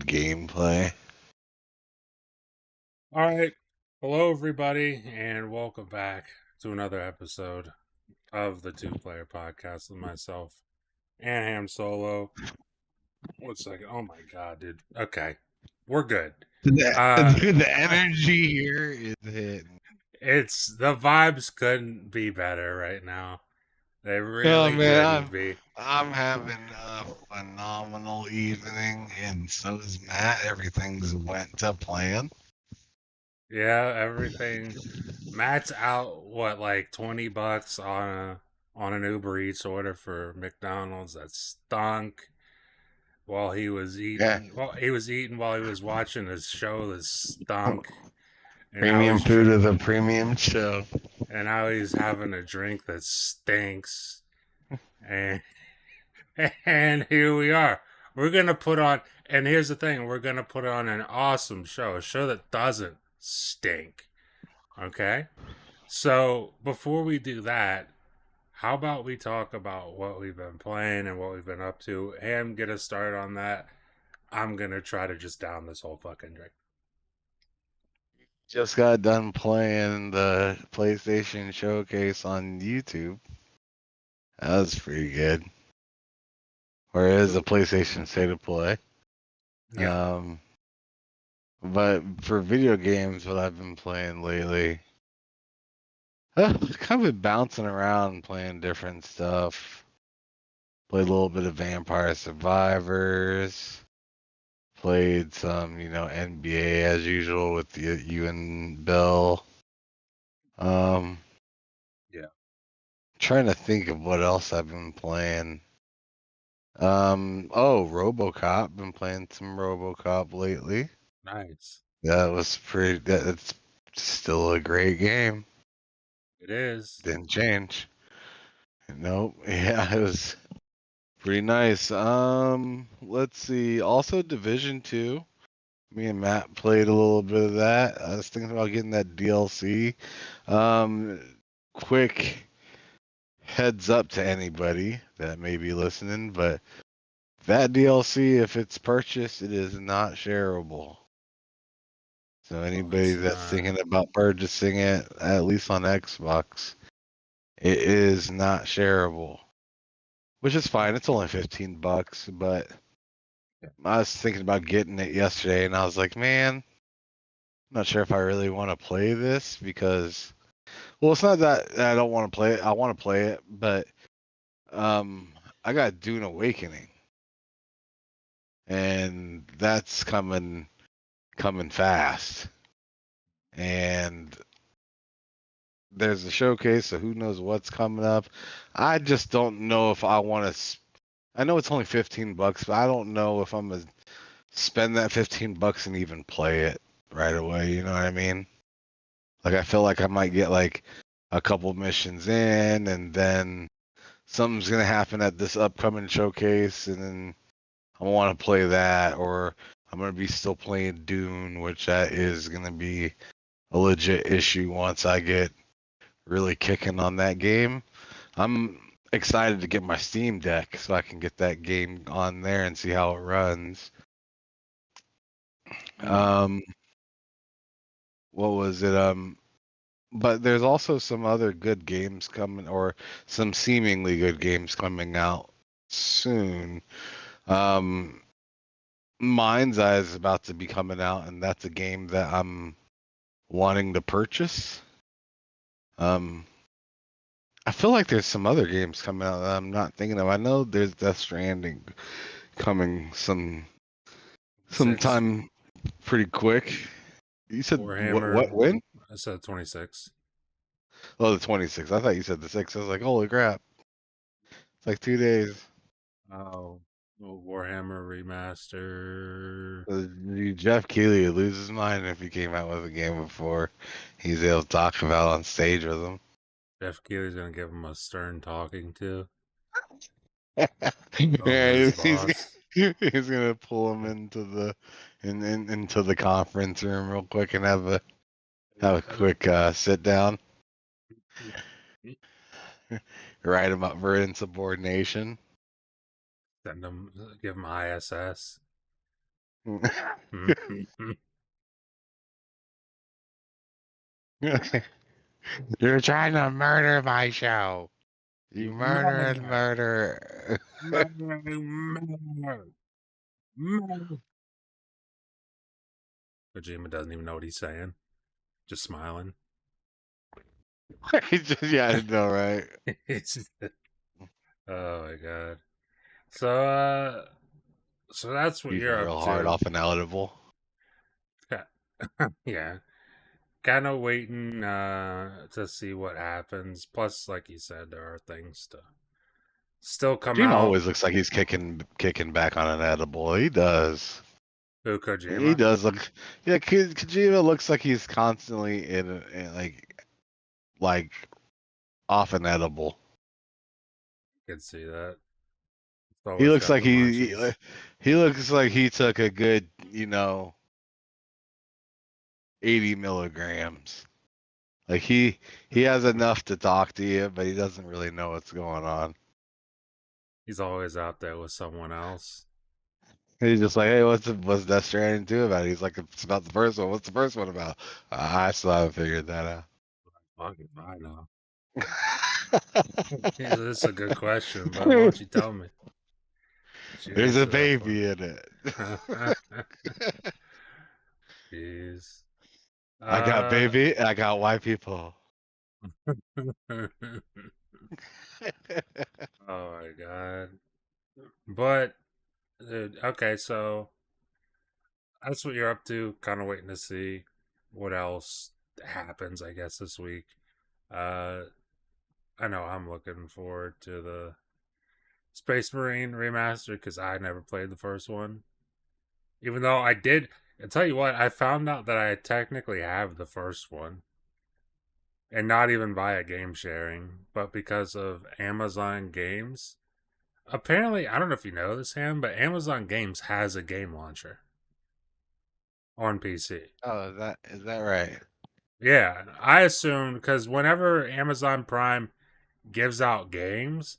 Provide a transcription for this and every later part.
good gameplay. All right. Hello, everybody, and welcome back to another episode of the Two Player Podcast with myself and Ham Solo. 1 second. Oh my god, dude. Okay. We're good. Uh Dude, the energy here is hitting. it's the vibes couldn't be better right now. They Oh really man, couldn't I'm be. I'm having a phenomenal evening, and so is Matt. Everything's went to plan. Yeah, everything. Matt's out what, like $20 on an Uber Eats order for McDonald's that stunk. While he was Yeah, eating. Well, he was eating while he was watching a show that stunk, and now premium food is a premium show. and now he's having a drink that stinks. And and here we are. We're gonna put on. And here's the thing: we're gonna put on an awesome show, a show that doesn't stink. Okay. So before we do that, how about we talk about what we've been playing and what we've been up to? Ham, get us started on that. I'm gonna try to just down this whole fucking drink. Just got done playing the PlayStation Showcase on YouTube. That was pretty good. Or it is the PlayStation State of Play. Yeah. But for video games, what I've been playing lately, kind of been bouncing around playing different stuff. Played a little bit of Vampire Survivors. Played some, NBA as usual with you and Bill. Um, Yeah. Trying to think of what else I've been playing. RoboCop. Been playing some RoboCop lately. Nice. That was pretty. It's still a great game. It is. Didn't change. Nope. Yeah, it was pretty nice. Let's see. Also, Division 2. Me and Matt played a little bit of that. I was thinking about getting that DLC. Quick heads up to anybody that may be listening, but that DLC, if it's purchased, it is not shareable. So Oh, anybody it's that's not. thinking about purchasing it, at least on Xbox, it is not shareable. Which is fine. It's only $15, but I was thinking about getting it yesterday, and I was like, man, I'm not sure if I really want to play this because, well, it's not that I don't want to play it. I want to play it, but I got Dune Awakening, and that's coming fast, and there's a showcase, so who knows what's coming up. I just don't know if I want to. I know it's only $15, but I don't know if I'm gonna spend that $15 and even play it right away. You know what I mean? Like I feel like I might get like a couple missions in, and then something's gonna happen at this upcoming showcase, and then I want to play that, or I'm gonna be still playing Dune, which that is gonna be a legit issue once I get really kicking on that game. I'm excited to get my Steam Deck so I can get that game on there and see how it runs. Um, what was it? But there's also some other good games coming, or some seemingly good games coming out soon. Um, Mind's Eye is about to be coming out, and that's a game that I'm wanting to purchase. Um, I feel like there's some other games coming out that I'm not thinking of. I know there's Death Stranding coming Six. sometime pretty quick. You said what Warhammer. when? I said 26. Oh, the 26th. I thought you said the 6th. I was like, holy crap! It's like 2 days. Oh, Warhammer remaster. Jeff Keighley would lose his mind if he came out with a game before he's able to talk about it on stage with him. Jeff Keighley's gonna give him a stern talking to. Oh, Yeah, his he's boss. he's gonna pull him into the into the conference room real quick and have a quick sit down, write him up for insubordination. Send him, give him ISS. You're trying to murder my show. You You murder, murder, murder. murder, murder. Kojima doesn't even know what he's saying. Just smiling. Yeah, I know, right? It's oh my god. So so that's what Keeping you're up real hard to. off ineligible. Yeah. Kind of waiting to see what happens. Plus, like you said, there are things to still come Kojima out. always looks like he's kicking back on an edible. He does. Who, He Kojima? does look. Yeah, Kojima looks like he's constantly in like off an edible. Could see that. It's He always looks got like the munchies. he looks like he took a good 80 milligrams. Like he has enough to talk to you, but he doesn't really know what's going on. He's always out there with someone else. He's just like, hey, what's Death Stranding 2 about? He's like, it's about the first one. What's the first one about? I still haven't figured that Fuck it, I know. out. Yeah, this is a good question, but why don't you tell me? Why don't you There's a answer that for baby in it. me? Jeez. I got Uh, baby. I got white people. oh my god. But, dude, okay, so that's what you're up to. Kind of waiting to see what else happens, I guess, this week. Uh, I know I'm looking forward to the Space Marine remaster because I never played the first one. Even though I did, I'll tell you what, I found out that I technically have the first one. And not even via game sharing, but because of Amazon Games. Apparently, I don't know if you know this, Ham, but Amazon Games has a game launcher on PC. Oh, is that right? Yeah, I assumed because whenever Amazon Prime gives out games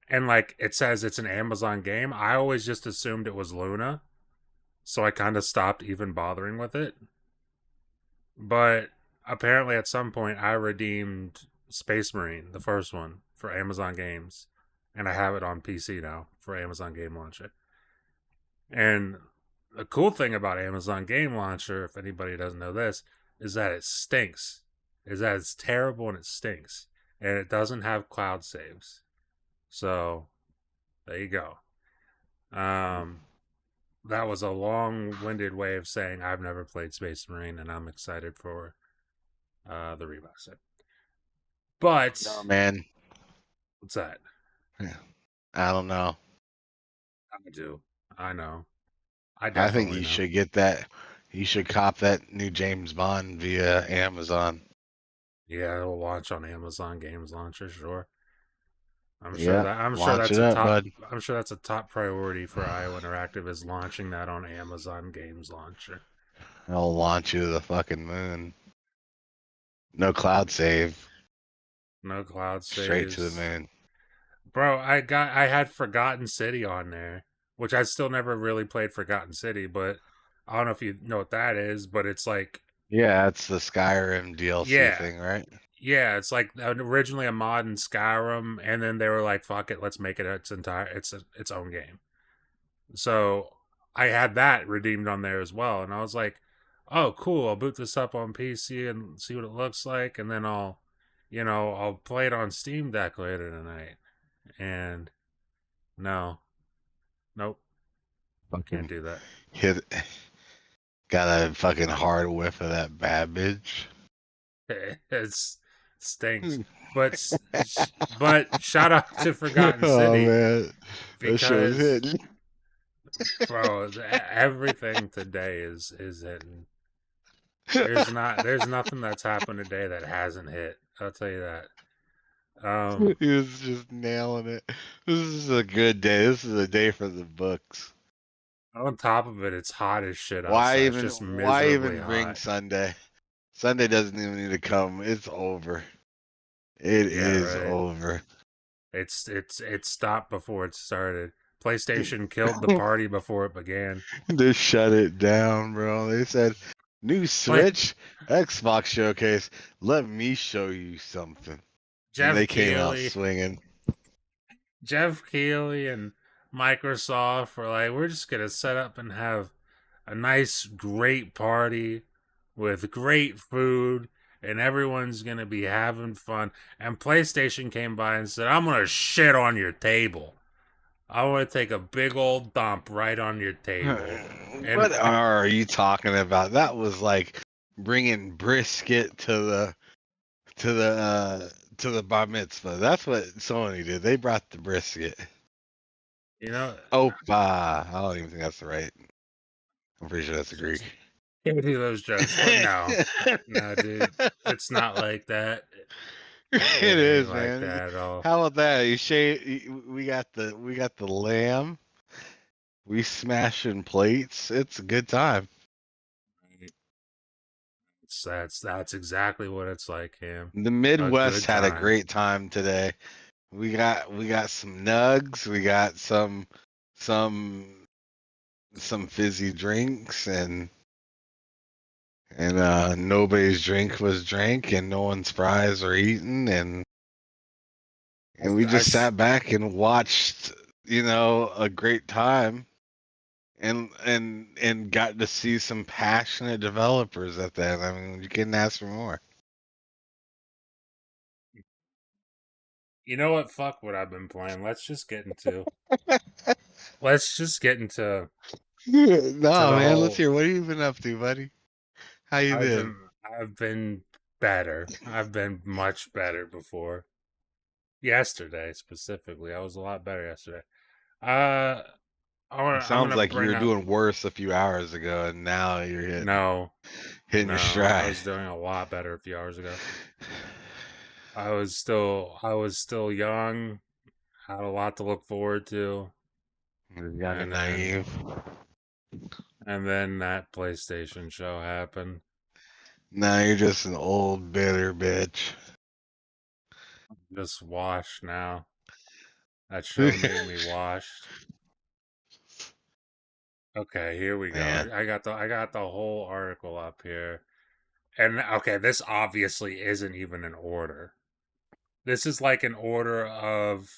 and like it says it's an Amazon game, I always just assumed it was Luna. So I kind of stopped even bothering with it. But apparently, at some point, I redeemed Space Marine, the first one, for Amazon Games. And I have it on PC now for Amazon Game Launcher. And the cool thing about Amazon Game Launcher, if anybody doesn't know this, is that it stinks. Is that it's terrible and it stinks. And it doesn't have cloud saves. So there you go. That was a long-winded way of saying I've never played Space Marine, and I'm excited for the remaster. But No, man. what's that? I don't know. I do. I know. I I think definitely you know. should get that. You should cop that new James Bond via Amazon. Yeah, it'll launch on Amazon Games Launcher, sure. Yeah, launch it up, bud. I'm sure that's a top priority for IO Interactive is launching that on Amazon Games Launcher. It'll launch you to the fucking moon. No cloud save. No cloud Straight to the saves. moon. Bro, I had Forgotten City on there, which I still never really played Forgotten City, but I don't know if you know what that is, but it's like Yeah, it's the Skyrim DLC yeah, thing, right? yeah, it's like originally a mod in Skyrim, and then they were like, "Fuck it, let's make it its own game." So I had that redeemed on there as well, and I was like, "Oh, cool! I'll boot this up on PC and see what it looks like, and then I'll play it on Steam Deck later tonight." And no, nope, can't Fucking do that. hit. Got a fucking hard whiff of that Babbage. It stinks, but but shout out to Forgotten Oh City man, that shit was because hitting. bro, everything today is hitting. There's nothing that's happened today that hasn't hit. I'll tell you that. He was just nailing it. This is a good day. This is a day for the books. On top of it, it's hot as shit Why outside. It's even just why miserably even bring hot. Sunday? Sunday doesn't even need to come. It's over. It Yeah, is right. over. It stopped before it started. PlayStation killed the party before it began. Just shut it down, bro. They said, new Switch, Xbox showcase. Let me show you something. And they came out swinging. Jeff Keighley and Microsoft were like, we're just gonna set up and have a nice, great party with great food, and everyone's gonna be having fun. And PlayStation came by and said, I'm gonna shit on your table. I want to take a big old dump right on your table. And what are you talking about? That was like bringing brisket to the bar mitzvah. That's what Sony did. They brought the brisket. You know, Opa. I don't even think that's the right. I'm pretty sure that's a Greek. Can't do those jokes. No, no, dude, it's not like that. It is, like man. that at all. How about that? We got the lamb. We smashing plates. It's a good time. That's exactly what it's like, Cam. The Midwest had a great time today. We got some nugs. We got some fizzy drinks, and nobody's drink was drank, and no one's fries are eaten, and we just sat back and watched, a great time, and got to see some passionate developers at that. I mean, you couldn't ask for more. You know what? Fuck what I've been playing. Let's just get into. No, man. Let's hear. What have you been up to, buddy? How you been? I've been better. I've been much better before. Yesterday, specifically, I was a lot better yesterday. It sounds like you were doing worse a few hours ago, and now you're hitting your stride. I was doing a lot better a few hours ago. I was still young, had a lot to look forward to. Young and naive. And then that PlayStation show happened. Now you're just an old bitter bitch. I'm just washed now. That show made me washed. Okay, here we go. Man. I got the whole article up here. And okay, this obviously isn't even an order. This is like an order of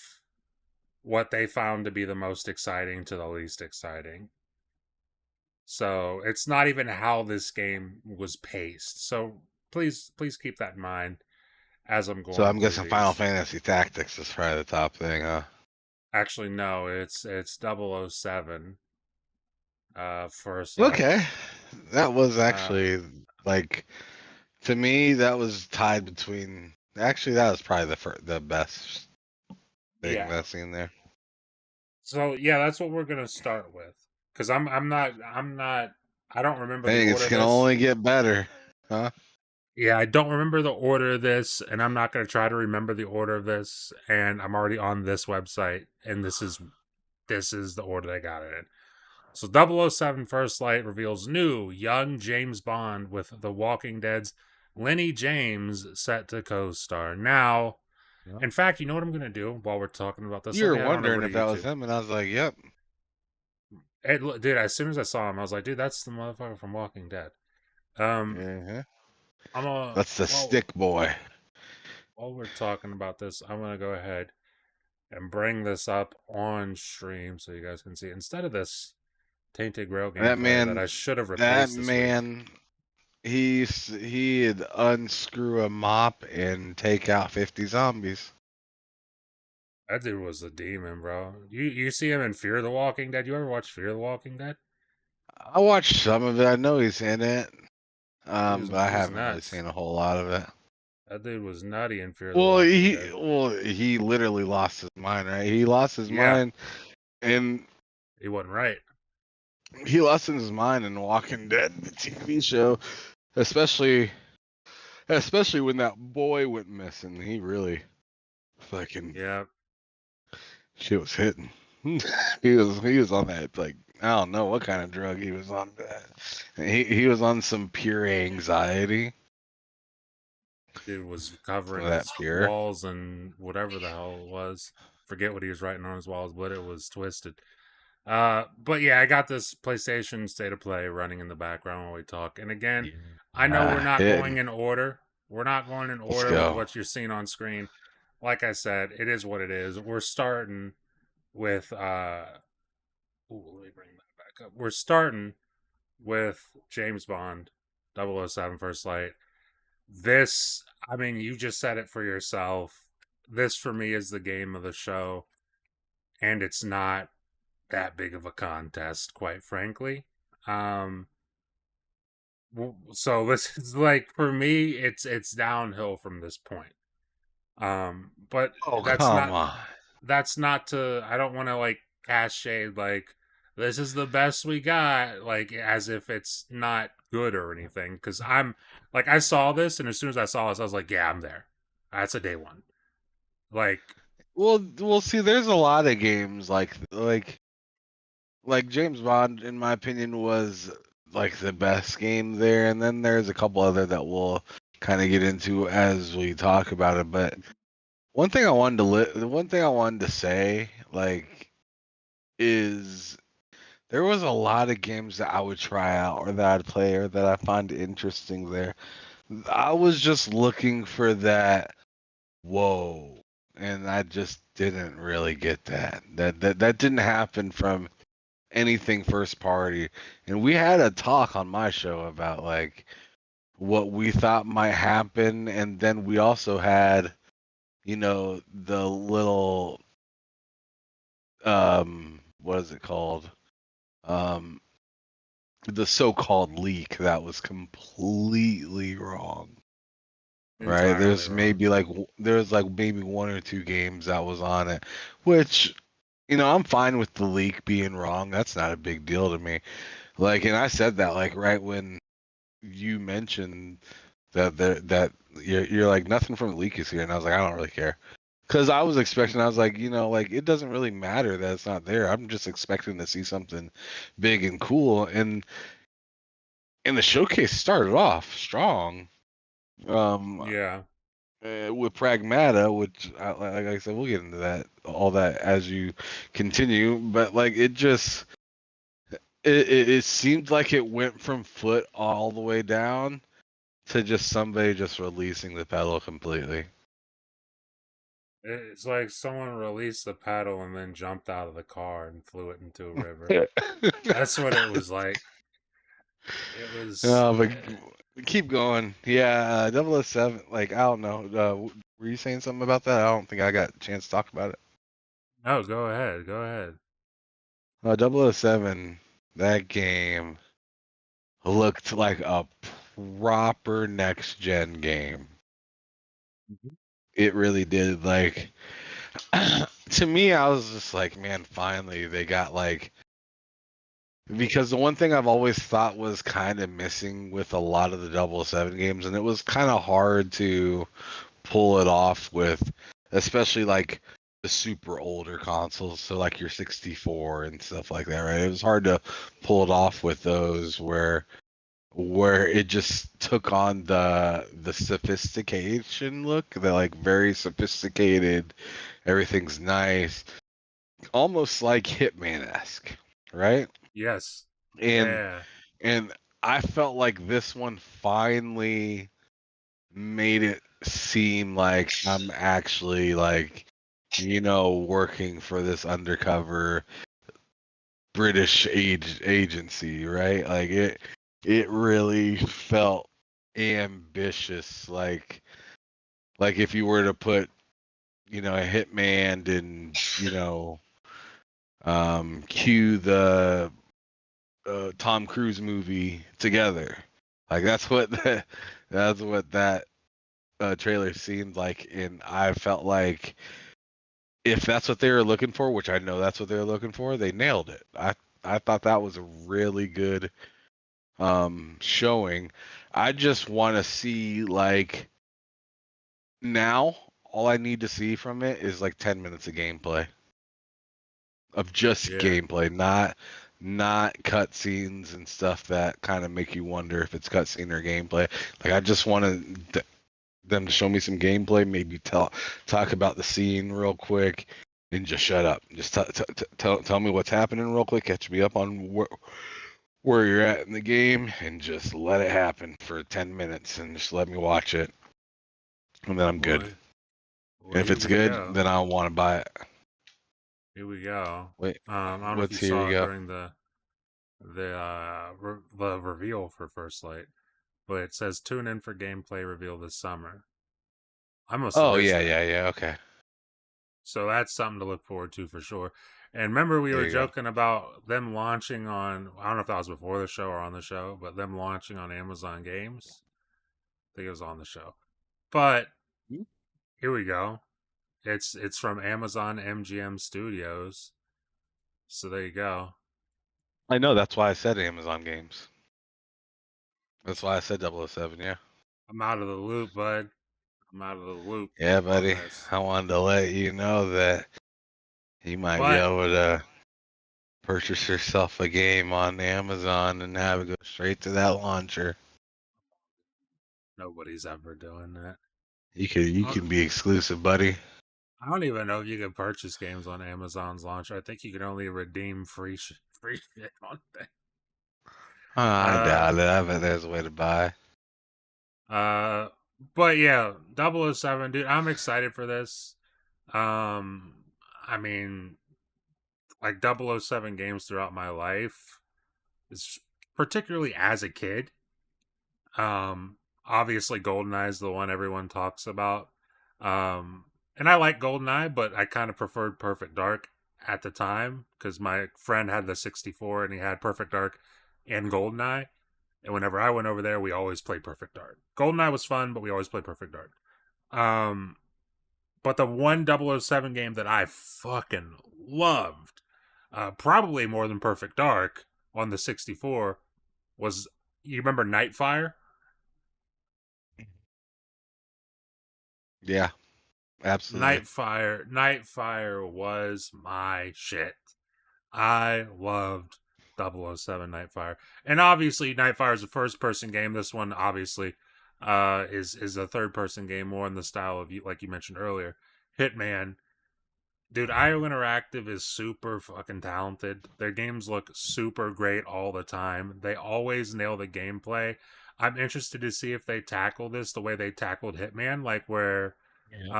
what they found to be the most exciting to the least exciting. So it's not even how this game was paced. So please keep that in mind as I'm going. So I'm guessing Final Fantasy Tactics is probably the top thing, huh? Actually, no. It's 007. First. Okay, that was actually to me that was tied between. Actually, that was probably the best thing that's in there. So yeah, that's what we're gonna start with. Because I'm not. I don't remember. I think it's gonna only get better, huh? Yeah, I don't remember the order of this, and I'm not gonna try to remember the order of this. And I'm already on this website, and this is the order they got it in. So 007 First Light reveals new young James Bond with The Walking Dead's Lenny James set to co-star. Now, in fact, you know what I'm gonna do while we're talking about this? You were wondering if that was him, and I was like, "Yep." Dude, as soon as I saw him, I was like, "Dude, that's the motherfucker from Walking Dead." That's the stick boy. While we're talking about this, I'm gonna go ahead and bring this up on stream so you guys can see. Instead of this Tainted Grail game that I should have replaced. That man, he'd unscrew a mop and take out 50 zombies. That dude was a demon, bro. You see him in Fear the Walking Dead? You ever watch Fear the Walking Dead? I watched some of it. I know he's in it. But I haven't really seen a whole lot of it. That dude was nutty in Fear the Walking Dead. He literally lost his mind, right? He lost his mind, and he wasn't right. He lost his mind in Walking Dead, the TV show, especially when that boy went missing. He really fucking shit was hitting. he was on that, like, I don't know what kind of drug he was on. He was on some pure anxiety. Dude was covering his walls and whatever the hell it was. Forget what he was writing on his walls, but it was twisted. But yeah, I got this PlayStation State of Play running in the background while we talk. And again, I know we're not going Hitting. in order. We're not going in Let's order with go. what you're seeing on screen. Like I said, it is what it is. We're starting with let me bring that back up. We're starting with James Bond, 007 First Light. This, I mean, you just said it for yourself. This for me is the game of the show, and it's not that big of a contest, quite frankly. Um, so this is like for me, it's downhill from this point. But Oh, that's come not on. that's not to. I don't want to like cast shade like this is the best we got, like as if it's not good or anything. Because I'm like I saw this, and as soon as I saw this, I was like, yeah, I'm there. That's a day one. Like Well, we'll see. There's a lot of games like James Bond, in my opinion, was like the best game there, and then there's a couple other that we'll kind of get into as we talk about it. But the one thing I wanted to say, like, is there was a lot of games that I would try out or that I'd play or that I find interesting there. I was just looking for that whoa, and I just didn't really get that. That didn't happen from anything first party. And we had a talk on my show about like what we thought might happen, and then we also had, the little what is it called? Um the so-called leak that was completely wrong. Right? entirely wrong. There's like maybe one or two games that was on it, which I'm fine with the leak being wrong. That's not a big deal to me. Like, and I said that like right when you mentioned that you're like nothing from the leak is here, and I was like I don't really care because I was expecting. I was like like it doesn't really matter that it's not there. I'm just expecting to see something big and cool, and the showcase started off strong. Um, Yeah. with Pragmata, which, like I said, we'll get into all that as you continue. But like, it seemed like it went from foot all the way down to just somebody just releasing the pedal completely. It's like someone released the paddle and then jumped out of the car and flew it into a river. Yeah. That's what it was like. It was. But keep going. Yeah, 007. Like I don't know. Were you saying something about that? I don't think I got a chance to talk about it. No, go ahead. Go ahead. 007. That game looked like a proper next gen game. Mhm. It really did. Like, to me, I was just like, man, finally they got like, because the one thing I've always thought was kind of missing with a lot of the 007 games, and it was kind of hard to pull it off with, especially like the super older consoles, so like your 64 and stuff like that, right? It was hard to pull it off with those where it just took on the sophistication look, the like very sophisticated, everything's nice, almost like Hitman-esque, right? Yes. And Yeah. and I felt like this one finally made it seem like I'm actually like working for this undercover British agency, right? Like it really felt ambitious, like if you were to put a hitman and cue the Tom Cruise movie together, like that's what that trailer seemed like, and I felt like if that's what they were looking for, which I know that's what they were looking for, they nailed it. I thought that was a really good showing. I just want to see like now all I need to see from it is like 10 minutes of gameplay, of just Yeah. gameplay, not cutscenes and stuff that kind of make you wonder if it's cutscene or gameplay. Like I just wanted them to show me some gameplay, maybe talk about the scene real quick, and just shut up. Just tell me what's happening real quick. Catch me up on where you're at in the game, and just let it happen for 10 minutes, and just let me watch it, and then I'm good. Well, If here it's we good, go. then I'll want to buy it. Here we go. Wait, I don't know if you what's here saw we it go? during the reveal for First Light, but it says tune in for gameplay reveal this summer. I must have Oh missed yeah, that. yeah, yeah. Okay, So that's something to look forward to for sure. And remember, we there were you go. joking about them launching on, I don't know if that was before the show or on the show, but them launching on Amazon Games. I think it was on the show. But here we go. It's from Amazon MGM Studios. So there you go. I know, that's why I said Amazon Games. That's why I said 007. Yeah. I'm out of the loop, bud. I'm out of the loop Yeah, on buddy. this. I wanted to let you know that you might be But able to purchase yourself a game on Amazon and have it go straight to that launcher. nobody's ever doing that. You can be exclusive, buddy. I don't even know if you can purchase games on Amazon's launcher. I think you can only redeem free shit on there. I Uh, doubt it. I bet there's a way to buy. uh, but yeah, 007, dude. I'm excited for this. Um, I mean, like 007 games throughout my life, is particularly as a kid. Obviously GoldenEye is the one everyone talks about. And I like GoldenEye, but I kind of preferred Perfect Dark at the time because my friend had the 64 and he had Perfect Dark and GoldenEye. And whenever I went over there, we always played Perfect Dark. GoldenEye was fun, but we always played Perfect Dark. Um, but the one 007 game that I fucking loved, probably more than Perfect Dark on the 64, was, you remember Nightfire? Yeah, absolutely. Nightfire was my shit. I loved 007 Nightfire. And obviously Nightfire is a first person game. This one obviously is a third person game, more in the style of, like you mentioned earlier, Hitman. Dude, IO Interactive is super fucking talented. Their games look super great all the time. They always nail the gameplay. I'm interested to see if they tackle this the way they tackled Hitman, like where Yeah.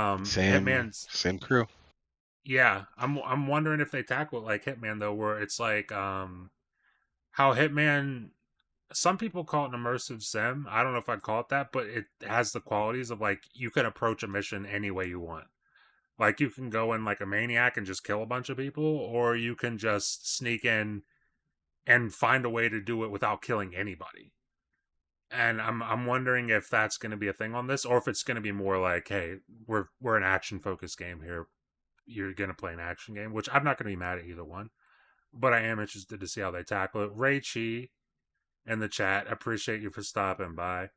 Hitman's, Same crew. yeah, I'm wondering if they tackle it like Hitman though, where it's like how Hitman, some people call it an immersive sim. I don't know if I'd call it that, but it has the qualities of like you can approach a mission any way you want. Like you can go in like a maniac and just kill a bunch of people, or you can just sneak in and find a way to do it without killing anybody. And I'm wondering if that's going to be a thing on this, or if it's going to be more like, hey, we're an action focused game here. You're going to play an action game, which I'm not going to be mad at either one. But I am interested to see how they tackle it. Ray Chi in the chat, appreciate you for stopping by.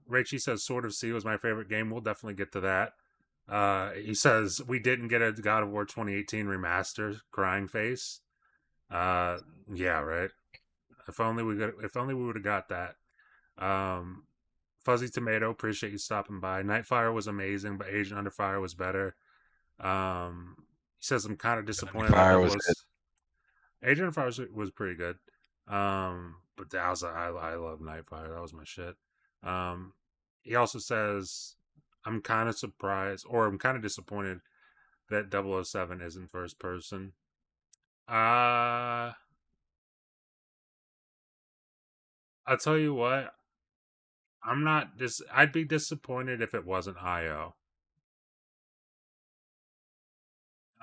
Ray Chi says Sword of Sea was my favorite game. We'll definitely get to that. He says we didn't get a God of War 2018 remaster. Crying face. Uh, yeah, right. If only we would have got that. Um, Fuzzy Tomato, appreciate you stopping by. Nightfire was amazing, but Agent Under Fire was better. He says I'm kind of disappointed that Fire Double was O. good. Agent of Fire was pretty good. But that was I love Nightfire. That was my shit. Um, he also says I'm kind of surprised, or I'm kind of disappointed that 007 isn't first person. I'll tell you what. I'm not I'd be disappointed if it wasn't IO.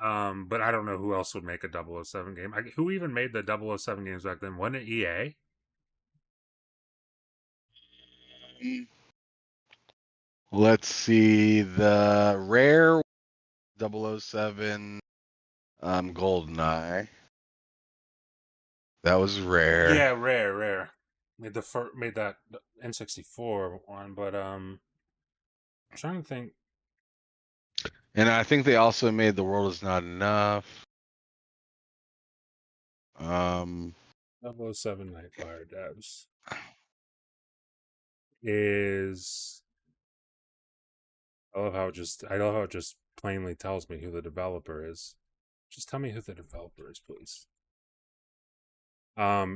But I don't know who else would make a 007 game. Who even made the 007 games back then? Wasn't it EA? Let's see, the rare 007 GoldenEye. That was rare. Yeah, rare. Made that N64 one, but I'm trying to think. And I think they also made The World Is Not Enough. 007 Nightfire devs is, I love how it just plainly tells me who the developer is. Just tell me who the developer is, please.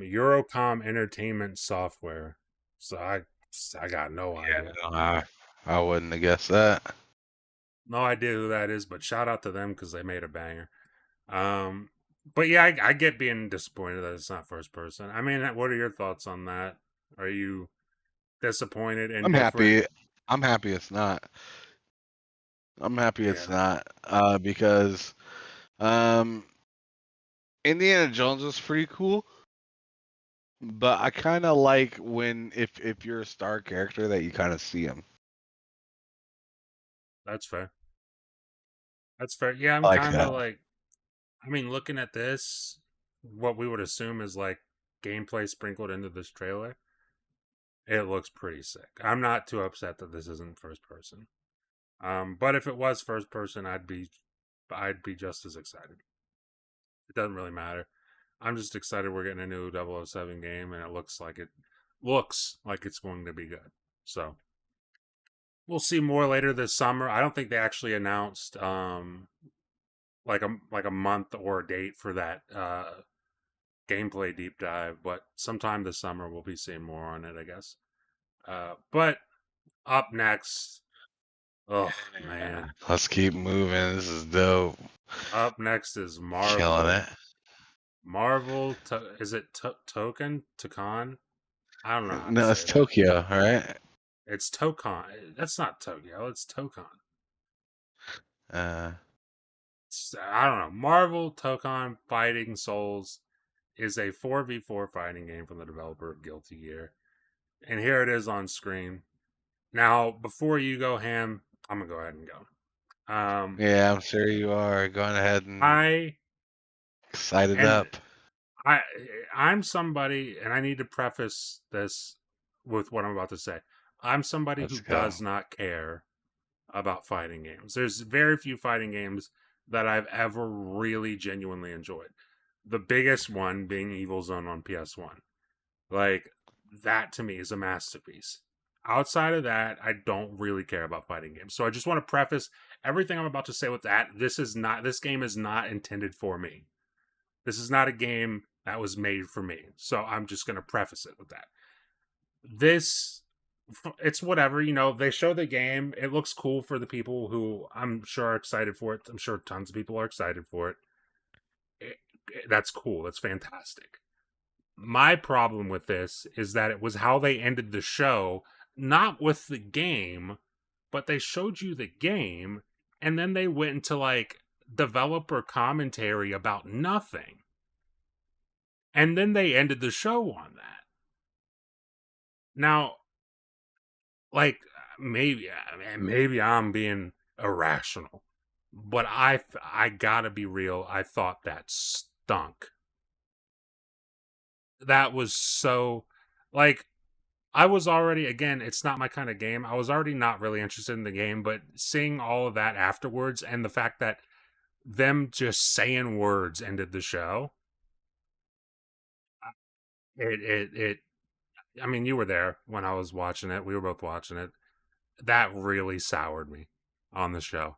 Eurocom Entertainment Software. So I got no idea. I wouldn't have guessed that. No idea who that is, but shout out to them because they made a banger. But yeah, I get being disappointed that it's not first person. I mean, what are your thoughts on that? Are you disappointed and I'm different? happy. I'm happy it's not. I'm happy it's Yeah, not. Because um, Indiana Jones was pretty cool, but I kind of like when if you're a star character that you kind of see him. that's fair. That's fair. Yeah, I I'm like kind that. of like, I mean, looking at this, what we would assume is like gameplay sprinkled into this trailer. It looks pretty sick. I'm not too upset that this isn't first person. But if it was first person, I'd be just as excited. It doesn't really matter. I'm just excited we're getting a new 007 game, and it looks like it's going to be good. So we'll see more later this summer. I don't think they actually announced like a month or a date for that gameplay deep dive, but sometime this summer we'll be seeing more on it, I guess. But up next, oh Yeah. man, Let's keep moving. This is dope. up next is Killing Marvel. it. Is it Token? Tokon? I don't know how to No, it's say that. Tokyo, all right? It's Tokon. That's not Tokyo. It's Tokon. Uh, I don't know. Marvel Tokon Fighting Souls is a 4v4 fighting game from the developer of Guilty Gear. And here it is on screen. Now, before you go ham, I'm going to go ahead and go. yeah, I'm sure you are going ahead and I excited and up. I I'm somebody, and I need to preface this with what I'm about to say. I'm somebody who Let's go. does not care about fighting games. There's very few fighting games that I've ever really genuinely enjoyed. The biggest one being Evil Zone on PS1. Like, that to me is a masterpiece. Outside of that, I don't really care about fighting games. So I just want to preface everything I'm about to say with that. This game is not intended for me. This is not a game that was made for me. So I'm just going to preface it with that. This it's whatever, they show the game. It looks cool for the people who I'm sure are excited for it. I'm sure tons of people are excited for it. That's cool. That's fantastic. My problem with this is that it was how they ended the show, not with the game, but they showed you the game and then they went into like developer commentary about nothing. And then they ended the show on that. Now, like maybe I'm being irrational, but I gotta be real. I thought that stunk. That was so like I was already, again, it's not my kind of game. I was already not really interested in the game, but seeing all of that afterwards and the fact that them just saying words ended the show, it I mean, you were there when I was watching it. We were both watching it. That really soured me on the show.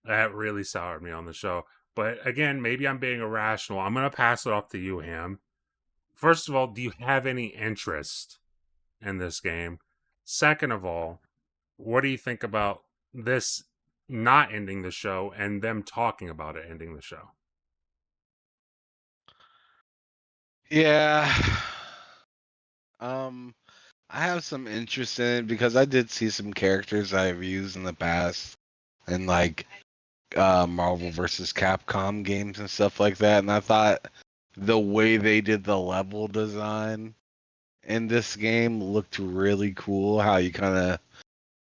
That really soured me on the show. But again, maybe I'm being irrational. I'm going to pass it off to you, Ham. First of all, do you have any interest in this game? Second of all, what do you think about this not ending the show and them talking about it ending the show? Yeah. Um, I have some interest in it because I did see some characters I've used in the past in like Marvel versus Capcom games and stuff like that, and I thought the way they did the level design in this game looked really cool. How you kind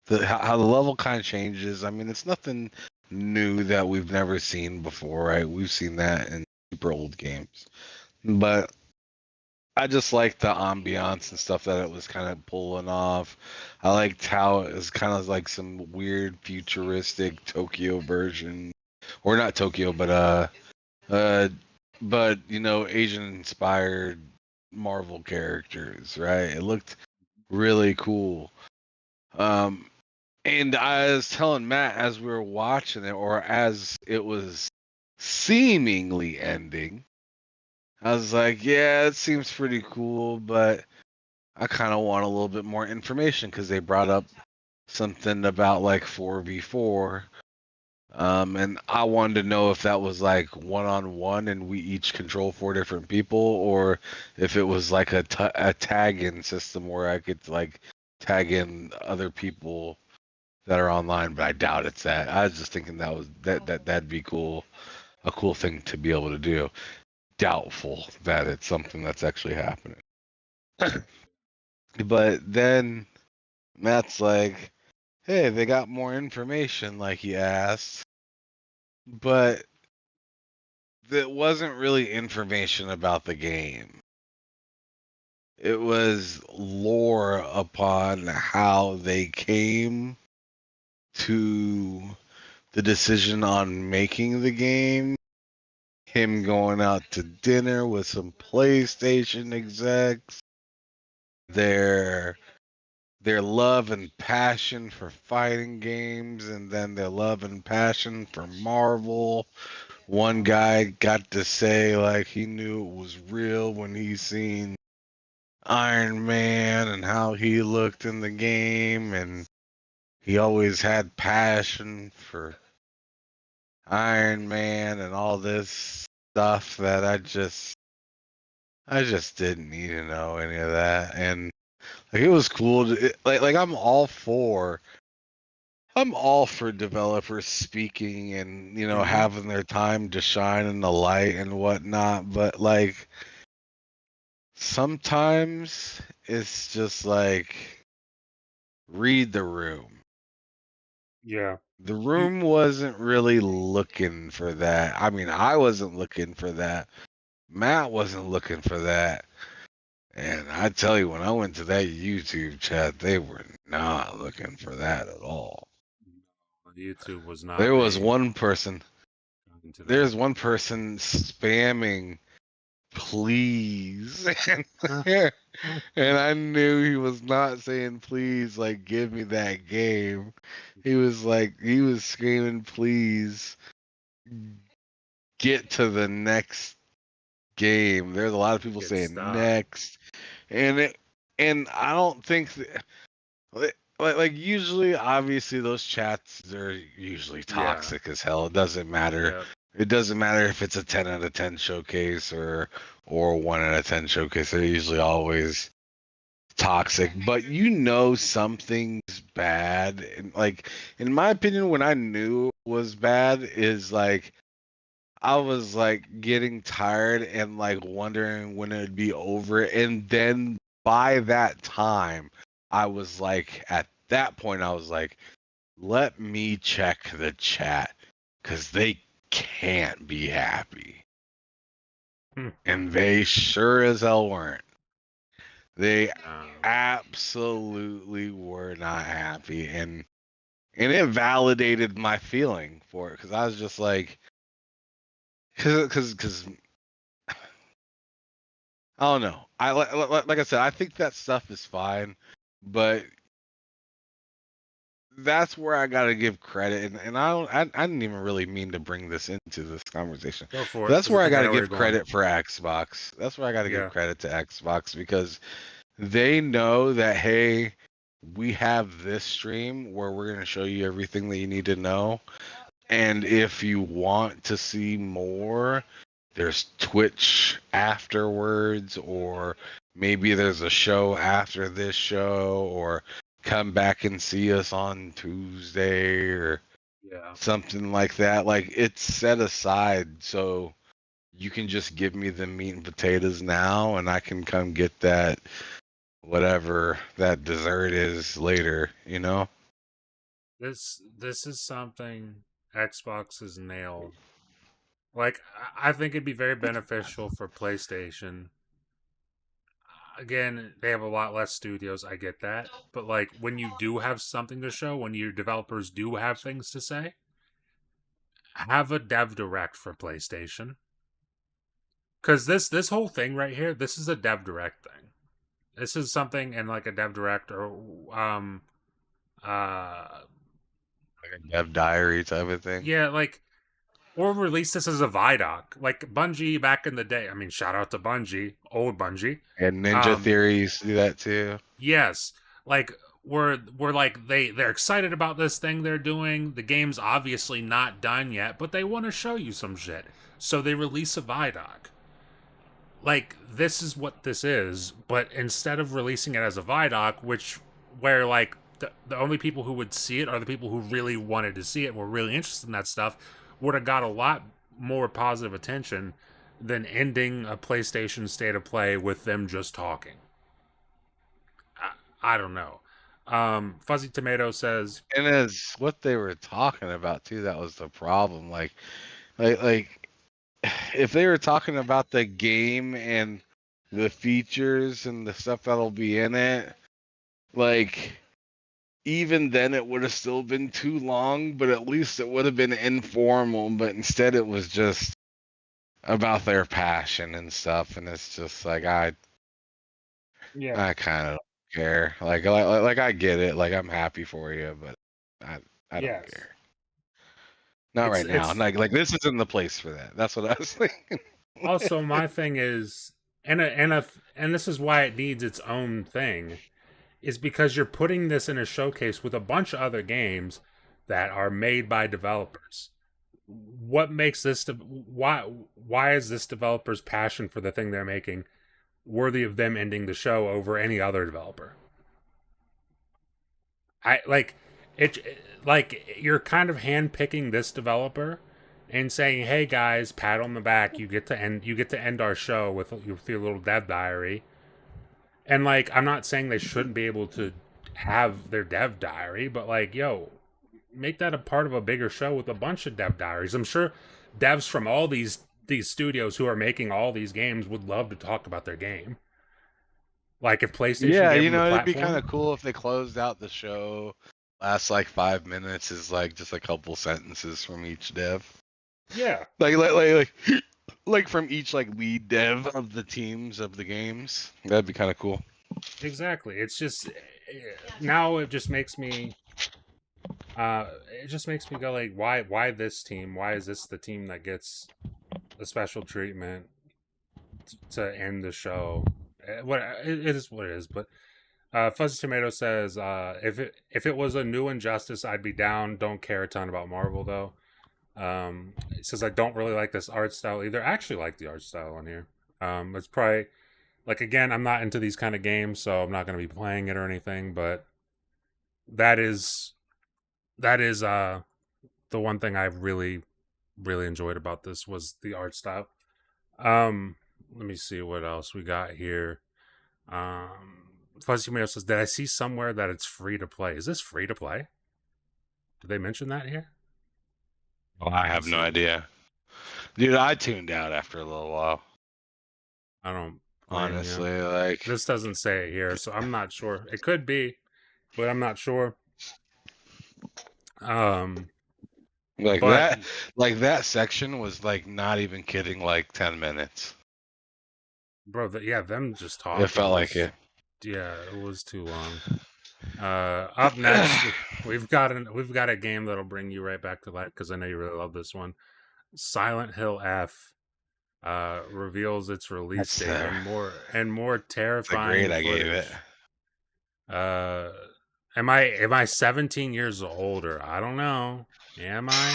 of how the level kind of changes. I mean, it's nothing new that we've never seen before, right? We've seen that in super old games, but I just like the ambiance and stuff that it was kind of pulling off. I liked how it was kind of like some weird futuristic Tokyo version, or not Tokyo, uh, but Asian inspired Marvel characters, right? It looked really cool. Um, And I was telling Matt as we were watching it, or as it was seemingly ending, I was like, yeah, it seems pretty cool, but I kind of want a little bit more information because they brought up something about like 4v4. And I wanted to know if that was like one-on-one and we each control 4 different people, or if it was like a tag-in system where I could like tag in other people that are online, but I doubt it's that. I was just thinking that'd be cool, a cool thing to be able to do. Doubtful that it's something that's actually happening. But then Matt's like, "Hey, they got more information," like he asked, but that wasn't really information about the game. It was lore upon how they came to the decision on making the game. Him going out to dinner with some PlayStation execs, their their love and passion for fighting games, and then their love and passion for Marvel. One guy got to say like he knew it was real when he seen Iron Man and how he looked in the game, and he always had passion for Iron Man and all this stuff that I just didn't need to know any of that. And like it was cool like I'm all for developers speaking and having their time to shine in the light and whatnot, but like sometimes it's just like read the room. Yeah. The You, room wasn't really looking for that. I mean, I wasn't looking for that. Matt wasn't looking for that. And I tell you, when I went to that YouTube chat, they were not looking for that at all. YouTube was not There was made one person, into that. there's one person spamming, please. Huh. And I knew he was not saying, please, like, give me that game. He was screaming, please, get to the next game. There's a lot of people Get saying stuck. next. And I don't think that, like usually, obviously, those chats are usually Yeah. toxic as hell. It doesn't matter. Yeah. It doesn't matter if it's a 10 out of 10 showcase or a 1 out of 10 showcase. They're usually always toxic. But something's bad. And like in my opinion, when I knew it was bad, is like I was like getting tired and like wondering when it'd be over. And then by that time, I was like, at that point, I was like, let me check the chat because they can't be happy. And they sure as hell weren't. They absolutely were not happy. And it validated my feeling for it because I was just like, because I don't know. Like I said, I think that stuff is fine, but that's where I gotta give credit, and I didn't even really mean to bring this into this conversation. Go for But it, that's because I where I think I gotta know where you're give going. credit for Xbox. That's where I gotta give Yeah. credit to Xbox because they know that hey, we have this stream where we're gonna show you everything that you need to know, and if you want to see more, there's Twitch afterwards, or maybe there's a show after this show, or come back and see us on Tuesday, or Yeah. something like that. Like it's set aside so you can just give me the meat and potatoes now, and I can come get that whatever that dessert is later, you know? This is something Xbox has nailed. Like, I think it'd be very beneficial for PlayStation. Again, they have a lot less studios, I get that. But like when you do have something to show, when your developers do have things to say, have a dev direct for PlayStation. Cause this whole thing right here, this is a dev direct thing. This is something, and like a dev direct or Like a dev diary type of thing. yeah, like, or release this as a Vidoc, like Bungie back in the day. I mean, shout out to Bungie, old Bungie. And Ninja Um, Theory used to do that too. yes, like we're like they're excited about this thing they're doing. The game's obviously not done yet, but they want to show you some shit, so they release a Vidoc. Like, this is what this is, but instead of releasing it as a Vidoc, which where like the only people who would see it are the people who really wanted to see it and were really interested in that stuff, would have got a lot more positive attention than ending a PlayStation State of Play with them just talking. I don't know. Fuzzy Tomato says, And as what they were talking about too, that was the problem. Like if they were talking about the game and the features and the stuff that'll be in it, like even then it would have still been too long, but at least it would have been informal. But instead it was just about their passion and stuff, and it's just like I kind of don't care. Like I get it. Like I'm happy for you, but I don't yes. care. Not right now. Like this isn't the place for that. That's what I was thinking. Also, my thing is, and this is why it needs its own thing, is because you're putting this in a showcase with a bunch of other games that are made by developers. What makes this why is this developer's passion for the thing they're making worthy of them ending the show over any other developer? I like it. Like, you're kind of handpicking this developer and saying, "Hey guys, pat on the back. You get to end our show with your little dev diary." And like, I'm not saying they shouldn't be able to have their dev diary, but like, yo, make that a part of a bigger show with a bunch of dev diaries. I'm sure devs from all these studios who are making all these games would love to talk about their game. Like, if PlayStation gave them the it'd be platform, kind of cool if they closed out the show. Last like 5 minutes is like just a couple sentences from each dev. yeah, Like from each like lead dev of the teams of the games. That'd be kind of cool. exactly. It's just, now it just makes me go like, why this team? Why is this the team that gets the special treatment to end the show? What it is what it is. But Fuzzy Tomato says, if it was a new Injustice, I'd be down. Don't care a ton about Marvel though. It says, I don't really like this art style either. I actually like the art style on here. It's probably, like, again, I'm not into these kind of games, so I'm not going to be playing it or anything, but that is the one thing I really enjoyed about this was the art style. Let me see what else we got here. Fuzzy Mail says, did I see somewhere that it's free to play? Is this free to play? Did they mention that here? Well, I have no idea. Dude, I tuned out after a little while. I don't honestly like this doesn't say it here, so I'm not sure. It could be, but I'm not sure. That section was like not even kidding, like 10 minutes. Bro, them just talking. It felt like it. Yeah, it was too long. Up next, we've got a game that'll bring you right back to life, because I know you really love this one. Silent Hill F reveals its release date and more terrifying. I gave it. Am I 17 years older? I don't know. Am I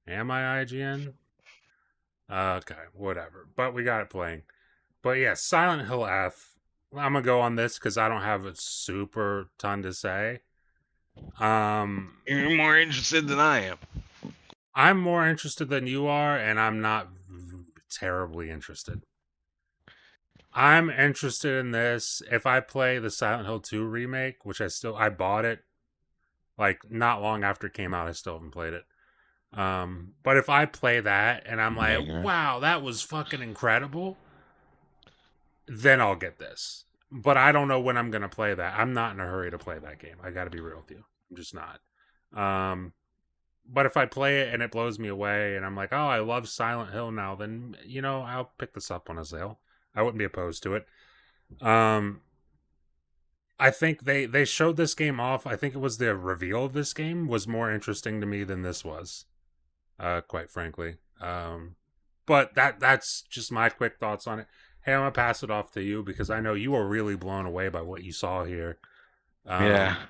IGN? Okay, whatever. But we got it playing. But yeah, Silent Hill F. I'm gonna go on this because I don't have a super ton to say. You're more interested than I am. I'm more interested than you are, and I'm not terribly interested. I'm interested in this. If I play the Silent Hill 2 remake, which I bought it like not long after it came out, I still haven't played it. But if I play that and I'm like, wow, that was fucking incredible, then I'll get this. But I don't know when I'm gonna play that. I'm not in a hurry to play that game. I gotta be real with you. I'm just not. But if I play it and it blows me away and I'm like, oh, I love Silent Hill now, then, I'll pick this up on a sale. I wouldn't be opposed to it. I think they showed this game off. I think it was the reveal of this game was more interesting to me than this was, quite frankly. But that's just my quick thoughts on it. Hey, I'm gonna pass it off to you because I know you were really blown away by what you saw here. Yeah, Um,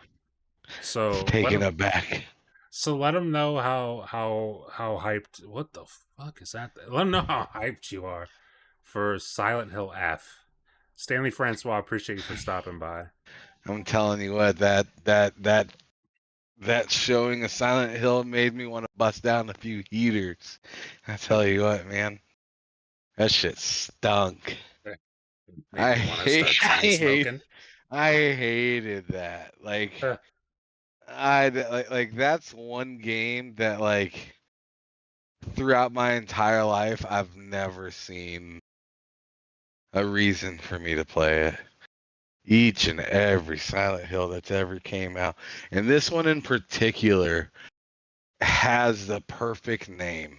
it's so let taken him. aback. So let them know how hyped. What the fuck is that? Let them know how hyped you are for Silent Hill F. Stanley Francois, appreciate you for stopping by. I'm telling you what, that showing of Silent Hill made me want to bust down a few heaters. I tell you what, man, that shit stunk. Made me want to start I chain hate, smoking. I hated that. Like that's one game that like throughout my entire life I've never seen a reason for me to play it. Each and every Silent Hill that's ever came out, and this one in particular has the perfect name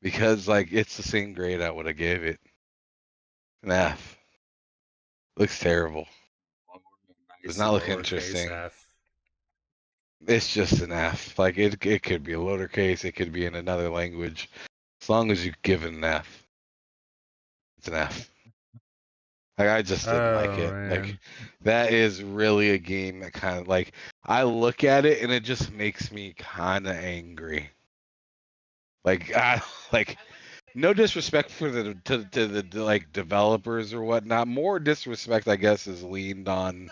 because like it's the same grade I would have gave it. An F. Looks terrible. Does Nice not look lowercase interesting. f. It's just an F. Like it could be a lowercase, it could be in another language. As long as you give it an F, it's an F. Like I just didn't like Oh it. Like man. that is really a game that kind of like I look at it and it just makes me kind of angry. Like I like no disrespect for the to the like developers or whatnot. More disrespect, I guess, is leaned on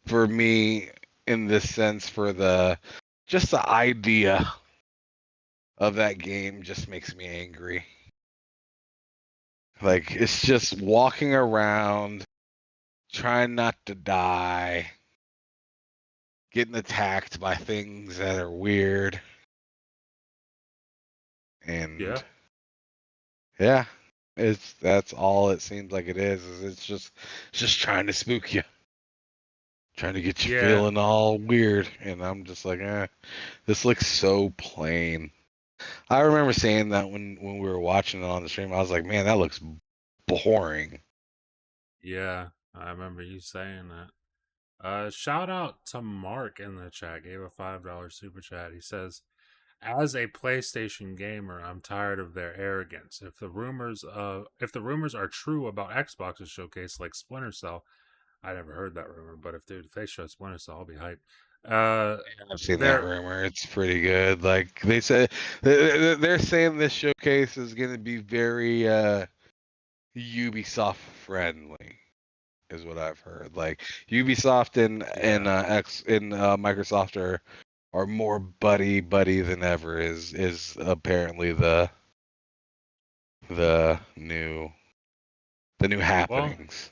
for me in this sense for the just the idea of that game just makes me angry. Like it's just walking around trying not to die, getting attacked by things that are weird, Yeah. and yeah, that's all it seems like it is it's just trying to spook you, trying to get you Yeah. feeling all weird, and I'm just like, this looks so plain. I remember saying that when we were watching it on the stream, I was like, man, that looks boring. Yeah. I remember you saying that. Shout out to Mark in the chat. Gave a $5 super chat. He says, "As a PlayStation gamer, I'm tired of their arrogance. If the rumors are true about Xbox's showcase, like Splinter Cell, I never heard that rumor, but if they show Splinter Cell, I'll be hyped. Uh, I've seen that they're rumor. It's pretty good. Like they said, they're saying this showcase is going to be very Ubisoft friendly, is what I've heard. Like Ubisoft and yeah. Microsoft are more buddy than ever. Is apparently the new the new Well, happenings.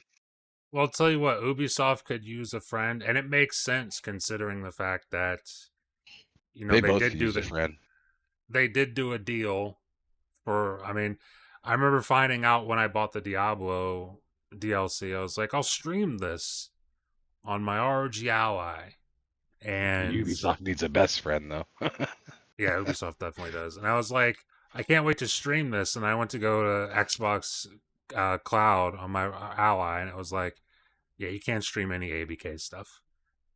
well, I'll tell you what, Ubisoft could use a friend, and it makes sense considering the fact that They both could use a friend. they did do a deal for. I mean, I remember finding out when I bought the Diablo DLC, I was like, I'll stream this on my ROG Ally, and Ubisoft needs a best friend though. yeah, Ubisoft definitely does. And I was like, I can't wait to stream this. And I went to go to Xbox Cloud on my Ally, and it was like, yeah, you can't stream any ABK stuff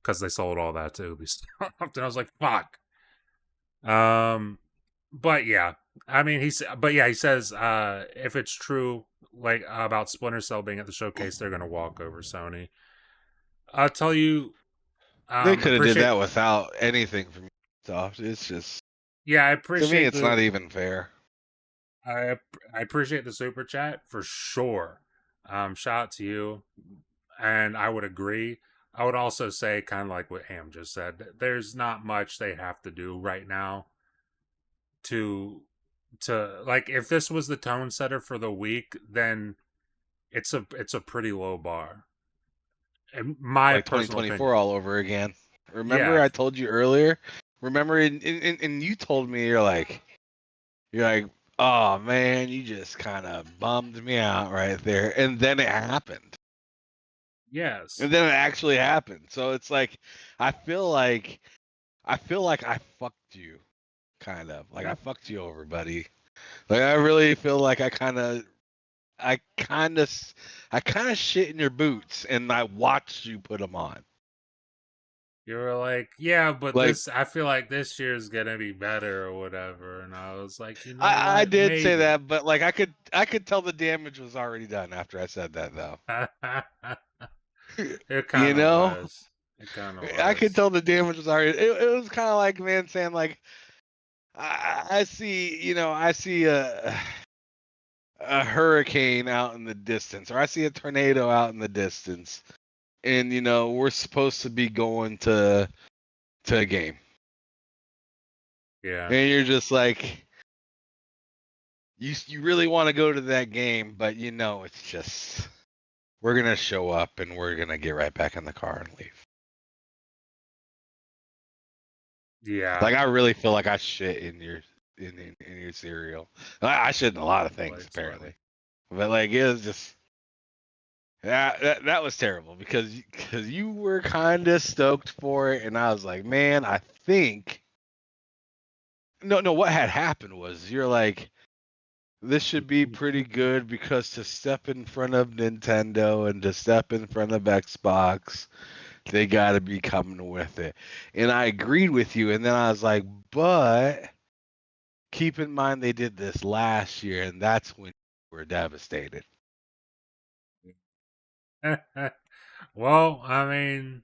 because they sold all that to Ubisoft. And I was like, fuck. But yeah, I mean, he says, if it's true, like about Splinter Cell being at the showcase, they're gonna walk over Sony. I'll tell you, They could have did appreciate, that without anything from Ubisoft. It's just yeah, to me, it's not even fair. I I appreciate the super chat for sure. Shout out to you, and I would agree. I would also say, kind of like what Ham just said, there's not much they have to do right now to like if this was the tone setter for the week, then it's a pretty low bar. In my Like personal opinion. 2024 all over again. Remember, Yeah, I told you earlier. Remember, and you told me you're like, oh man, you just kind of bummed me out right there, and then it happened, yes. and then it actually happened. So it's like, I feel like I fucked you, kind of like I Yeah. fucked you over, buddy. Like I really feel like I kind of I kind of shit in your boots, and I watched you put them on. You were like, yeah, but Like I feel like this year's gonna be better or whatever. And I was like, you know I what? did say Maybe. that, but like I could tell the damage was already done after I said that, though. It You kind of know, was. It kind of I could was. tell the damage was already. It was kind of like, man, saying like, I see, I see a hurricane out in the distance, or I see a tornado out in the distance, and we're supposed to be going to a game, Yeah. and you're just like, you really want to go to that game, but it's just we're gonna show up and we're gonna get right back in the car and leave. Yeah. Like I really feel like I shit in your in your cereal. I shit in a lot of things It's funny. apparently, but like it was just that was terrible because you were kind of stoked for it, and I was like, man, I think no. What had happened was you're like, this should be pretty good because to step in front of Nintendo and to step in front of Xbox, they got to be coming with it. And I agreed with you, and then I was like, but keep in mind they did this last year, and that's when we're devastated. Well, I mean,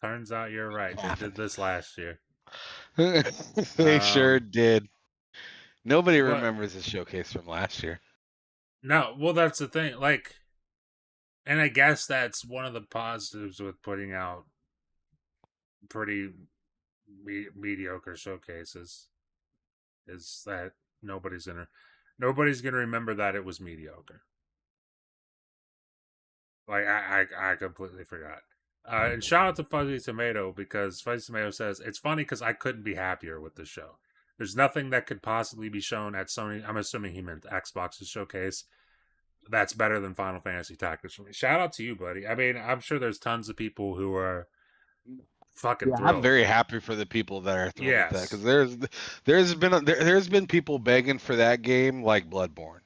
turns out you're right. They did this last year. They sure Um, did. Nobody but remembers the showcase from last year. no, well, that's the thing. Like, and I guess that's one of the positives with putting out pretty mediocre showcases is that nobody's gonna remember that it was mediocre. Like I completely forgot. And shout out to Fuzzy Tomato because Fuzzy Tomato says it's funny because I couldn't be happier with the show. There's nothing that could possibly be shown at Sony. I'm assuming he meant Xbox's showcase. That's better than Final Fantasy Tactics for me. Shout out to you, buddy. I mean, I'm sure there's tons of people who are fucking Yeah, I'm thrilled. very happy for the people that are thrilled with that because Yes. there's been people begging for that game like Bloodborne.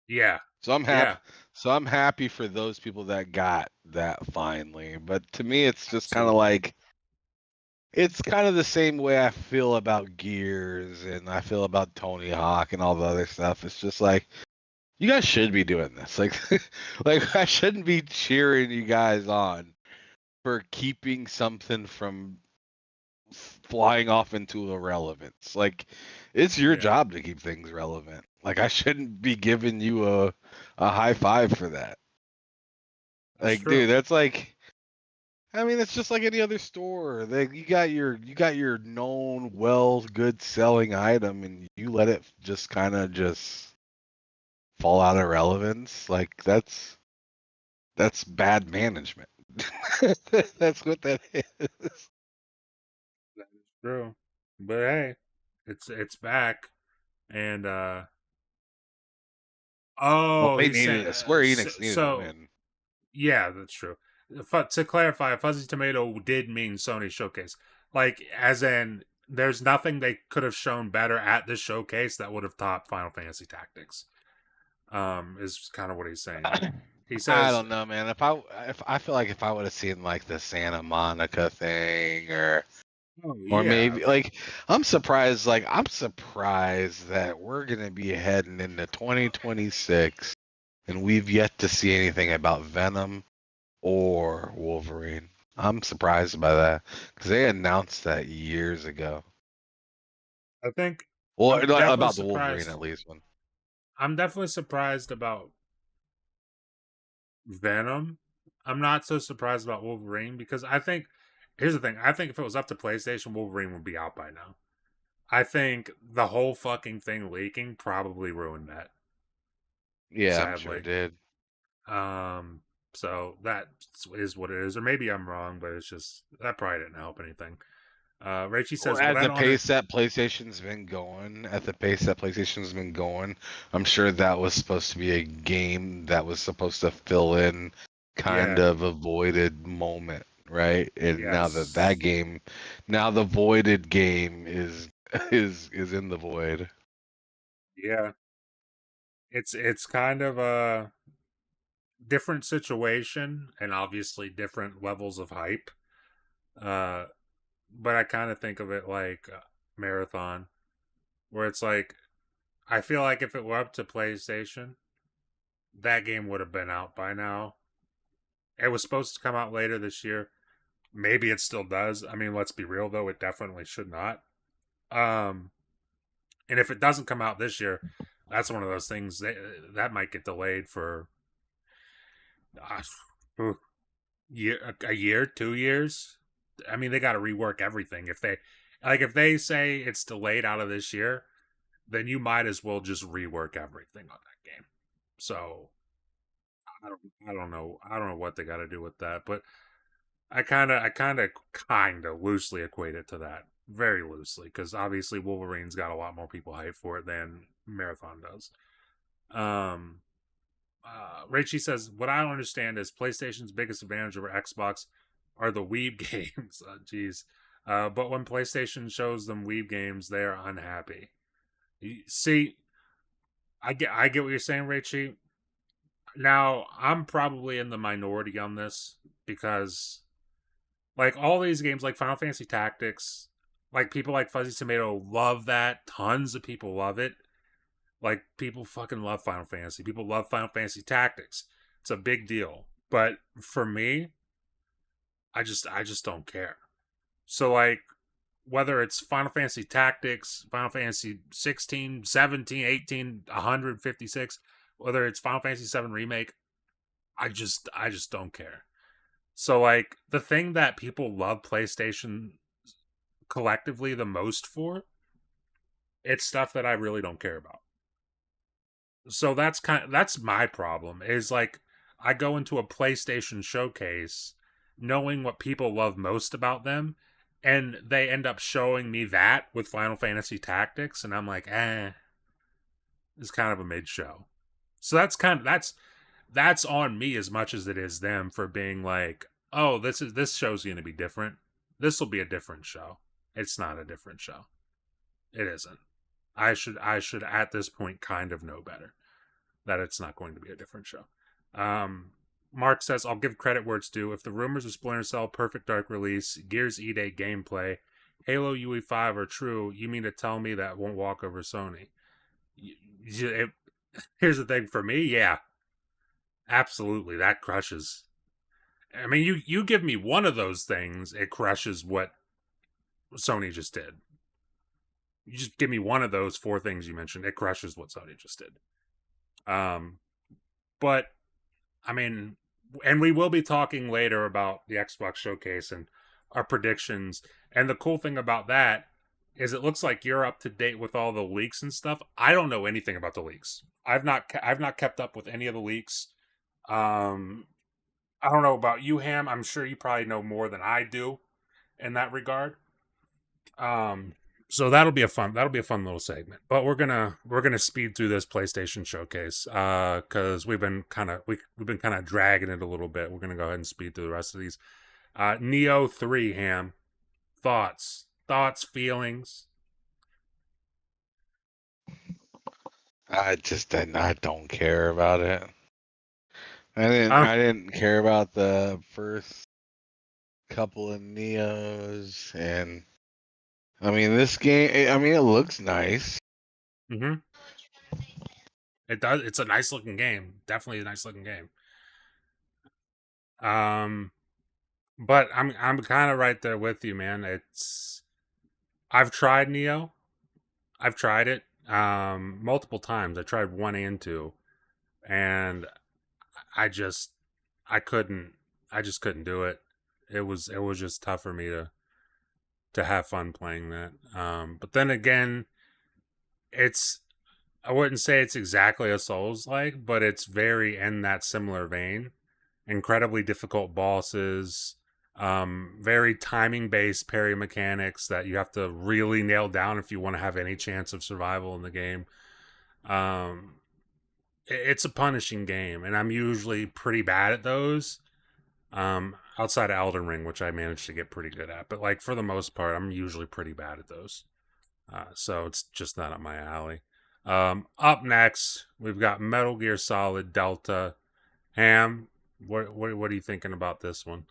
Yeah. So I'm happy. Yeah. So I'm happy for those people that got that finally. But to me, it's just kind of Absolutely. like it's kind of the same way I feel about Gears and I feel about Tony Hawk and all the other stuff. It's just like you guys should be doing this. Like, like I shouldn't be cheering you guys on for keeping something from flying off into irrelevance. Like, it's your Yeah. job to keep things relevant. Like, I shouldn't be giving you a high five for that. That's Like, true. dude, that's like, I mean, it's just like any other store. Like, you got your known, well, good selling item, and you let it just kind of just fall out of relevance. Like, that's bad management. That's what that is. That is true. But hey, it's back. And Well, oh, they he's needed saying Square Enix needed to so. win. Yeah, that's true. To clarify, Fuzzy Tomato did mean Sony Showcase. Like, as in, there's nothing they could have shown better at this showcase that would have topped Final Fantasy Tactics. Is kind of what he's saying. He I says, don't know, man. If I feel like if I would have seen like the Santa Monica thing "Oh or yeah, maybe like I'm surprised that we're gonna be heading into 2026 and we've yet to see anything about Venom or Wolverine. I'm surprised by that because they announced that years ago. I think Well, I'm definitely about the Wolverine surprised. at least one. I'm definitely surprised about Venom. I'm not so surprised about Wolverine because I think here's the thing. I think if it was up to PlayStation, Wolverine would be out by now. I think the whole fucking thing leaking probably ruined that. Yeah, I'm sure it Sadly. did. Um, so that is what it is, or maybe I'm wrong, but it's just that probably didn't help anything. Rachie Well, says, "What at I the don't under." pace that PlayStation's been going, I'm sure that was supposed to be a game that was supposed to fill in kind Yeah. of a voided moment, right? And Yes. now the voided game is is in the void. Yeah. it's kind of a different situation and obviously different levels of hype. Uh, but I kind of think of it like Marathon, where it's like I feel like if it were up to PlayStation, that game would have been out by now. It was supposed to come out later this year. Maybe it still does. I mean, let's be real though, it definitely should not. Um, and if it doesn't come out this year, that's one of those things that might get delayed for uh, a year, 2 years. I mean, they got to rework everything. If they say it's delayed out of this year, then you might as well just rework everything on that game. So I don't know what they got to do with that, but kind of loosely equate it to that, very loosely, because obviously Wolverine's got a lot more people hyped for it than Marathon does. Rachie says, "What I don't understand is PlayStation's biggest advantage over Xbox are the Weeb games." Jeez. But when PlayStation shows them Weeb games, they are unhappy. See, I get what you're saying, Rachie. Now, I'm probably in the minority on this because, like, all these games, like Final Fantasy Tactics, like, people like Fuzzy Tomato love that. Tons of people love it. Like, people fucking love Final Fantasy. People love Final Fantasy Tactics. It's a big deal. But for me, I just don't care. So, like, whether it's Final Fantasy Tactics, Final Fantasy 16, 17, 18, 156, whether it's Final Fantasy 7 Remake, I just don't care. So, like, the thing that people love PlayStation collectively the most for, it's stuff that I really don't care about. So that's my problem, is like I go into a PlayStation showcase knowing what people love most about them, and they end up showing me that with Final Fantasy Tactics, and I'm like, it's kind of a mid show. So that's on me as much as it is them for being like, oh, this show's gonna be different. This will be a different show. It's not a different show. It isn't. I should at this point kind of know better that it's not going to be a different show. Mark says, I'll give credit where it's due. If the rumors of Splinter Cell, Perfect Dark release, Gears E-Day gameplay, Halo UE5 are true, you mean to tell me that won't walk over Sony? Here's the thing for me, yeah, absolutely, that crushes. I mean, you give me one of those things, it crushes what Sony just did. You just give me one of those four things you mentioned, it crushes what Sony just did. But I mean, and we will be talking later about the Xbox showcase and our predictions. And the cool thing about that is it looks like you're up to date with all the leaks and stuff. I don't know anything about the leaks. I've not kept up with any of the leaks. Um, I don't know about you, Ham. I'm sure you probably know more than I do in that regard. Um, so that'll be a fun little segment. But we're gonna speed through this PlayStation showcase because we've been kind of dragging it a little bit. We're gonna go ahead and speed through the rest of these. Neo 3, Ham. Thoughts, feelings. I don't care about it. Um, I didn't care about the first couple of Neos, and I mean this game. I mean it looks nice. mm-hmm. It does. It's a nice looking game. Definitely a nice looking game. But I'm kind of right there with you, man. I've tried Neo. I've tried it multiple times. I tried 1 and 2, and I just I couldn't I just couldn't do it. It was just tough for me to have fun playing that. But then again, it's I wouldn't say it's exactly a Souls like, but it's very in that similar vein. Incredibly difficult bosses, very timing based parry mechanics that you have to really nail down if you want to have any chance of survival in the game. Um, it's a punishing game, and I'm usually pretty bad at those. Outside of Elden Ring, which I managed to get pretty good at, but like for the most part, I'm usually pretty bad at those. So it's just not up my alley. Up next, we've got Metal Gear Solid Delta. Ham, what are you thinking about this one?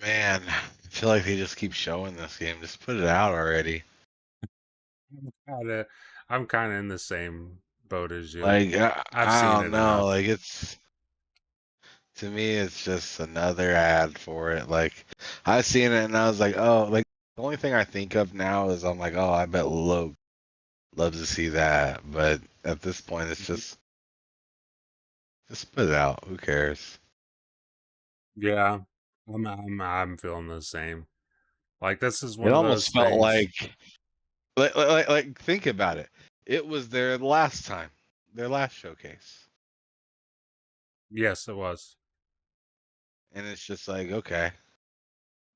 Man, I feel like they just keep showing this game. Just put it out already. Kinda, I'm kind of in the same boat as you. Like I've I seen don't it know. enough. Like it's to me, it's just another ad for it. Like I seen it and I was like, oh, like the only thing I think of now is I'm like, oh, I bet Loke loves to see that. But at this point, it's just put it out. Who cares? Yeah, I'm feeling the same. Like this is It one of those almost felt things. like think about it. It was their last time, their last showcase, Yes, it was. and it's just like, okay,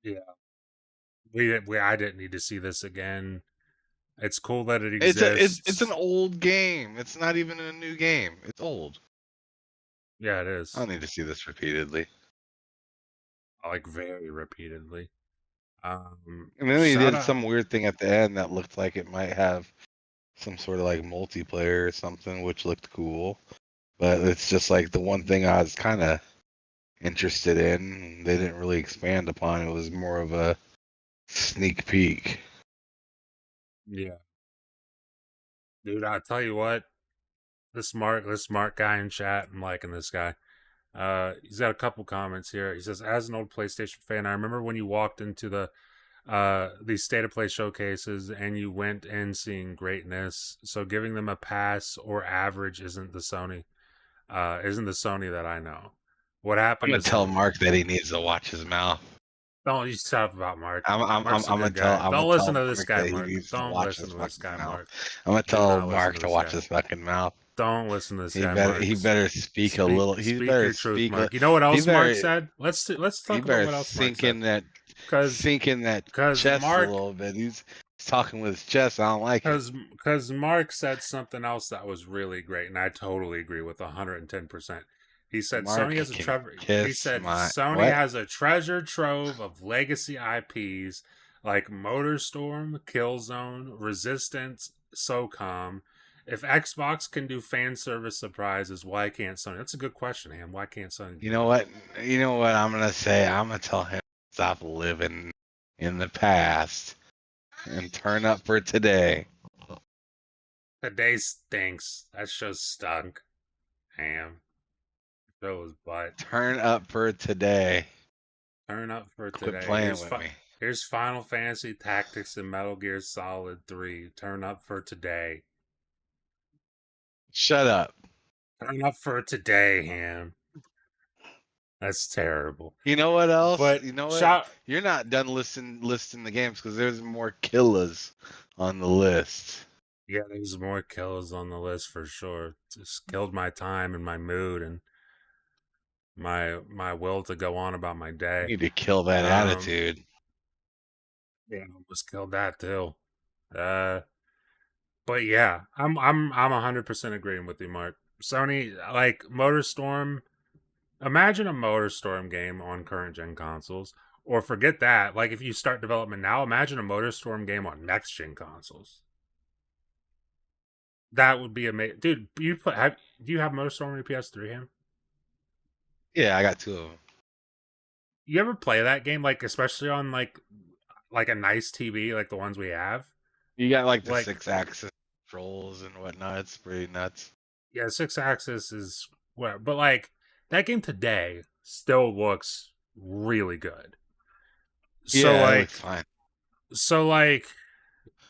Yeah, we I didn't need to see this again. It's cool that it it's an exists. old game. It's not even a new game. It's old. Yeah, it I is. don't need to see this repeatedly. Like very repeatedly. And then they Shout did out. some weird thing at the end that looked like it might have some sort of like multiplayer or something, which looked cool. But it's just like the one thing I was kind of interested in. They didn't really expand upon. It was more of a sneak peek. Yeah, dude. I tell you what, this smart guy in chat. I'm liking this guy. He's got a couple comments here. He says, "As an old PlayStation fan, I remember when you walked into these state of play showcases and you went in seeing greatness. So giving them a pass or average isn't the Sony that I know. What I'm happened to gonna tell Sony? Mark that he needs to watch his mouth. Don't you stop about Mark. I'm Mark's a gonna good guy. I'm gonna Don't tell listen to this Mark guy, that he Mark. needs to Don't watch listen his to this fucking guy, mouth. Mark. I'm gonna Do tell not listen Mark to to this watch guy. his fucking mouth. Don't listen to this guy, He Mark. better speak a little. He Speak better your truth, speak. Mark. You know what He else Mark better said? Let's he talk about better what else Mark sink said. in that Cause sink in that cause chest a Mark little bit. He's talking with his chest. I don't like it. because Mark said something else that was really great, and I totally agree with 110%. He said Mark Sony has a can Trevor. He kiss said my Sony what? has a treasure trove of legacy IPs like MotorStorm, Killzone, Resistance, SOCOM. If Xbox can do fan service surprises, why can't Sony? That's a good question, Ham. Why can't Sony You do know that? what? You know what I'm gonna say? I'm gonna tell him to stop living in the past and turn up for today. Today stinks. That show stunk. Ham. Show was butt. Turn up for today. Turn up for Quit today. playing with me. Here's Final Fantasy Tactics and Metal Gear Solid 3. Turn up for today. Shut up. Turn up for today, Ham. That's terrible. You know what else? But You know what? shout You're not done listing the games because there's more killers on the list. yeah, there's more kills on the list for sure. Just killed my time and my mood and my will to go on about my You day. need to kill that Um attitude. yeah, almost killed that too. Uh but yeah, I'm 100% agreeing with you, Mark. Sony like MotorStorm. Imagine a MotorStorm game on current gen consoles, or forget that. Like if you start development now, imagine a MotorStorm game on next gen consoles. That would be amazing, dude. Do you have MotorStorm on your PS3, Ham? Yeah, I got two of them. You ever play that game, like especially on like a nice TV, like the ones we have? You got like the Like 6-axis controls and whatnot. It's pretty nuts. yeah, six axis is whatever, but like that game today still looks really good. So Yeah, it looks like fine. so like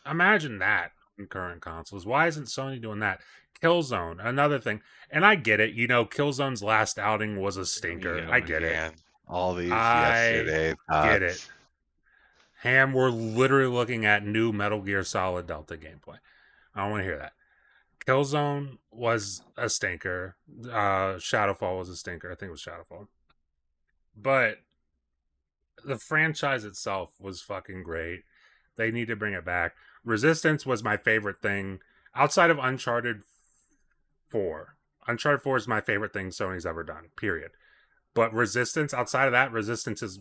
imagine that in current consoles. Why isn't Sony doing that? Killzone, another thing. And I get it, Killzone's last outing was a Here we stinker. go I get it. again. All these I yesterday get it. thoughts. Ham, we're literally looking at new Metal Gear Solid Delta gameplay. I don't want to hear that. Killzone was a stinker. Shadowfall was a stinker. I think it was Shadowfall. But the franchise itself was fucking great. They need to bring it back. Resistance was my favorite thing outside of Uncharted 4. Uncharted 4 is my favorite thing Sony's ever done, period. But Resistance, outside of that, Resistance is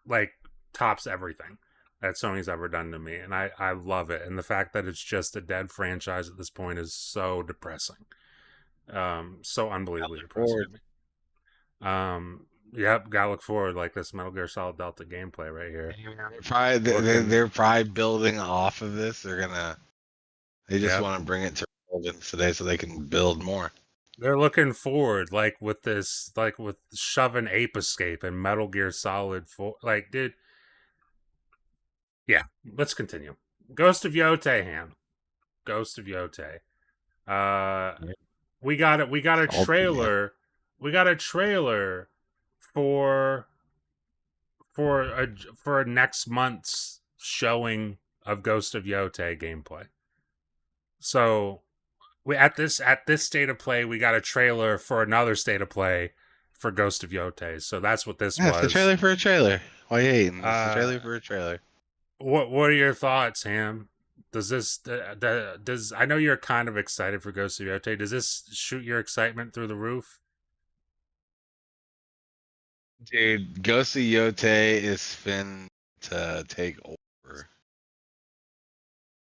like tops everything. that Sony's ever done to me, and I love it. And the fact that it's just a dead franchise at this point is so depressing, so unbelievably depressing Forward. to me. Yep, gotta look forward like this Metal Gear Solid Delta gameplay right here. They're probably building off of this. They just Yep, want to bring it to relevance today so they can build more. they're looking forward, like with this, like with shoving Ape Escape and Metal Gear Solid 4. Like, dude, yeah. Let's continue. Ghost of Yote. Ghost of Yote. Uh, we got it. We got a Yeah. trailer. We got a trailer for for next month's showing of Ghost of Yote gameplay. So we at this state of play, we got a trailer for another state of play for Ghost of Yote. So that's what this Yeah, it's the was. trailer for a trailer. Why you hating? It's the Uh, trailer for a trailer. what are your thoughts, Ham? Does this does I know you're kind of excited for Ghost of Yote? Does this shoot your excitement through the roof? Dude, Ghost of Yote is fin to take over.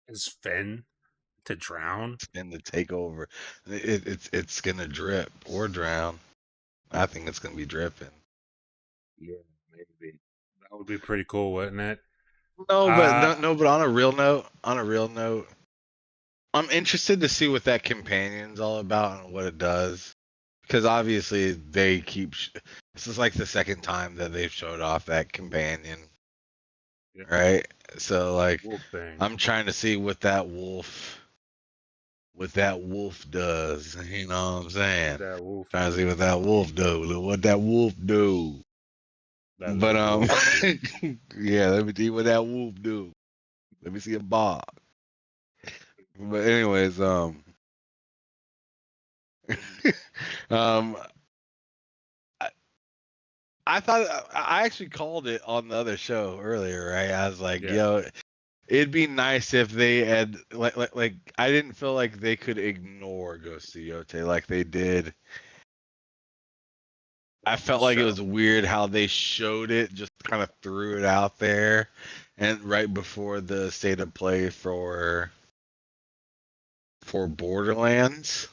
Is Finn to drown? Spin to take over. It's gonna drip or drown. I think it's gonna be dripping. Yeah, maybe. That would be pretty cool, wouldn't it? No, but Uh no, but on a real note, I'm interested to see what that companion's all about and what it does. Because obviously they keep. This is like the second time that they've showed off that companion, yeah, right? So like, wolf thing. I'm trying to see what that wolf does. You know what I'm saying? That wolf. Trying to see what that wolf do. What that wolf do. That But wolf. yeah, let me see what that wolf do. Let me see a bob. But anyways, um, I, I thought I actually called it on the other show earlier, right? I was like, Yeah. yo, it'd be nice if they had like I didn't feel like they could ignore Ghost of Yote like they did. I felt like it was weird how they showed it, just kind of threw it out there, and right before the state of play for Borderlands.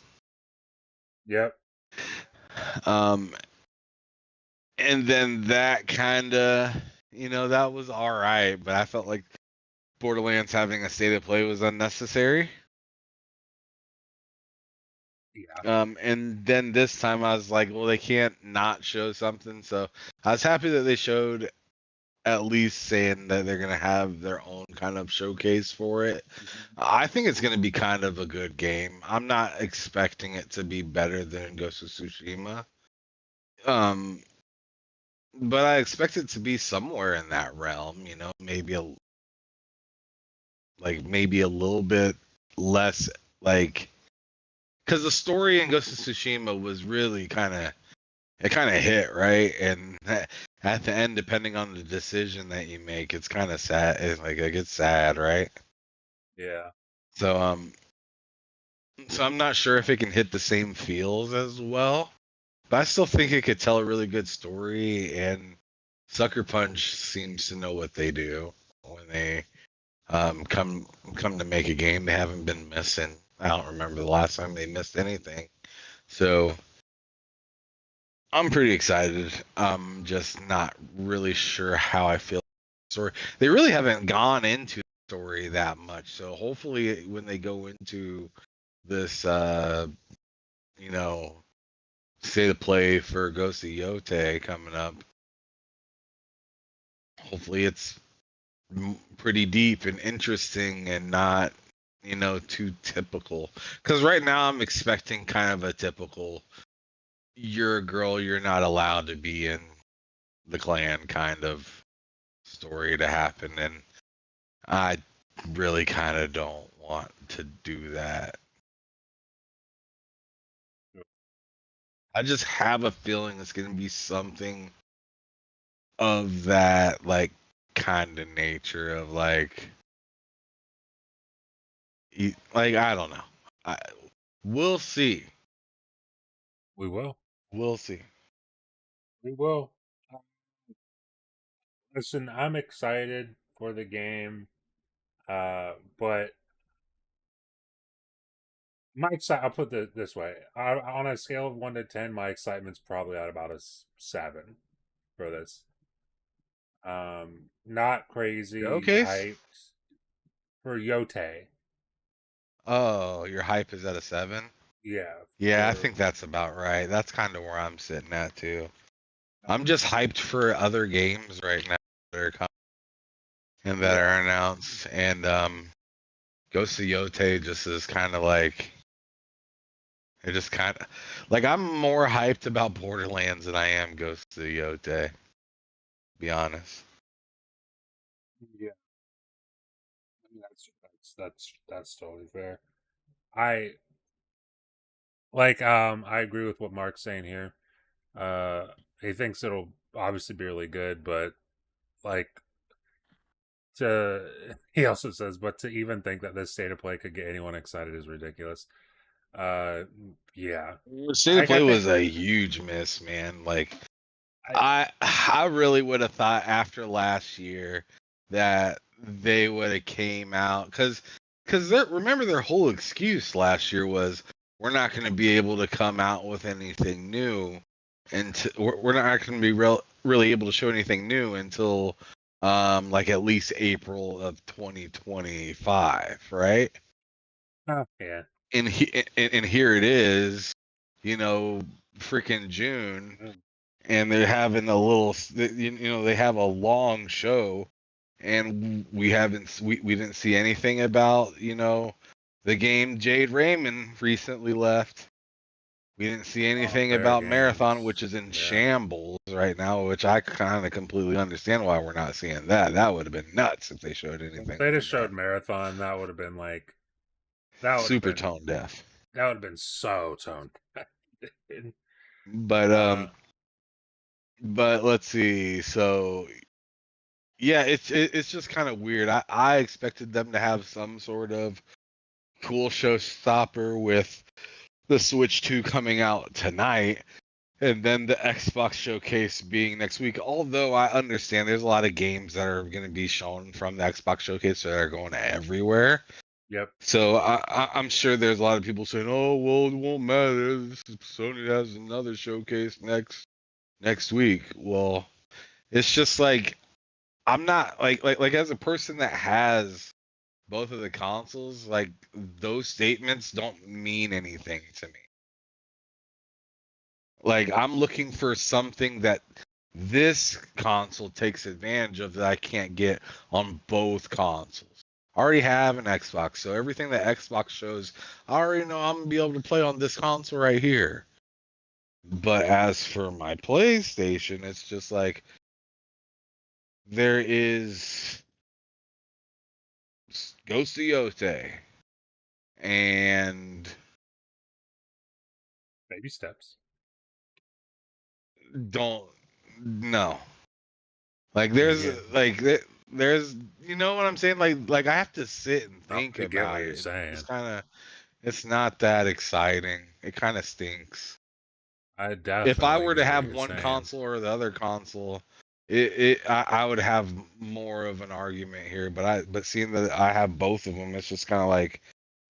Yep. Um, and then that kind of, that was all right, but I felt like Borderlands having a state of play was unnecessary. Yeah. And then this time I was like, well, they can't not show something. So I was happy that they showed at least saying that they're gonna have their own kind of showcase for it. I think it's gonna be kind of a good game. I'm not expecting it to be better than Ghost of Tsushima. Um, but I expect it to be somewhere in that realm. Maybe a little bit less like because the story in Ghost of Tsushima was really kind of hit right, and at the end, depending on the decision that you make, it's kind of sad. It's sad, right? Yeah. So so I'm not sure if it can hit the same feels as well, but I still think it could tell a really good story. And Sucker Punch seems to know what they do when they come to make a game. They haven't been missing. I don't remember the last time they missed anything. So I'm pretty excited. I'm just not really sure how I feel. Story. They really haven't gone into the story that much. So hopefully when they go into this you know, state of play for Ghost of Yote coming up, hopefully it's pretty deep and interesting and not, too typical. Because right now I'm expecting kind of a typical you're a girl, you're not allowed to be in the clan kind of story to happen. And I really kind of don't want to do that. I just have a feeling it's going to be something of that, like, kind of nature of like I don't know. We'll see. We will. We'll see. We will. Listen, I'm excited for the game. But I'll put it this way: on a scale of 1 to 10, my excitement's probably at about a 7 for this. Not crazy Showcase? hyped for Yote. Oh, your hype is at a 7? Yeah, Yeah, I for think that's about right. That's kind of where I'm sitting at too. I'm just hyped for other games right now that are coming and that yeah. are announced. And Ghost of Yote just is kind of like it just kind of like I'm more hyped about Borderlands than I am Ghost of Yote. To be honest. Yeah, I mean, that's totally fair. I I agree with what Mark's saying here. Uh he thinks it'll obviously be really good, but like to he also says, but to even think that this state of play could get anyone excited is ridiculous. Uh yeah. State of I Play think was a huge miss, man. Like I I really would have thought after last year that they would have came out because remember their whole excuse last year was we're not going to be able to come out with anything new and we're not going to be really able to show anything new until like at least April of 2025, right? yeah. And here it is, you know, freaking June, Mm. and they're having a little, they have a long show, and we didn't see anything about, the game Jade Raymond recently left. We didn't see Oh, anything their about Marathon, games. which is in Yeah. shambles right now, which I kind of completely understand why we're not seeing that. That would have been nuts if they showed If anything they from just that. showed Marathon, that would have been like that would have Super been tone deaf. that would have been so toned. But uh but let's see. So yeah, it's just kind of weird. I expected them to have some sort of cool showstopper with the Switch 2 coming out tonight, and then the Xbox showcase being next week. Although I understand there's a lot of games that are going to be shown from the Xbox showcase that are going everywhere. yep. So I'm sure there's a lot of people saying, "Oh, well, it won't matter. Sony has another showcase next week." Well, it's just like I'm not like as a person that has both of the consoles, like those statements don't mean anything to me. Like I'm looking for something that this console takes advantage of that I can't get on both consoles. I already have an Xbox, so everything that Xbox shows, I already know I'm gonna be able to play on this console right here. But as for my PlayStation, it's just like there is Ghost of Yote and Baby steps. don't no like Yeah. there's you know what I'm saying, like I have to sit and Oh, think I get what about you're it. saying. It's not that exciting. It kind of stinks. I If I definitely were to get what have you're one saying. console or the other console, I would have more of an argument here, but seeing that I have both of them, it's just kind of like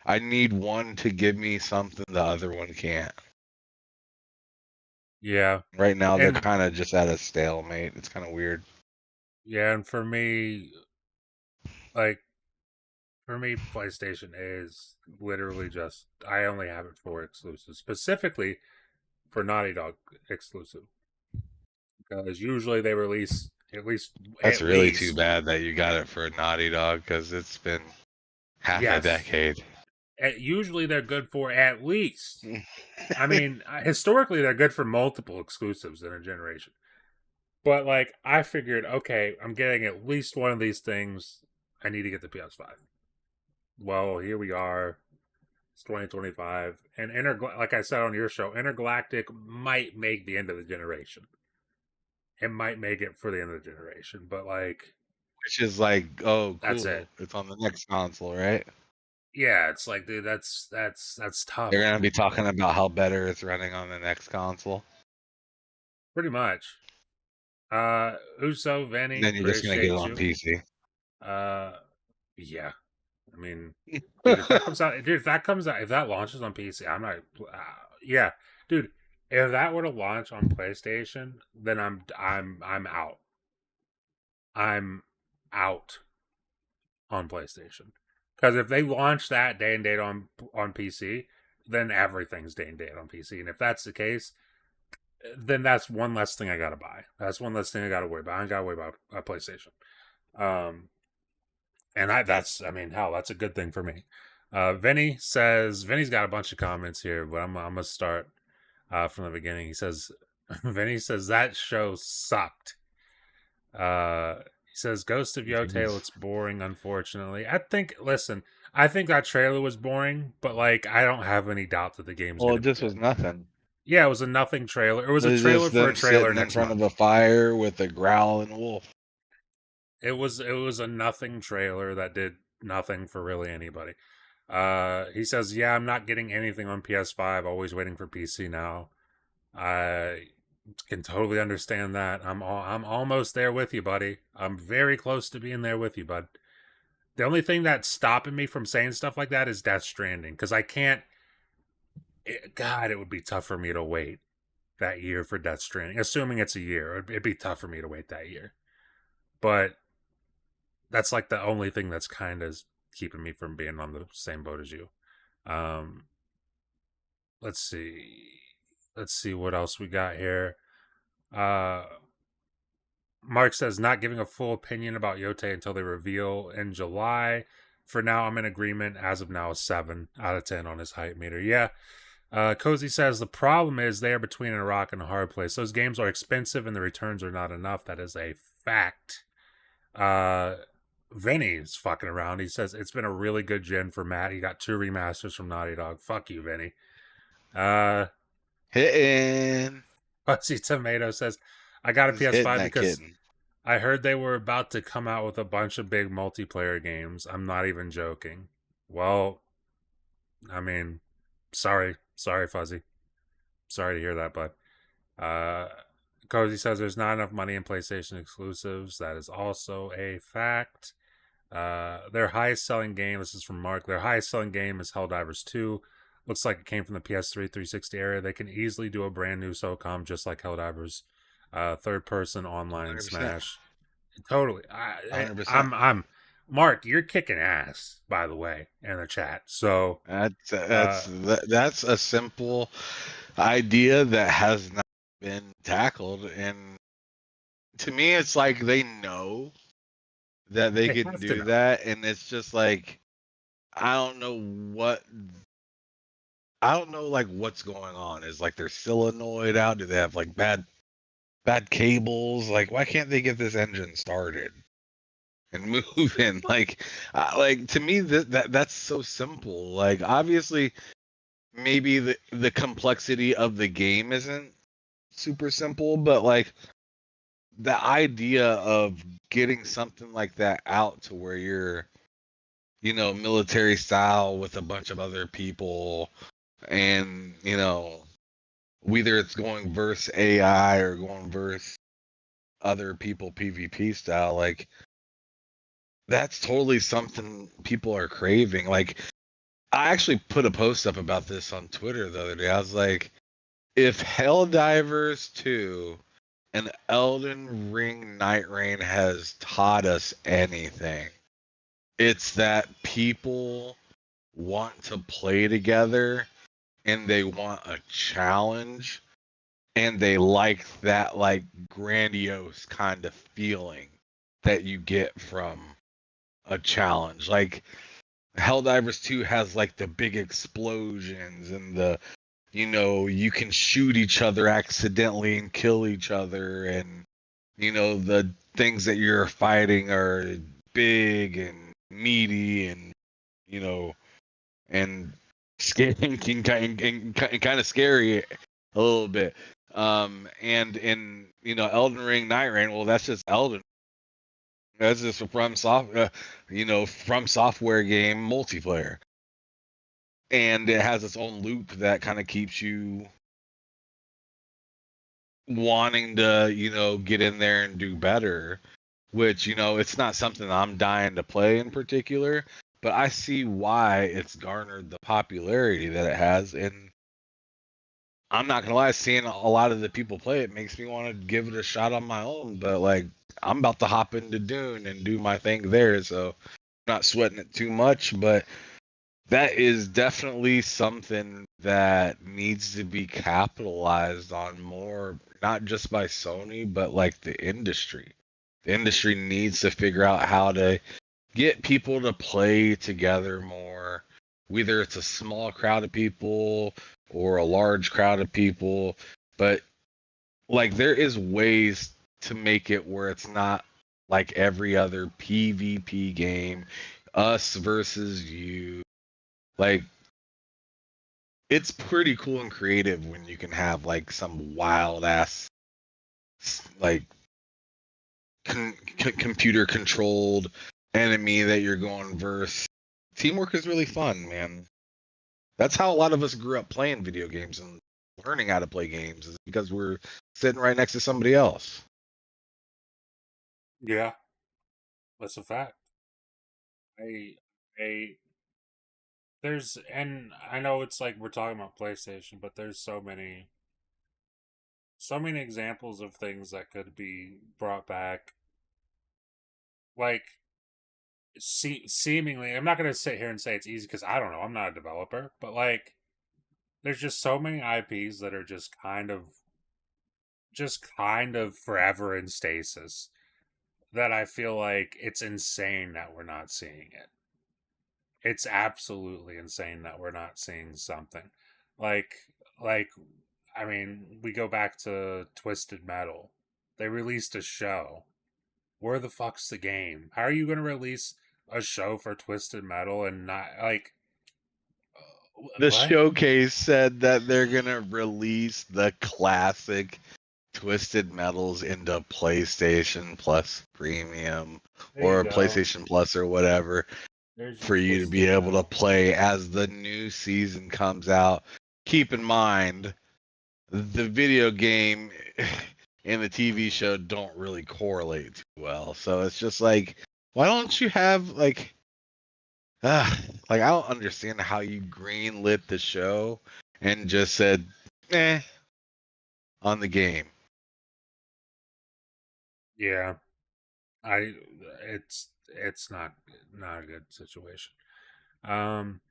I need one to give me something the other one can't. Yeah. Right now, they're And kind of just at a stalemate. It's kind of weird. yeah, and like for me, PlayStation is literally just I only have it for exclusives, specifically for Naughty Dog exclusive. Because usually they release That's at really too least bad that you got it for Naughty Dog because it's been half a yes. decade. Usually they're good for at least. I mean, historically they're good for multiple exclusives in a generation. But like I figured, okay, I'm getting at least one of these things. I need to get the PS5. Well, here we are. It's 2025, and like I said on your show, Intergalactic might make the end of the generation. It might make it for the end of the generation, but like Which is like, oh, that's cool. it. It's on the next console, right? Yeah, it's like, dude, that's They're tough. gonna be talking about how better it's running on the next console. Pretty much. Uso, And Venny, then you're just gonna get it appreciate on you. PC. Yeah. I mean, dude, if that comes out, if that launches on PC, I'm not. Yeah, dude, if that were to launch on PlayStation, then I'm out. I'm out on PlayStation. Because if they launch that day and date on PC, then everything's day and date on PC. And if that's the case, then that's one less thing I gotta buy. That's one less thing I gotta worry about. I ain't gotta worry about a PlayStation. Um, and I mean, hell, that's a good thing for me. Vinny's got a bunch of comments here, but I'm gonna start from the beginning. He says, Vinny says that show sucked. He says Ghost of Yote looks boring, unfortunately. Listen, I think that trailer was boring, but like, I don't have any doubt that the game's Well, gonna it be just was good. nothing. Yeah, it was a nothing trailer. It was It a was trailer just for a them trailer sitting in next front of month. a fire with a growling wolf. It was a nothing trailer that did nothing for really anybody. He says, "Yeah, I'm not getting anything on PS5. Always waiting for PC now. I can totally understand that. I'm almost there with you, buddy. I'm very close to being there with you, bud. The only thing that's stopping me from saying stuff like that is Death Stranding, because I can't. God, it would be tough for me to wait that year for Death Stranding. Assuming it's a year, it'd be tough for me to wait that year. But that's like the only thing that's kind of keeping me from being on the same boat as you. Um, let's see. Let's see what else we got here. Uh, Mark says not giving a full opinion about Yote until they reveal in July. For now, I'm in agreement. As of now, a 7 out of 10 on his hype meter. Yeah. Cozy says the problem is they are between a rock and a hard place. Those games are expensive and the returns are not enough. That is a fact. Vinny's fucking around. He says it's been a really good gen for Matt. He got 2 remasters from Naughty Dog. Fuck you, Vinny. Hitting. Fuzzy Tomato says, I got a Who's hitting PS5 that because kitten? I heard they were about to come out with a bunch of big multiplayer games. I'm not even joking. Well, I mean, sorry, Fuzzy. Sorry to hear that, bud. Cozy says there's not enough money in PlayStation exclusives. That is also a fact. Their highest selling game, this is from Mark, their highest selling game is Helldivers 2. Looks like it came from the PS3 360 era. They can easily do a brand new SOCOM just like Helldivers. Third person online 100%. smash. Totally. 100%. I'm Mark, you're kicking ass, by the way, in the chat. So that's a simple idea that has not been tackled, and to me, it's like they know that they can do that, and it's just like I don't know like what's going on. Is like they're solenoid out? Do they have like bad cables? Like why can't they get this engine started and moving? Like to me that's so simple. Like obviously maybe the complexity of the game isn't super simple, but like the idea of getting something like that out to where you're military style with a bunch of other people, and whether it's going versus AI or going versus other people PvP style, like that's totally something people are craving. Like I actually put a post up about this on Twitter the other day. I was like, if Helldivers 2 and Elden Ring Night Rain has taught us anything, it's that people want to play together and they want a challenge, and they like that like grandiose kind of feeling that you get from a challenge. Like Helldivers 2 has like the big explosions and the you can shoot each other accidentally and kill each other, and the things that you're fighting are big and meaty and and scary and kind of scary a little bit. And in Elden Ring Night Rain, well, that's just Elden. That's just a from software game multiplayer, and it has its own loop that kind of keeps you wanting to get in there and do better. which, it's not something I'm dying to play in particular, but I see why it's garnered the popularity that it has. And I'm not gonna lie, seeing a lot of the people play it makes me want to give it a shot on my own. But like, I'm about to hop into Dune and do my thing there, so I'm not sweating it too much. But that is definitely something that needs to be capitalized on more, not just by Sony, but like the industry. The industry needs to figure out how to get people to play together more, whether it's a small crowd of people or a large crowd of people. But like, there is ways to make it where it's not like every other PvP game, us versus you. Like, it's pretty cool and creative when you can have like some wild ass, like, computer controlled enemy that you're going versus. Teamwork is really fun, man. That's how a lot of us grew up playing video games and learning how to play games, is because we're sitting right next to somebody else. Yeah, that's a fact. I, I, and I know it's like we're talking about PlayStation, but there's so many examples of things that could be brought back. Like, seemingly, I'm not going to sit here and say it's easy because I don't know. I'm not a developer, but like, there's just so many IPs that are just kind of forever in stasis that I feel like it's insane that we're not seeing it. It's absolutely insane that we're not seeing something like like I mean, we go back to Twisted Metal. They released a show. Where the fuck's the game? How are you going to release a show for Twisted Metal and not like The what? showcase said that they're gonna release the classic Twisted Metals into PlayStation Plus Premium There you or go. PlayStation Plus or whatever, There's your for you to Twisted be able to Metal. play as the new season comes out. Keep in mind, the video game and the TV show don't really correlate too well. So it's just like, why don't you have like, like, I don't understand how you greenlit the show and just said, on the game. Yeah. I it's not a good situation. Um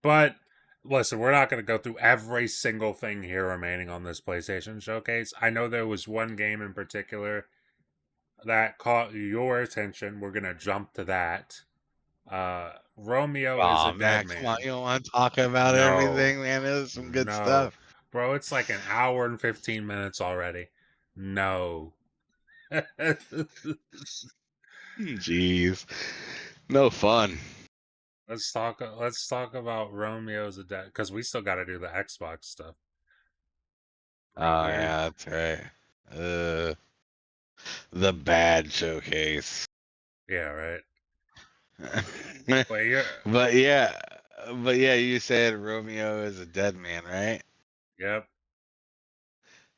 but listen, we're not going to go through every single thing here remaining on this PlayStation showcase. I know there was one game in particular that caught your attention. We're going to jump to that. Romeo is a Oh, Dead Max, come on, Man. you don't want to talk about No. everything, man. There's some good No. stuff. Bro, it's like an hour and 15 minutes already. No. Jeez, no fun. Let's talk about Romeo's a Dead because we still got to do the Xbox stuff. Oh Brother. yeah, that's right. Uh, the bad showcase. Yeah, right. but But you're yeah, but yeah, you said Romeo is a dead man, right? yep.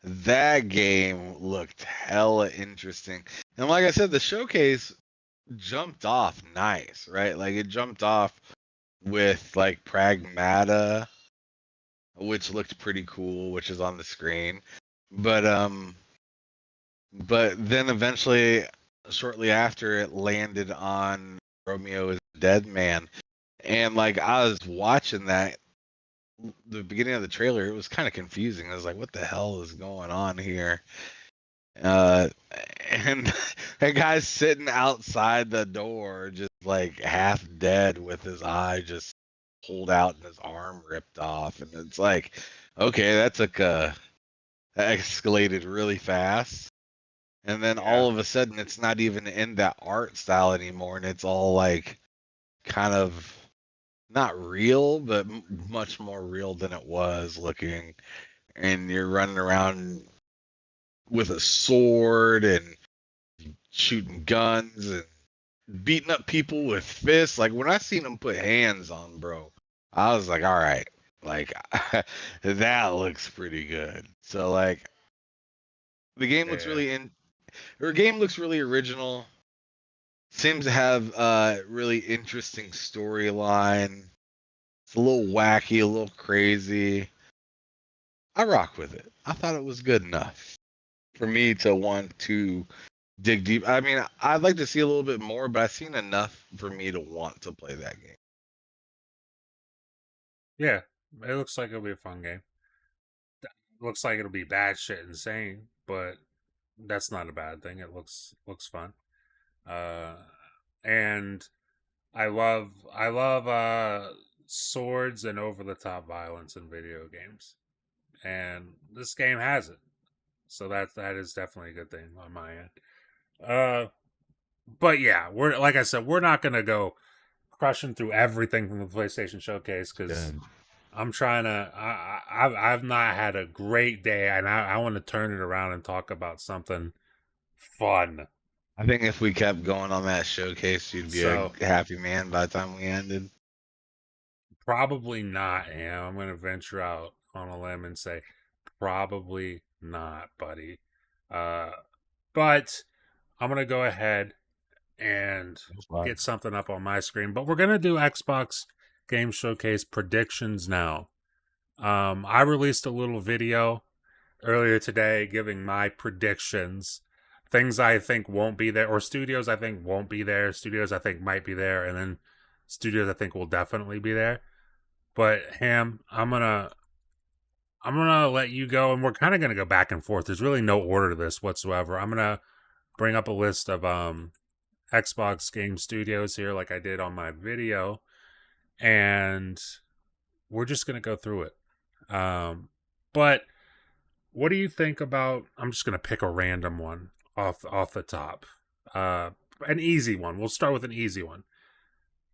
That game looked hella interesting. And like I said, the showcase jumped off nice, right? Like, it jumped off with like Pragmata, which looked pretty cool, which is on the screen. But then eventually, shortly after, it landed on Romeo is a Dead Man. And like, I was watching that, the beginning of the trailer, it was kind of confusing. I was like, what the hell is going on here? Uh, and that guy's sitting outside the door, just like half dead, with his eye just pulled out and his arm ripped off. And it's like, okay, that escalated really fast. And then Yeah. all of a sudden, it's not even in that art style anymore, and it's all like kind of not real, but much more real than it was looking. And you're running around with a sword and shooting guns and beating up people with fists. Like, when I seen him put hands on bro, I was like, all right, like, that looks pretty good. So like, the game looks Yeah. really in. Her game looks really original. Seems to have a really interesting storyline. It's a little wacky, a little crazy. I rock with it. I thought it was good enough for me to want to dig deep. I mean, I'd like to see a little bit more, but I've seen enough for me to want to play that game. Yeah, it looks like it'll be a fun game. Looks like it'll be bad shit insane, but that's not a bad thing. It looks fun. Uh, and I love swords and over the top violence in video games, and this game has it. So that is definitely a good thing on my end. Uh, but yeah, we're like I said, we're not gonna go crushing through everything from the PlayStation Showcase because Good. I'm trying to. I've not had a great day, and I want to turn it around and talk about something fun. I think if we kept going on that showcase, you'd be a So happy man by the time we ended. probably not. Yeah, I'm gonna venture out on a limb and say probably not, buddy. Uh, but I'm gonna go ahead and get something up on my screen. But we're gonna do Xbox Game Showcase predictions now. I released a little video earlier today giving my predictions. Things I think won't be there, or studios I think won't be there, studios I think might be there, and then studios I think will definitely be there. But Ham, I'm gonna let you go, and we're kind of gonna go back and forth. There's really no order to this whatsoever. I'm gonna bring up a list of Xbox game studios here, like I did on my video, and we're just gonna go through it. But what do you think about? I'm just gonna pick a random one off the top. Uh, an easy one. We'll start with an easy one.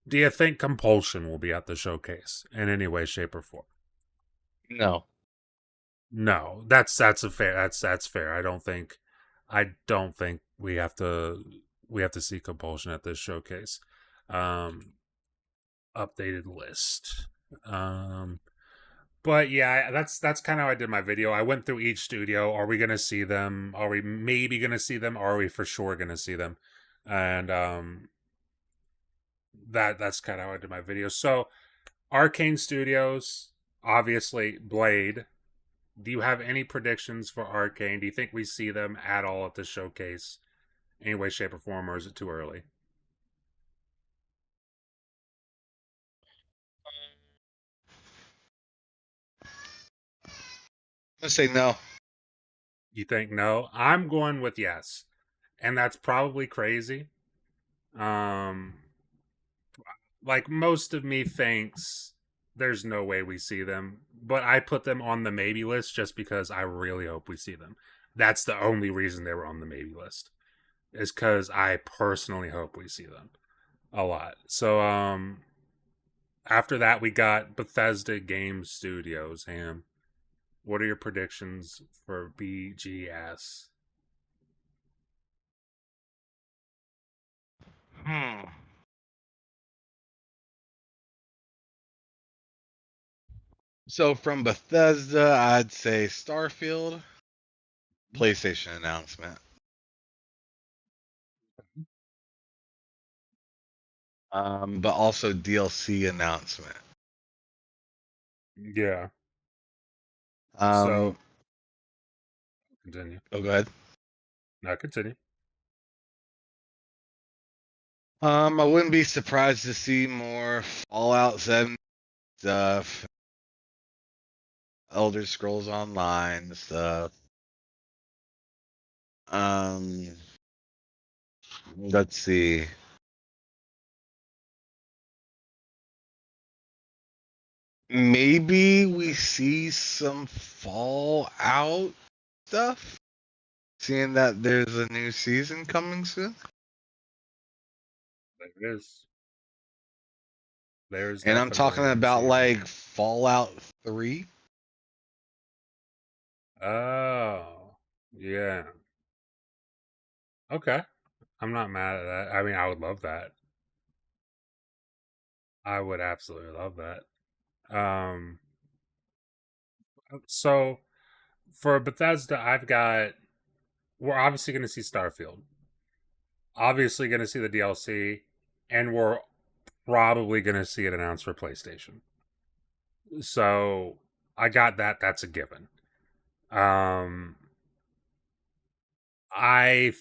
Do you think Compulsion will be at the showcase in any way, shape, or form? No. No, that's fair. I don't think we have to see Compulsion at this showcase. Um, updated list. Um, But yeah, that's kind of how I did my video. I went through each studio. Are we gonna see them? Are we maybe gonna see them? Are we for sure gonna see them? And that's kind of how I did my video. So Arcane Studios, obviously Blade. Do you have any predictions for Arcane? Do you think we see them at all at the showcase, any way, shape, or form, or is it too early? Let's say no. You think no? I'm going with yes, and that's probably crazy. Um, like most of me thinks there's no way we see them, but I put them on the maybe list just because I really hope we see them. That's the only reason they were on the maybe list, is because I personally hope we see them a lot. So after that we got Bethesda Game Studios. Ham, what are your predictions for BGS? Hmm. So from Bethesda, I'd say Starfield, PlayStation announcement, but also DLC announcement. Yeah. Um, So continue. oh, go ahead. No, continue. I wouldn't be surprised to see more Fallout 7 stuff, Elder Scrolls Online stuff. Um, let's see. Maybe we see some Fallout stuff, seeing that there's a new season coming soon. There it is. There's And I'm definitely talking a new about season. like Fallout 3. Oh, yeah. Okay. I'm not mad at that. I mean, I would love that. I would absolutely love that. Um, so for Bethesda, we're obviously going to see Starfield. obviously going to see the DLC, and we're probably going to see it announced for PlayStation. So I got that. That's a given. Um, I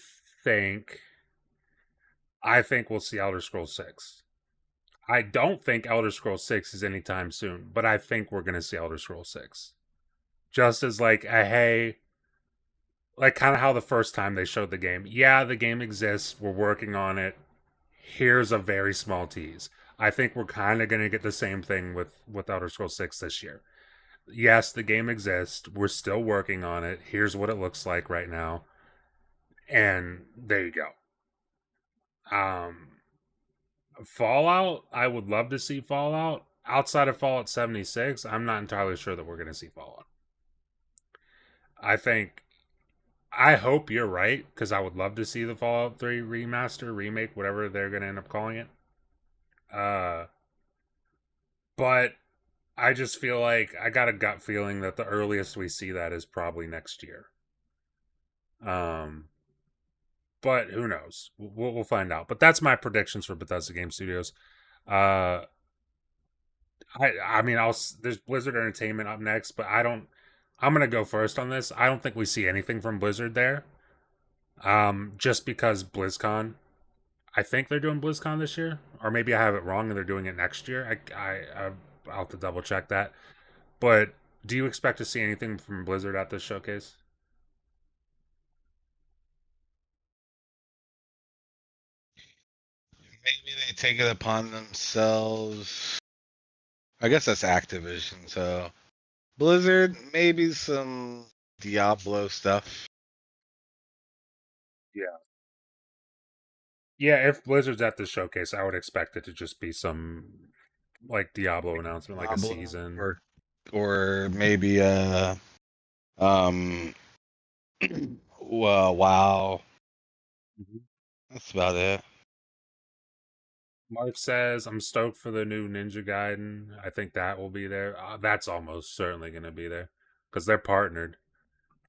think I think we'll see Elder Scrolls 6. I don't think Elder Scrolls 6 is anytime soon, but I think we're going to see Elder Scrolls 6. Just as like a hey, like kind of how the first time they showed the game. Yeah, the game exists. We're working on it. Here's a very small tease. I think we're kind of going to get the same thing with Elder Scrolls 6 this year. Yes, the game exists. We're still working on it. Here's what it looks like right now. And there you go. Fallout, I would love to see Fallout. Outside of Fallout 76, I'm not entirely sure that we're going to see Fallout. I think, I hope you're right, because I would love to see the Fallout 3 remaster, remake, whatever they're going to end up calling it. But I just feel like I got a gut feeling that the earliest we see that is probably next year. But who knows? We'll find out. But that's my predictions for Bethesda Game Studios. I mean, there's Blizzard Entertainment up next, but I'm gonna go first on this. I don't think we see anything from Blizzard there. Just because BlizzCon, I think they're doing BlizzCon this year, or maybe I have it wrong and they're doing it next year. I'll have to double check that. But do you expect to see anything from Blizzard at this showcase? Maybe they take it upon themselves. I guess that's Activision. So Blizzard, maybe some Diablo stuff. Yeah. Yeah, if Blizzard's at the showcase, I would expect it to just be some like Diablo announcement, like a Diablo season. or maybe um well, WoW. That's about it. Mark says, I'm stoked for the new Ninja Gaiden. I think that will be there. That's almost certainly going to be there because they're partnered.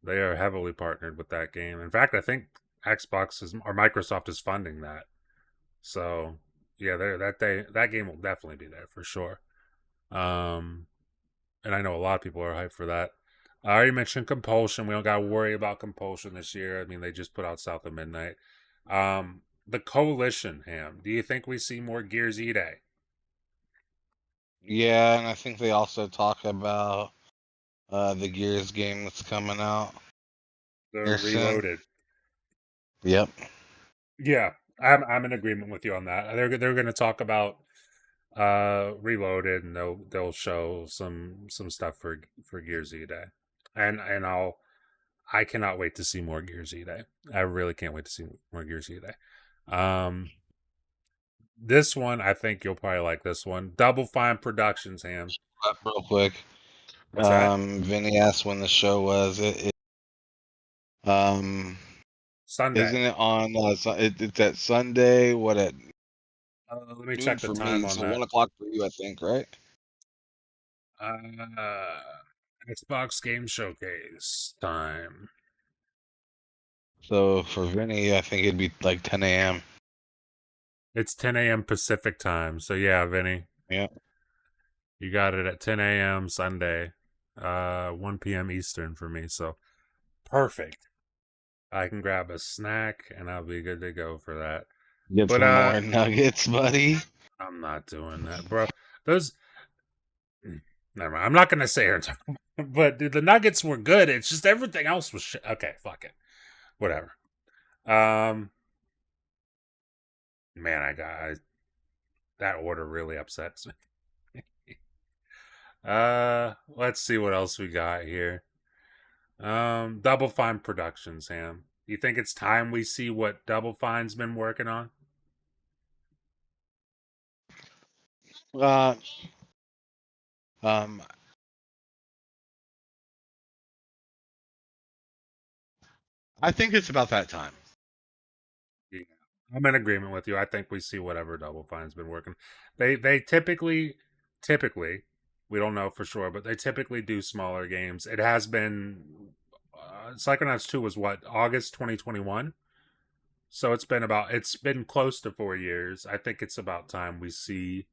They are heavily partnered with that game. In fact, I think Xbox is or Microsoft is funding that. So yeah, that game will definitely be there for sure. Um, and I know a lot of people are hyped for that. I already mentioned Compulsion. We don't got to worry about Compulsion this year. I mean, they just put out South of Midnight. The Coalition, Ham. Do you think we see more Gears E-Day? Yeah, and I think they also talk about the Gears game that's coming out The here soon. Reloaded. Yep. Yeah, I'm in agreement with you on that. They're going to talk about Reloaded, and they'll show some stuff for Gears E-Day, and I cannot wait to see more Gears E-Day. I really can't wait to see more Gears E-Day. This one, I think you'll probably like this one. Double Fine Productions, Ham. Real quick. What's that? Vinny asked when the show was. Um, Sunday. isn't it on? It's at Sunday. What at Let me noon check the for time me? on So that. 1 o'clock for you, I think, right? Xbox Game Showcase time. So for Vinny, I think it'd be like 10 a.m. It's 10 a.m. Pacific time. So yeah, Vinny, Yeah. you got it at 10 a.m. Sunday, 1 p.m. Eastern for me. So perfect. I can grab a snack and I'll be good to go for that. Get But some more nuggets, buddy. I'm not doing that, bro. Those never mind. I'm not gonna say it, but dude, the Nuggets were good. It's just everything else was shit. Okay, fuck it, whatever. Man, that order really upsets me. Let's see what else we got here. Double Fine Productions, Sam. You think it's time we see what Double Fine's been working on? Uh, um, I think it's about that time. Yeah, I'm in agreement with you. I think we see whatever Double Fine's been working. They typically we don't know for sure, but they typically do smaller games. It has been Psychonauts 2 was what, August 2021? So it's been close to 4 years. I think it's about time we see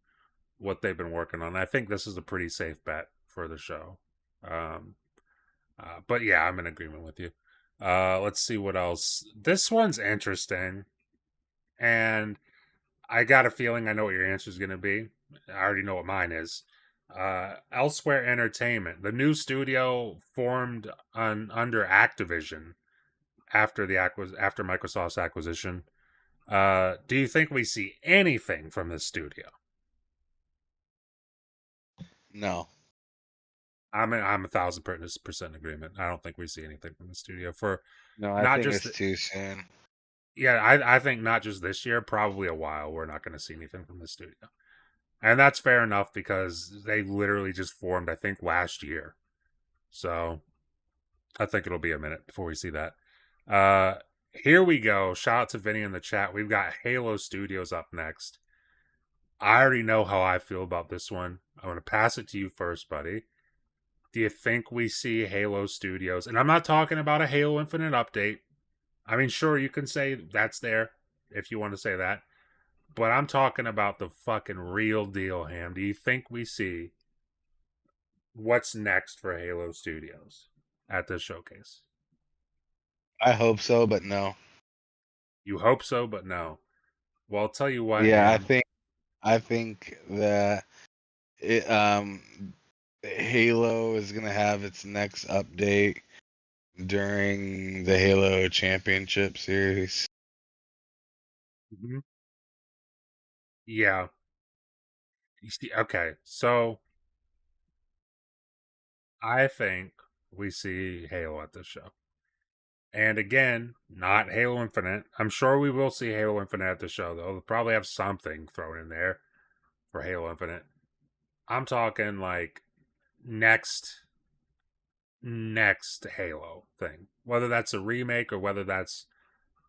what they've been working on. I think this is a pretty safe bet for the show. Um, but yeah, I'm in agreement with you. Let's see what else. This one's interesting, and I got a feeling I know what your answer is going to be. I already know what mine is. Elsewhere Entertainment, the new studio formed under Activision after Microsoft's acquisition. Do you think we see anything from this studio? No. I'm 1,000% agreement. I don't think we see anything from the studio for No, I not think just it's too soon. yeah. I think not just this year, probably a while. We're not going to see anything from the studio, and that's fair enough because they literally just formed, I think, last year. So I think it'll be a minute before we see that. Uh, Here we go. Shout out to Vinny in the chat. We've got Halo Studios up next. I already know how I feel about this one. I'm going to pass it to you first, buddy. Do you think we see Halo Studios? And I'm not talking about a Halo Infinite update. I mean, sure, you can say that's there if you want to say that. But I'm talking about the fucking real deal, Ham. Do you think we see what's next for Halo Studios at this showcase? I hope so, but no. You hope so, but no. Well, I'll tell you what, Yeah, Ham. I think that it Halo is gonna have its next update during the Halo Championship Series. Mm-hmm. Yeah. You see, okay, so I think we see Halo at this show. And again, not Halo Infinite. I'm sure we will see Halo Infinite at the show, though. They'll probably have something thrown in there for Halo Infinite. I'm talking like next Halo thing. Whether that's a remake or whether that's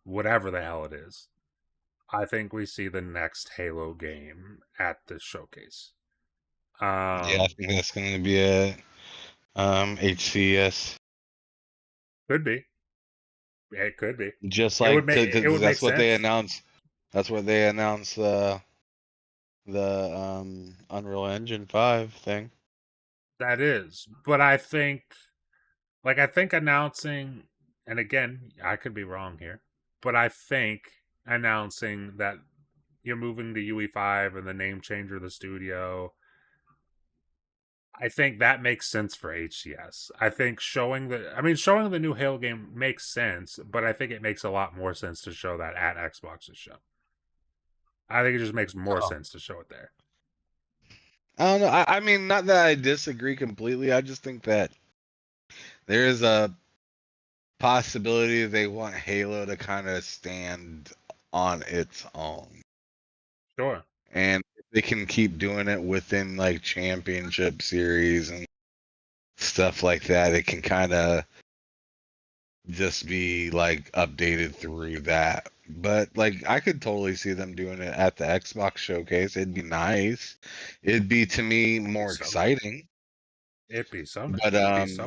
whatever the hell it is. I think we see the next Halo game at this showcase. Yeah, I think that's gonna be a HCS. Could be. It could be. Just It would like make it because would make that's what they sense. announced. That's what they announced the Unreal Engine 5 thing. That is. But I think announcing, and again, I could be wrong here, but I think announcing that you're moving to UE5 and the name change of the studio, I think that makes sense for HCS. I think showing the new Halo game makes sense, but I think it makes a lot more sense to show that at Xbox's show. I think it just makes more Oh. sense to show it there. I don't know. I mean, not that I disagree completely. I just think that there is a possibility they want Halo to kind of stand on its own. Sure. And if they can keep doing it within like championship series and stuff like that, it can kind of just be like updated through that. But like I could totally see them doing it at the Xbox showcase. It'd be nice. It'd be to me more exciting. It'd be so But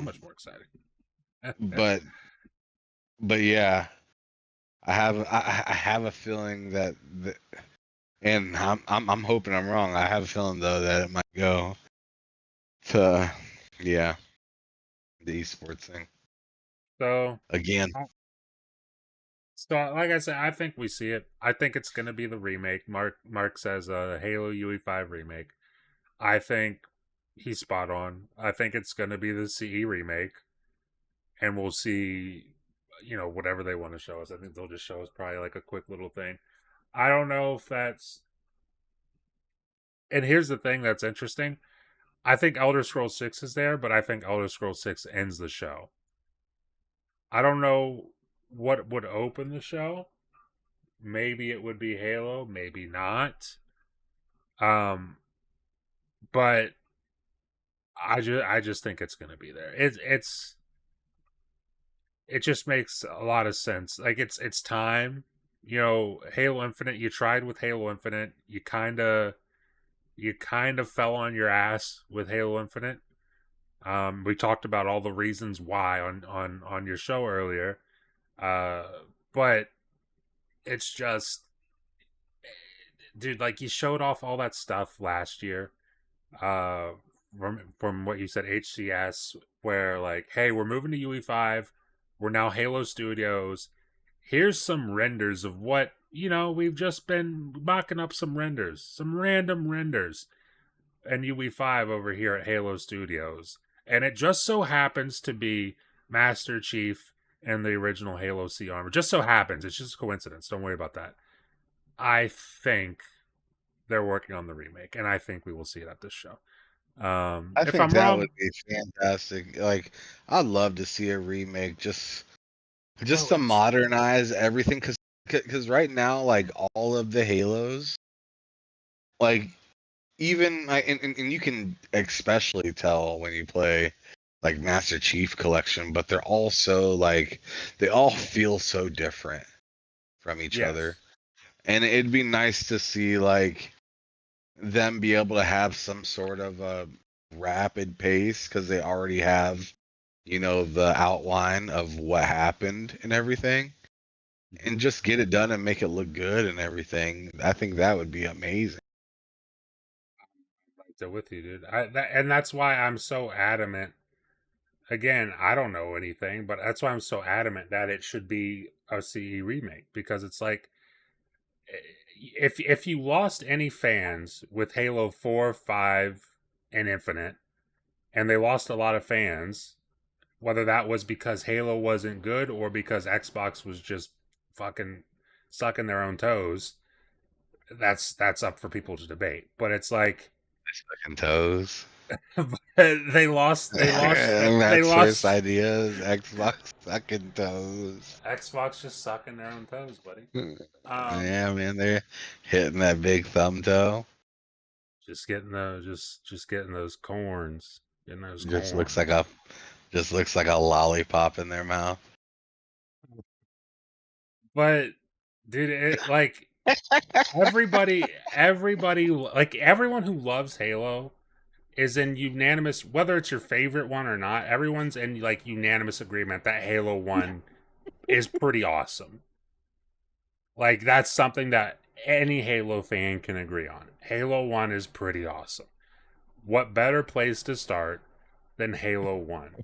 much more exciting. but but yeah, I have a feeling that and I'm hoping I'm wrong. I have a feeling though that it might go to the esports thing So again. So, like I said, I think we see it. I think it's going to be the remake. Mark says a Halo UE5 remake. I think he's spot on. I think it's going to be the CE remake, and we'll see, whatever they want to show us. I think they'll just show us probably like a quick little thing. I don't know if that's. And here's the thing that's interesting. I think Elder Scrolls 6 is there, but I think Elder Scrolls 6 ends the show. I don't know what would open the show. Maybe it would be Halo, maybe not. But I just think it's gonna be there. It just makes a lot of sense. Like it's time. Halo Infinite. You tried with Halo Infinite. You kind of fell on your ass with Halo Infinite. We talked about all the reasons why on your show earlier. But it's just, dude, like you showed off all that stuff last year. Uh, from what you said, HCS, where like, hey, we're moving to UE5. We're now Halo Studios. Here's some renders of what, we've just been mocking up some renders, some random renders, and UE5 over here at Halo Studios. And it just so happens to be Master Chief and the original Halo C armor. Just so happens. It's just a coincidence. Don't worry about that. I think they're working on the remake, and I think we will see it at this show. I If think I'm that wrong, would be fantastic. Like, I'd love to see a remake just well, to modernize everything, because right now, like, all of the Halos, like, even and you can especially tell when you play like Master Chief Collection, but they're also like, they all feel so different from each yes. other, and it'd be nice to see like them be able to have some sort of a rapid pace, because they already have, the outline of what happened and everything, and just get it done and make it look good and everything. I think that would be amazing. Right there with you, dude. And that's why I'm so adamant. Again, I don't know anything, but that's why I'm so adamant that it should be a CE remake, because it's like, if you lost any fans with Halo 4, 5, and Infinite, and they lost a lot of fans, whether that was because Halo wasn't good or because Xbox was just fucking sucking their own toes, that's up for people to debate. But it's like, Fucking toes. they lost Matt's first idea is Xbox sucking toes. Xbox just sucking their own toes, buddy. Yeah, man, they're hitting that big thumb toe. Just getting those getting those corns. Getting those Just corns. looks like a lollipop in their mouth. But dude, like everybody, like everyone who loves Halo is in unanimous, whether it's your favorite one or not, everyone's in like unanimous agreement that Halo 1 is pretty awesome. Like that's something that any Halo fan can agree on. Halo 1 is pretty awesome. What better place to start than Halo 1?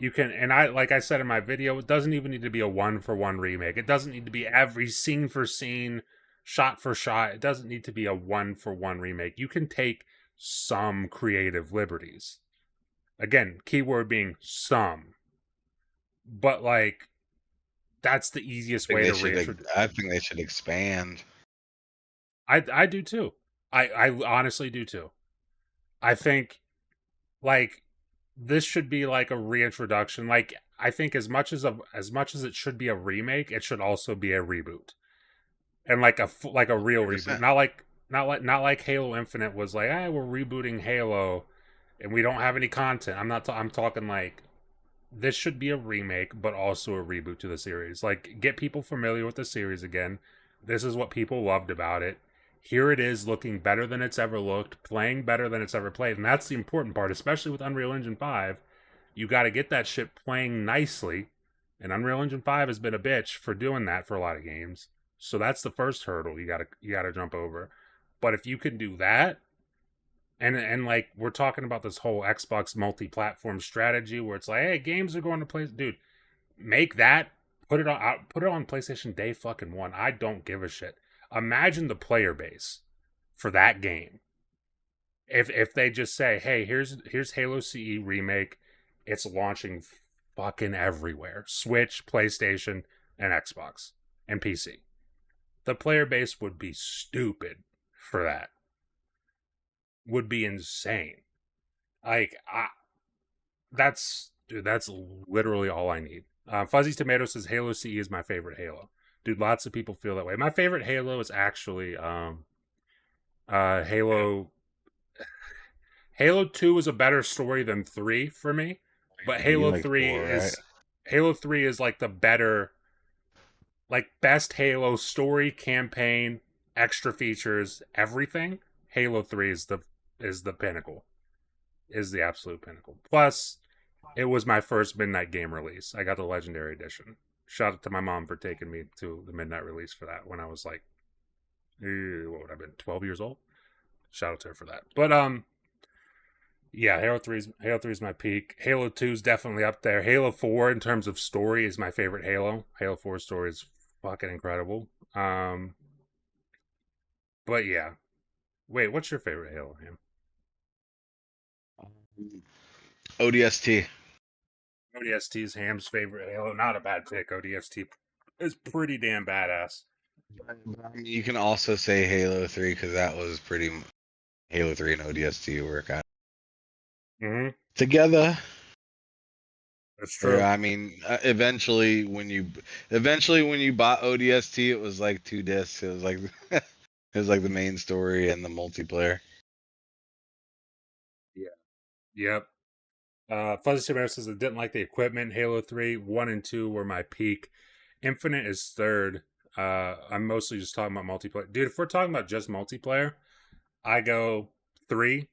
You can, and like I said in my video, it doesn't even need to be a 1-for-1 remake. It doesn't need to be every scene for scene, shot for shot. It doesn't need to be a 1-for-1 remake. You can take some creative liberties. Again, keyword being some. But like, that's the easiest way to reintroduce. I think they should expand. I do too. I honestly do too. I think like this should be like a reintroduction. Like I think as much as it should be a remake, it should also be a reboot, and like a real 100%. reboot. Not like Halo Infinite was like, we're rebooting Halo, and we don't have any content. I'm talking like this should be a remake, but also a reboot to the series. Like get people familiar with the series again. This is what people loved about it. Here it is, looking better than it's ever looked, playing better than it's ever played. And that's the important part, especially with Unreal Engine 5. You got to get that shit playing nicely. And Unreal Engine 5 has been a bitch for doing that for a lot of games. So that's the first hurdle you gotta jump over. But if you can do that, and like we're talking about this whole Xbox multi-platform strategy where it's like, hey, games are going to play, dude, make that, put it on PlayStation Day fucking 1. I don't give a shit. Imagine the player base for that game. If they just say, hey, here's Halo CE remake, it's launching fucking everywhere. Switch, PlayStation, and Xbox, and PC. The player base would be stupid for that. Would be insane. Like, that's literally all I need. Fuzzy Tomato says Halo CE is my favorite Halo. Dude, lots of people feel that way. My favorite Halo is actually Halo 2 is a better story than 3 for me, but Halo 3 is right? Halo 3 is like the better, like best Halo story, campaign, extra features, everything. Halo 3 is the pinnacle. Is the absolute pinnacle. Plus, it was my first Midnight game release. I got the Legendary Edition. Shout out to my mom for taking me to the midnight release for that when I was like, what would I have been, 12 years old? Shout out to her for that. But yeah, Halo 3 is my peak. Halo 2 is definitely up there. Halo 4 in terms of story is my favorite Halo. Halo 4's story is fucking incredible. But yeah. Wait, what's your favorite Halo, man? ODST. ODST is Ham's favorite Halo. Not a bad pick. ODST is pretty damn badass. You can also say Halo 3 because that was pretty. Halo 3 and ODST work out together. That's true. I mean, eventually when you bought ODST, it was like 2 discs. It was like it was like the main story and the multiplayer. Yeah. Yep. Fuzzy Saber says I didn't like the equipment. Halo 3, 1 and 2 were my peak. Infinite is third. I'm mostly just talking about multiplayer. Dude, if we're talking about just multiplayer, I go 3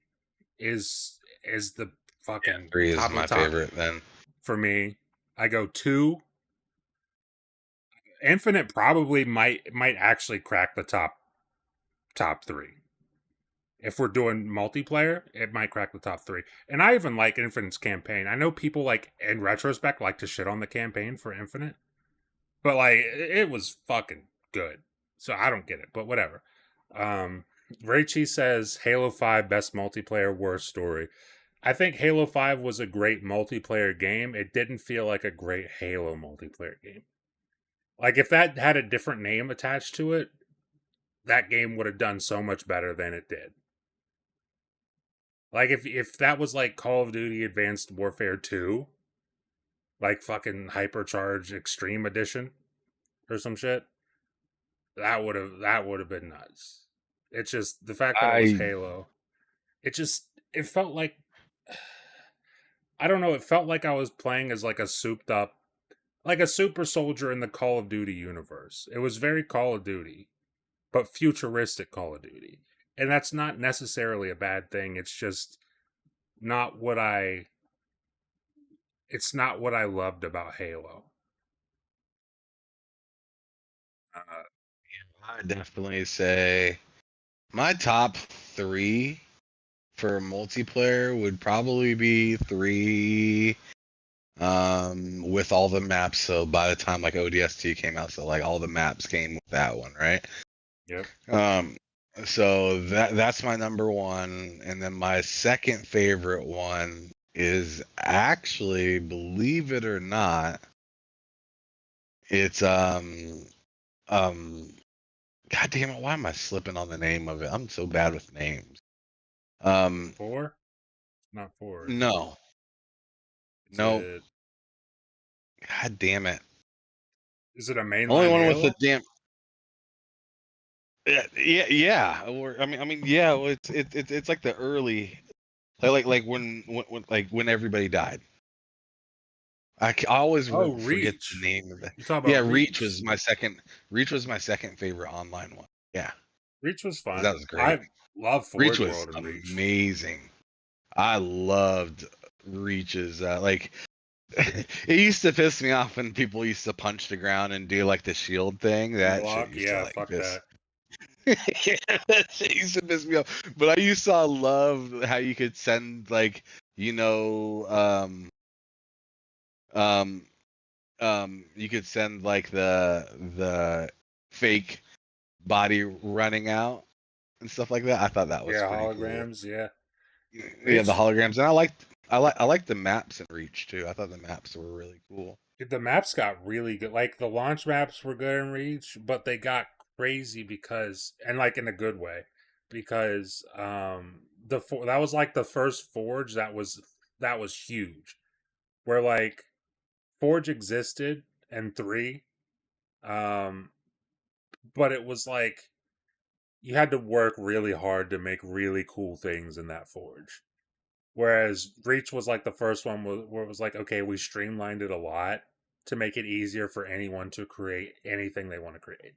is the fucking 3 is top my of top favorite then. for me. I go 2. Infinite probably might actually crack the top 3. If we're doing multiplayer, it might crack the top 3. And I even like Infinite's campaign. I know people like in retrospect like to shit on the campaign for Infinite, but like it was fucking good. So I don't get it, but whatever. Raichi says Halo 5 best multiplayer, worst story. I think Halo 5 was a great multiplayer game. It didn't feel like a great Halo multiplayer game. Like if that had a different name attached to it, that game would have done so much better than it did. Like if that was like Call of Duty Advanced Warfare 2, like fucking Hypercharge Extreme Edition or some shit, that would have been nuts. It's just the fact that it was I Halo. It felt like I don't know, it felt like I was playing as like a souped up like a super soldier in the Call of Duty universe. It was very Call of Duty, but futuristic Call of Duty. And that's not necessarily a bad thing. It's just not what I loved about Halo. I definitely say my top 3 for multiplayer would probably be 3 with all the maps. So by the time like ODST came out, so like all the maps came with that one, right? Yep. So that's my number 1, and then my second favorite one is actually, believe it or not, it's God damn it, why am I slipping on the name of it? I'm so bad with names. 4? Not 4. No. No. God damn it. Is it a mainline Only one Halo? with the damn. Yeah. Or I mean, yeah. Well, it's like the early, like when everybody died. I always Oh, forget Reach. the name of it. You talk Yeah, about Reach Reach. was my second. Reach was my second favorite online one. Yeah, Reach was that fun. was great. I love Reach Forge was World and Reach. amazing. I loved Reach's like. It used to piss me off when people used to punch the ground and do like the shield thing. That shit Block, used to yeah, like fuck piss. that. Yeah, that shit used to piss me off. But I used to love how you could send like um you could send like the fake body running out and stuff like that. I thought that was Yeah, pretty cool. holograms, yeah. Yeah, the Reach, holograms, and I liked the maps in Reach too. I thought the maps were really cool. the maps got really good. Like the launch maps were good in Reach, but they got crazy because, and like in a good way, because that was like the first Forge that was huge. Where like Forge existed and 3, um, but it was like you had to work really hard to make really cool things in that Forge. Whereas Reach was like the first one where it was like, okay, we streamlined it a lot to make it easier for anyone to create anything they want to create.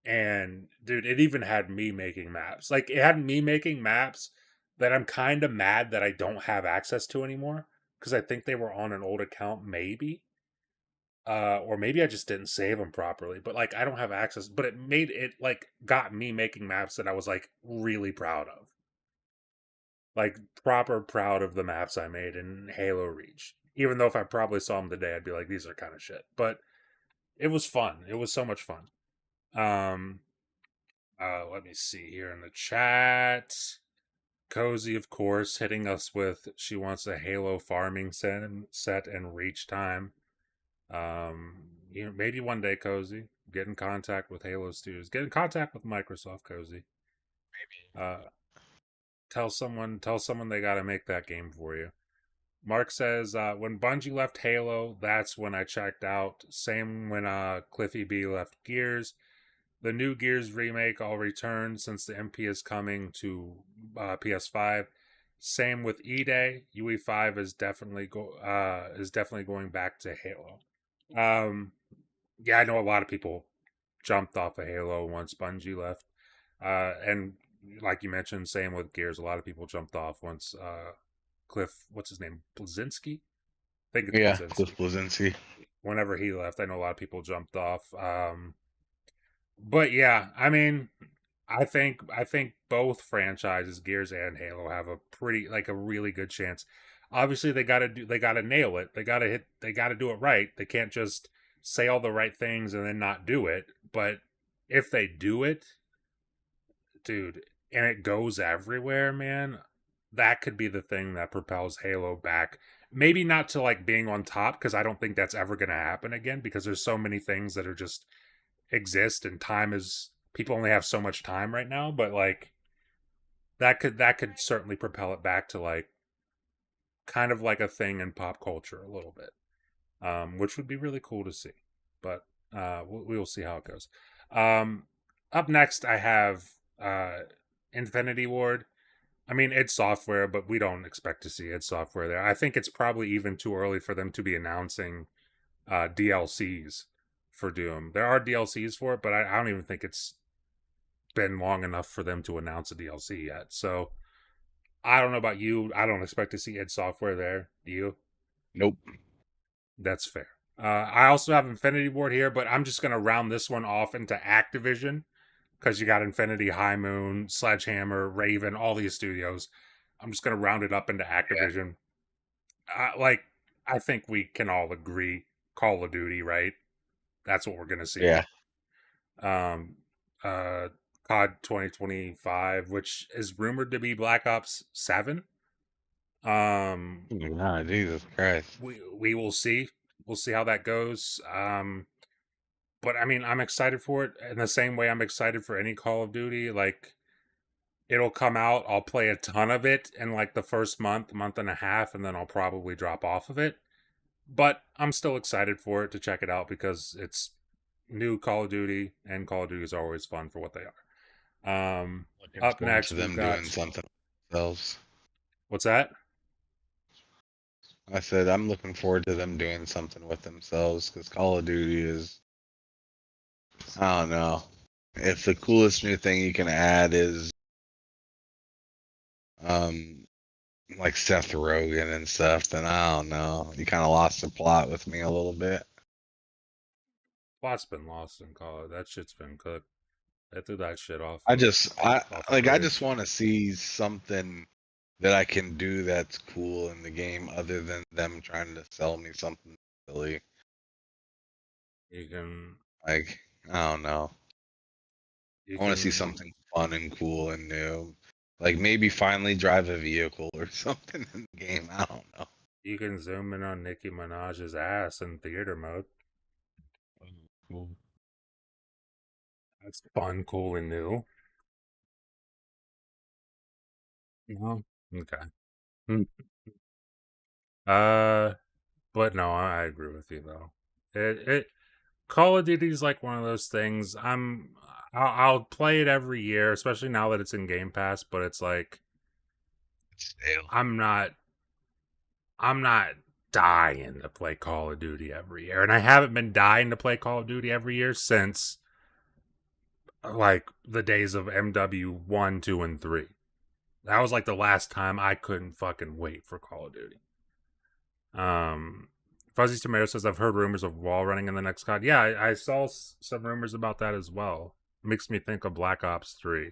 And dude, it even had me making maps. Like it had me making maps that I'm kind of mad that I don't have access to anymore because I think they were on an old account, maybe. or maybe I just didn't save them properly. But like I don't have access. But it made it like got me making maps that I was like really proud of, like proper proud of the maps I made in Halo Reach. Even though if I probably saw them today, I'd be like, these are kind of shit. But it was fun. It was so much fun. Um, let me see here in the chat. Cozy, of course, hitting us with she wants a Halo farming set and reach time. Maybe one day, Cozy, get in contact with Halo Studios. Get in contact with Microsoft, Cozy. Tell someone they got to make that game for you. Mark says, when Bungie left Halo, that's when I checked out. Same when Cliffy B left Gears. The new Gears remake all returned since the MP is coming to PS5. Same with E-Day. UE5 is definitely going back to Halo. Yeah, I know a lot of people jumped off of Halo once Bungie left. And like you mentioned, same with Gears. A lot of people jumped off once Cliff, what's his name? Bleszinski? I think it's Yeah, Bleszinski. Cliff Bleszinski. Whenever he left, I know a lot of people jumped off. But yeah, I mean, I think both franchises, Gears and Halo, have a really good chance. Obviously, they gotta nail it. They gotta do it right. They can't just say all the right things and then not do it. But if they do it, dude, and it goes everywhere, man, that could be the thing that propels Halo back. Maybe not to like being on top, because I don't think that's ever gonna happen again, because there's so many things that are just exist and time is people only have so much time right now, but like that could certainly propel it back to like kind of like a thing in pop culture a little bit, which would be really cool to see. But we will see how it goes. Up next I have Infinity Ward. I mean, it's software, but we don't expect to see id Software there. I think it's probably even too early for them to be announcing DLCs for Doom. There are DLCs for it, but I don't even think it's been long enough for them to announce a DLC yet. So I don't know about you. I don't expect to see id Software there. Do you? Nope. That's fair. I also have Infinity Ward here, but I'm just going to round this one off into Activision because you got Infinity, High Moon, Sledgehammer, Raven, all these studios. I'm just going to round it up into Activision. Yeah. I think we can all agree Call of Duty, right? That's what we're going to see. Yeah. COD 2025, which is rumored to be Black Ops 7. Oh, Jesus Christ. We will see. We'll see how that goes. But I mean, I'm excited for it in the same way I'm excited for any Call of Duty. Like, it'll come out, I'll play a ton of it in like the first month and a half, and then I'll probably drop off of it. But I'm still excited for it to check it out because it's new Call of Duty, and Call of Duty is always fun for what they are. Up next, them doing something themselves. What's that? I said I'm looking forward to them doing something with themselves because Call of Duty is, I don't know. If the coolest new thing you can add is like Seth Rogen and stuff, then I don't know. You kind of lost the plot with me a little bit. Plot's been lost in Call of. That shit's been cooked. They threw that shit off. I just want to see something that I can do that's cool in the game other than them trying to sell me something silly. You can, like, I don't know. I want to see something fun and cool and new. Like maybe finally drive a vehicle or something in the game. I don't know. You can zoom in on Nicki Minaj's ass in theater mode. Cool. That's fun, cool, and new. No? Okay. But no, I agree with you though. It Call of Duty is like one of those things. I'll play it every year, especially now that it's in Game Pass. But it's like I'm not dying to play Call of Duty every year, and I haven't been dying to play Call of Duty every year since like the days of MW 1, 2, and 3. That was like the last time I couldn't fucking wait for Call of Duty. Fuzzy Tomato says, I've heard rumors of wall running in the next COD. Yeah, I saw some rumors about that as well. Makes me think of Black Ops 3.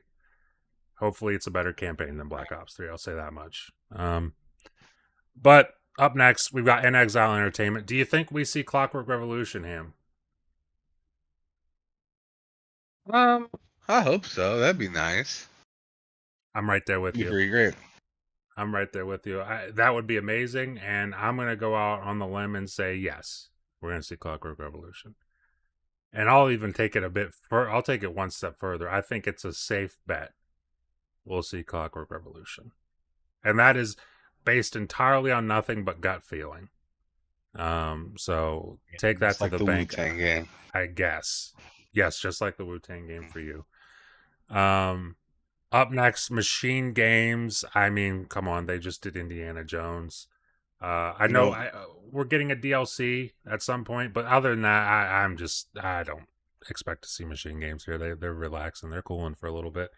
Hopefully it's a better campaign than Black Ops 3, I'll say that much. But up next, we've got In Exile Entertainment. Do you think we see Clockwork Revolution, Ham? I hope so. That'd be nice. I'm right there with That'd be you. pretty great. I'm right there with you. That would be amazing, and I'm going to go out on the limb and say yes. We're going to see Clockwork Revolution. And I'll even take it a bit I'll take it one step further. I think it's a safe bet we'll see Clockwork Revolution. And that is based entirely on nothing but gut feeling. So take that to the bank. Wu-Tang game. I guess. Yes, just like the Wu-Tang game for you. Up next, Machine Games. I mean, come on, they just did Indiana Jones. I know we're getting a DLC at some point, but other than that, I don't expect to see Machine Games here. They're relaxing, they're cooling for a little bit.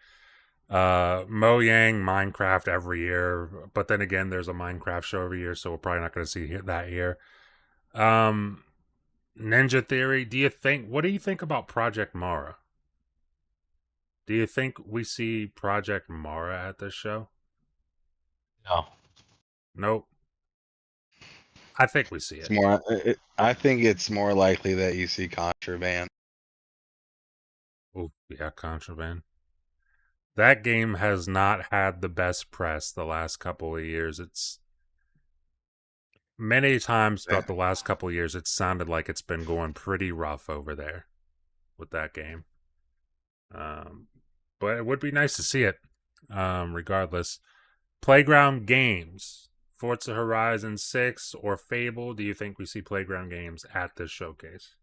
Mojang, Minecraft every year, but then again, there's a Minecraft show every year, so we're probably not going to see that year. Ninja Theory. What do you think about Project Mara? Do you think we see Project Mara at this show? No. Nope. I think we see it. I think it's more likely that you see Contraband. Oh, yeah, Contraband. That game has not had the best press the last couple of years. It's many times throughout the last couple of years, it sounded like it's been going pretty rough over there with that game. But it would be nice to see it, regardless. Playground Games, Forza Horizon 6 or Fable. Do you think we see Playground Games at this showcase?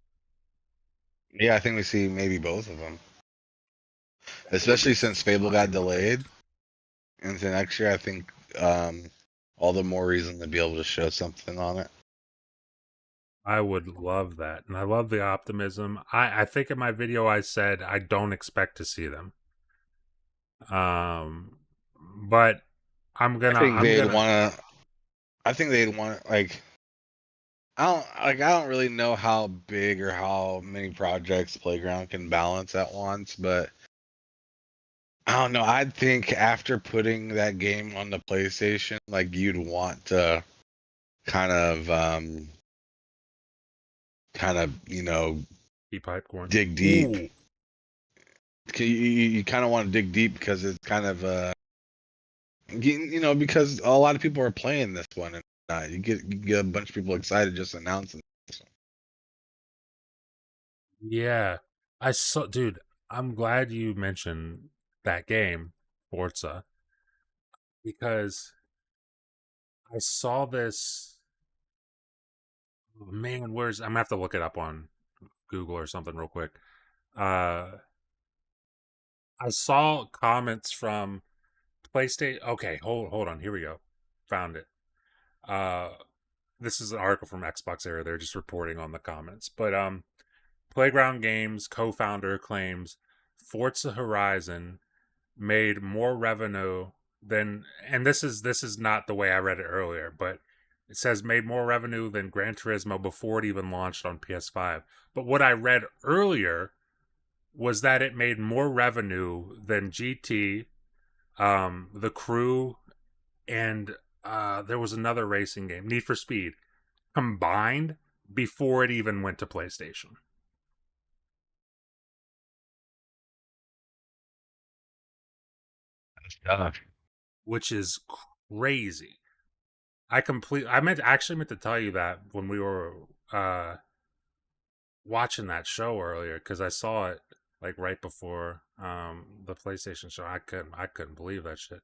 Yeah, I think we see maybe both of them. Especially since Fable got delayed into next year, I think all the more reason to be able to show something on it. I would love that. And I love the optimism. I think in my video I said I don't expect to see them. But I think they'd want like I don't really know how big or how many projects Playground can balance at once, but I don't know. I'd think after putting that game on the PlayStation, like you'd want to kind of dig deep. Ooh. You kind of want to dig deep because it's kind of because a lot of people are playing this one, and you get a bunch of people excited just announcing this one. Yeah, dude. I'm glad you mentioned that game, Forza, because I saw this. Oh, man, I'm gonna have to look it up on Google or something real quick. I saw comments from PlayStation. Okay, hold on. Here we go. Found it. This is an article from Xbox Era. They're just reporting on the comments. But Playground Games co-founder claims Forza Horizon made more revenue than, and this is not the way I read it earlier, but it says made more revenue than Gran Turismo before it even launched on PS5. But what I read earlier was that it made more revenue than GT, The Crew, and there was another racing game, Need for Speed, combined before it even went to PlayStation. Which is crazy. I actually meant to tell you that when we were watching that show earlier, because I saw it like right before the PlayStation show. I couldn't believe that shit.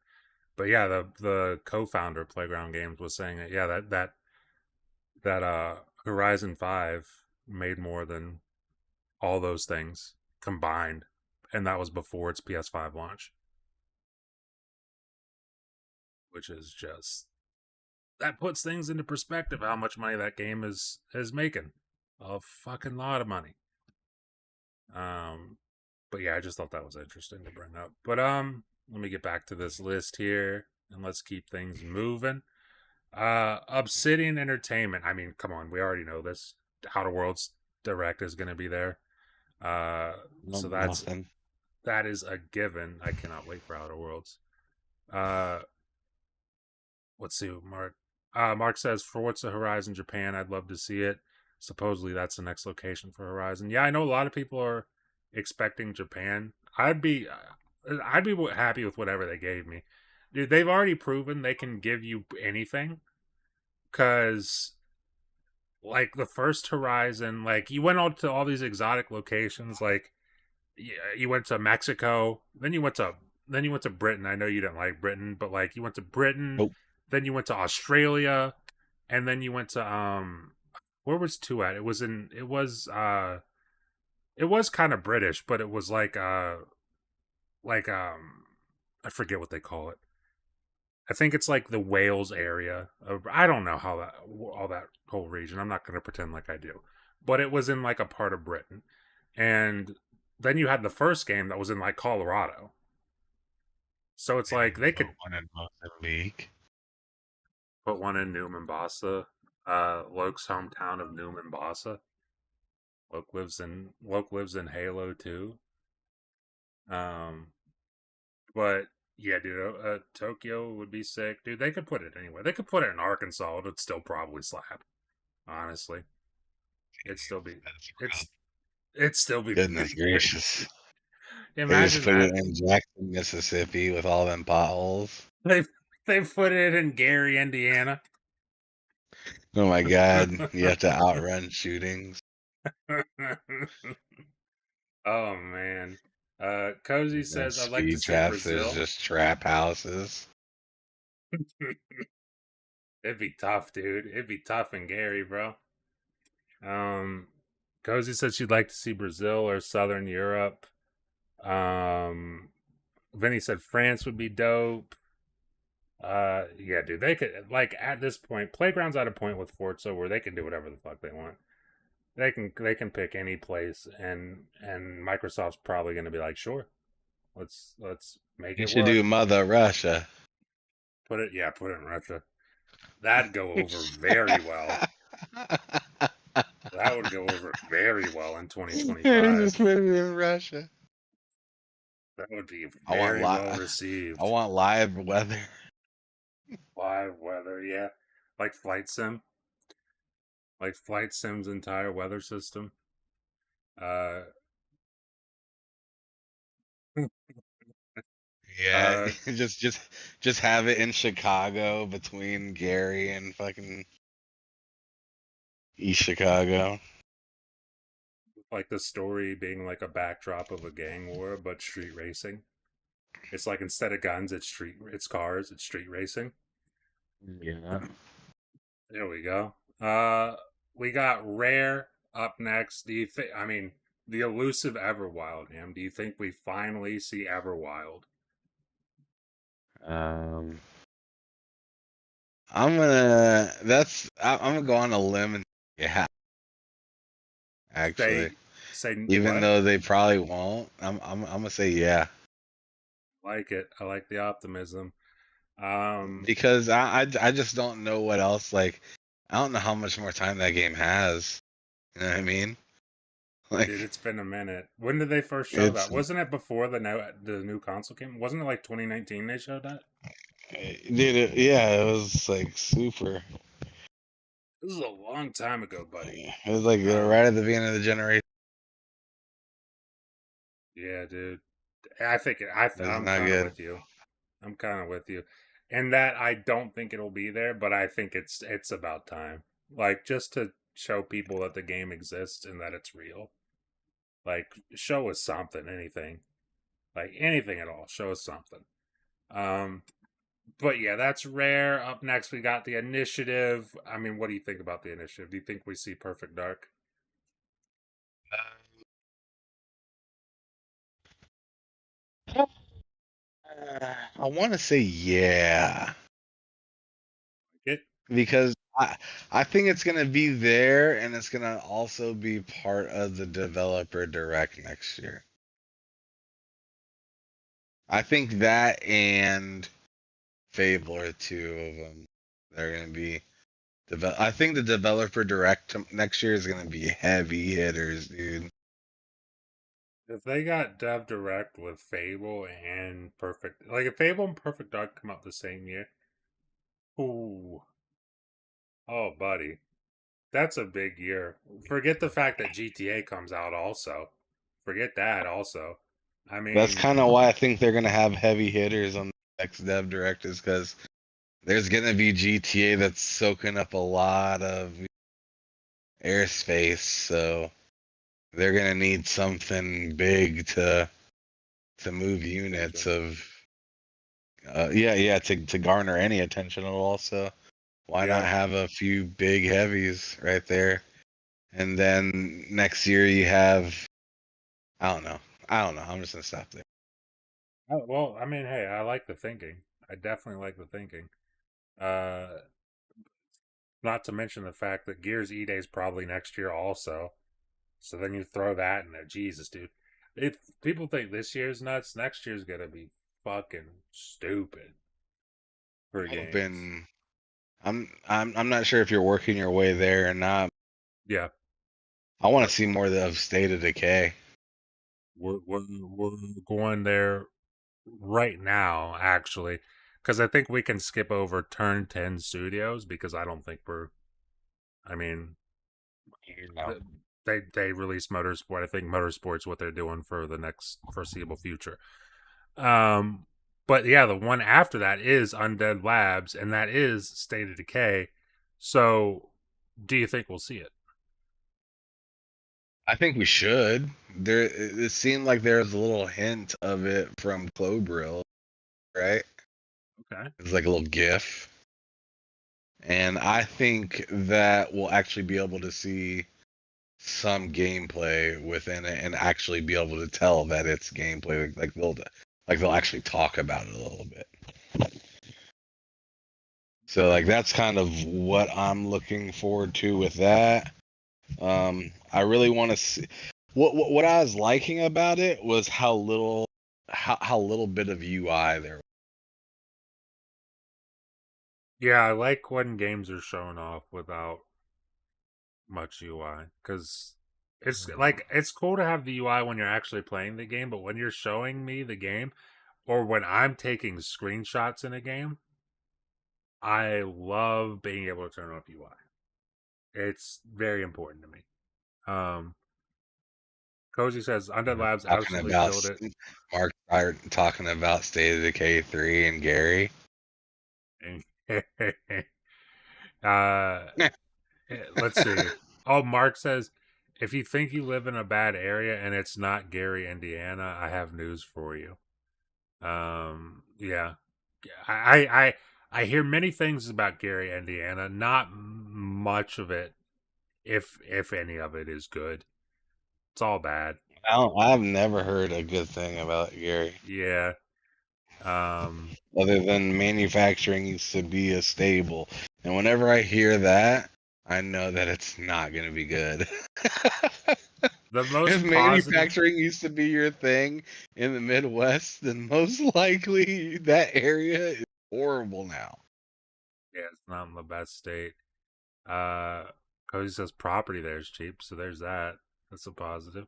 But yeah, the co-founder of Playground Games was saying that yeah, that Horizon 5 made more than all those things combined, and that was before its PS5 launch. Which is just, that puts things into perspective how much money that game is making. A fucking lot of money. But yeah, I just thought that was interesting to bring up. But let me get back to this list here and let's keep things moving. Obsidian Entertainment. I mean, come on, we already know this. Outer Worlds Direct is going to be there. So Nothing. that is a given. I cannot wait for Outer Worlds. Uh, let's see, Mark. Mark says Forza Horizon Japan. I'd love to see it. Supposedly that's the next location for Horizon. Yeah, I know a lot of people are expecting Japan. I'd be happy with whatever they gave me. Dude, they've already proven they can give you anything. Cause like the first Horizon, like you went out to all these exotic locations. Like you went to Mexico, then you went to Britain. I know you didn't like Britain, but like you went to Britain, Nope. then you went to Australia, and then you went to where was two at? It was kind of British, but it was like I forget what they call it. I think it's like the Wales area. I don't know how that all that whole region. I'm not going to pretend like I do, but it was in like a part of Britain, and then you had the first game that was in like Colorado. So it's like they could one in Mozambique. put one in New Mombasa, Loke's hometown of New Mombasa. Loke lives in Halo 2. But yeah, dude, Tokyo would be sick, dude. They could put it anywhere. They could put it in Arkansas. It would still probably slap. Honestly, it'd still be it'd still be Goodness gracious. They just Imagine put it that. in Jackson, Mississippi with all them potholes. They put it in Gary, Indiana. Oh my god, you have to outrun shootings. Oh man. Cozy says I'd like to Speed see traps is Brazil. just trap houses. It'd be tough, dude. It'd be tough in Gary, bro. Cozy said she'd like to see Brazil or Southern Europe. Vinny said France would be dope. Yeah, dude, they could like at this point, Playground's at a point with Forza where they can do whatever the fuck they want. They can pick any place, and Microsoft's probably going to be like, sure, let's make You it should work. do Mother Russia. Put it in Russia. That'd go over very well. That would go over very well in 2025. Just put it in Russia. That would be I want very well received. I want live weather. Live weather, yeah, like Flight Sim, like Flight Sim's entire weather system. Uh, Yeah, just have it in Chicago between Gary and fucking East Chicago. like the story being like a backdrop of a gang war, but street racing. It's like instead of guns, it's cars, it's street racing. Yeah. There we go. We got Rare up next. Do you think? I mean, the elusive Everwild. Him. Do you think we finally see Everwild? I'm gonna go on a limb and yeah. Actually, say even what? though they probably won't, I'm gonna say yeah. Like it. I like the optimism. Because I just don't know what else. Like, I don't know how much more time that game has. You know what I mean? Like, dude, it's been a minute. When did they first show that? Wasn't it before the new console came? Wasn't it like 2019 they showed that? Dude, yeah, it was like super. This is a long time ago, buddy. It was like right at the beginning of the generation. Yeah, dude. I'm kind of with you. I'm kind of with you. And that I don't think it'll be there, but I think it's about time. Like just to show people that the game exists and that it's real. Like show us something, anything. Like anything at all, show us something. But yeah, that's Rare. Up next we got the Initiative. I mean, what do you think about the Initiative? Do you think we see Perfect Dark? I want to say yeah. It Because I think it's gonna be there, and it's gonna also be part of the developer direct next year. I think that and Fable are two of them They're going to be I think the developer direct next year is going to be heavy hitters, dude. If they got Dev Direct with Fable and Perfect, like if Fable and Perfect Dark come out the same year, ooh, oh buddy, that's a big year. Forget the fact that GTA comes out also. Forget that also. I That's mean, kind of why I think they're going to have heavy hitters on the next dev direct, is because there's going to be GTA that's soaking up a lot of airspace, so they're going to need something big to move units of to garner any attention at all. So why not yeah, have a few big heavies right there? And then next year you have, I don't know. I'm just gonna stop there. well, I mean, hey, I like the thinking. I definitely like the thinking. Uh, Not to mention the fact that Gears E Day is probably next year also. So then you throw that in there. Jesus, dude. If people think this year's nuts, next year's gonna be fucking stupid for games. Hoping I'm not sure if you're working your way there or not. Yeah, I want to see more of State of Decay. we're going there right now, actually, because I think we can skip over Turn 10 Studios because I don't think we're. I mean, No. they release Motorsport. I think Motorsport's what they're doing for the next foreseeable future. Um, but yeah, the one after that is Undead Labs, and that is State of Decay. So, do you think we'll see it? I think we should. It seemed like there was a little hint of it from Clobrill, right? Okay. It's like a little GIF. And I think that we'll actually be able to see some gameplay within it and actually be able to tell that it's gameplay. Like they'll actually talk about it a little bit. So like that's kind of what I'm looking forward to with that. I really want to see what I was liking about it was how little bit of UI there. Yeah, I like when games are shown off without much UI because it's cool to have the UI when you're actually playing the game, but when you're showing me the game or when I'm taking screenshots in a game, I love being able to turn off UI. It's very important to me. Um, Cozy says Undead Labs Talking absolutely about killed it. Mark talking about State of Decay 3 and Gary. uh, let's see. Oh, Mark says, if you think you live in a bad area and it's not Gary, Indiana, I have news for you. Yeah, I hear many things about Gary, Indiana. Not much of it, if any of it, is good. It's all bad. I've never heard a good thing about Gary, Yeah. Um. other than manufacturing used to be a stable. And whenever I hear that, I know that it's not going to be good. The If most positive. manufacturing used to be your thing in the Midwest, then most likely that area is horrible now. Yeah, it's not in the best state. Uh, Cozy says property there is cheap, so there's that. That's a positive.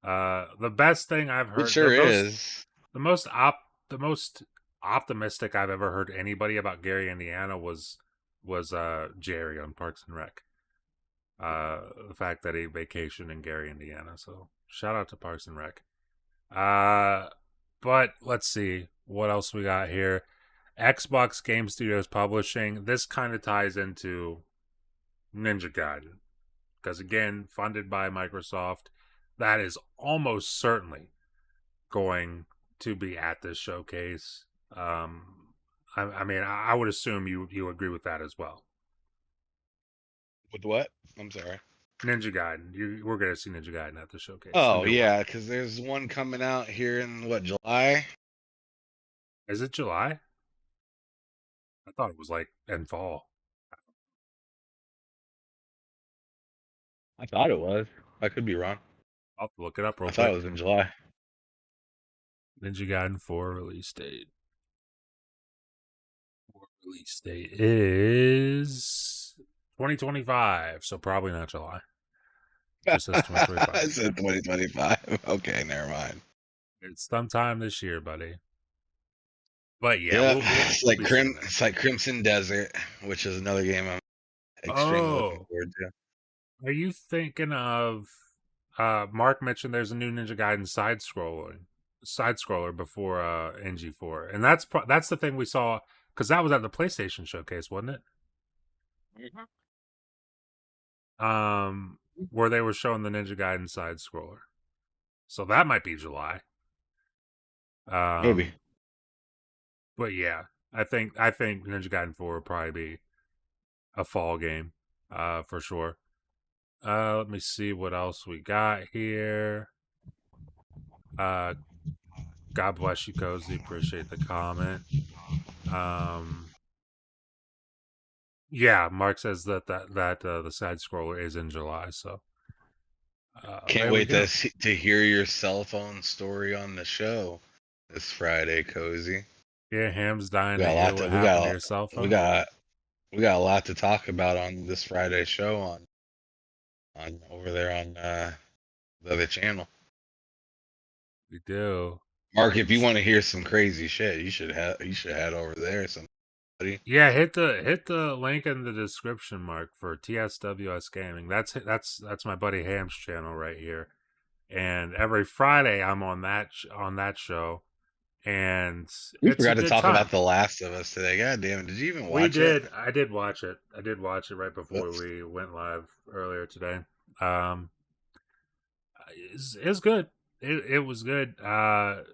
The best thing I've It heard, sure is. the most the most optimistic I've ever heard anybody about Gary, Indiana was Jerry on Parks and Rec. The fact that he vacationed in Gary, Indiana. So shout out to Parks and Rec. Uh, but let's see what else we got here. Xbox Game Studios Publishing. This kind of ties into Ninja Gaiden because again, funded by Microsoft. That is almost certainly going to be at this showcase. I mean, I would assume you agree with that as well. With what? I'm sorry. Ninja Gaiden. We're gonna see Ninja Gaiden at the showcase, the Oh new one. yeah, because there's one coming out here in what, July? Is it July? I thought it was like in fall. I thought it was. I could be wrong. I'll have to look it up real I thought it quick. was in July. Ninja Gaiden 4 release date. Release date is 2025, so probably not July. Just says I 2025. said 2025. Okay, never mind. It's sometime this year, buddy. But yeah, Yeah, we'll be seeing that. It's like Crimson Desert, which is another game I'm extremely looking Oh, forward to. are you thinking of? Mark mentioned there's a new Ninja Gaiden side scroller before NG4, and that's the thing we saw because that was at the PlayStation showcase, wasn't it? Where they were showing the Ninja Gaiden side scroller. So that might be July. Maybe. But yeah, I think Ninja Gaiden 4 will probably be a fall game, for sure. Let me see what else we got here. God bless you, Cozy. Appreciate the comment. Yeah, Mark says that the side scroller is in July, so Can't there we wait go. to hear your cell phone story on the show this Friday, Cozy. Yeah, Ham's dying We to got a hear lot what to happened to your cell we phone. got we got a lot to talk about on this Friday show on over there on the other channel. We do. Mark, if you want to hear some crazy shit, you should head over there. Somebody. Yeah, hit the link in the description, Mark, for TSWS Gaming. That's my buddy Ham's channel right here. And every Friday I'm on that show, and We it's a forgot to good talk about time. The Last of Us today. God damn it! Did you even We watch it? did. I did watch it. I did watch it right before What's we went live earlier today. Um, it's good. It was good. I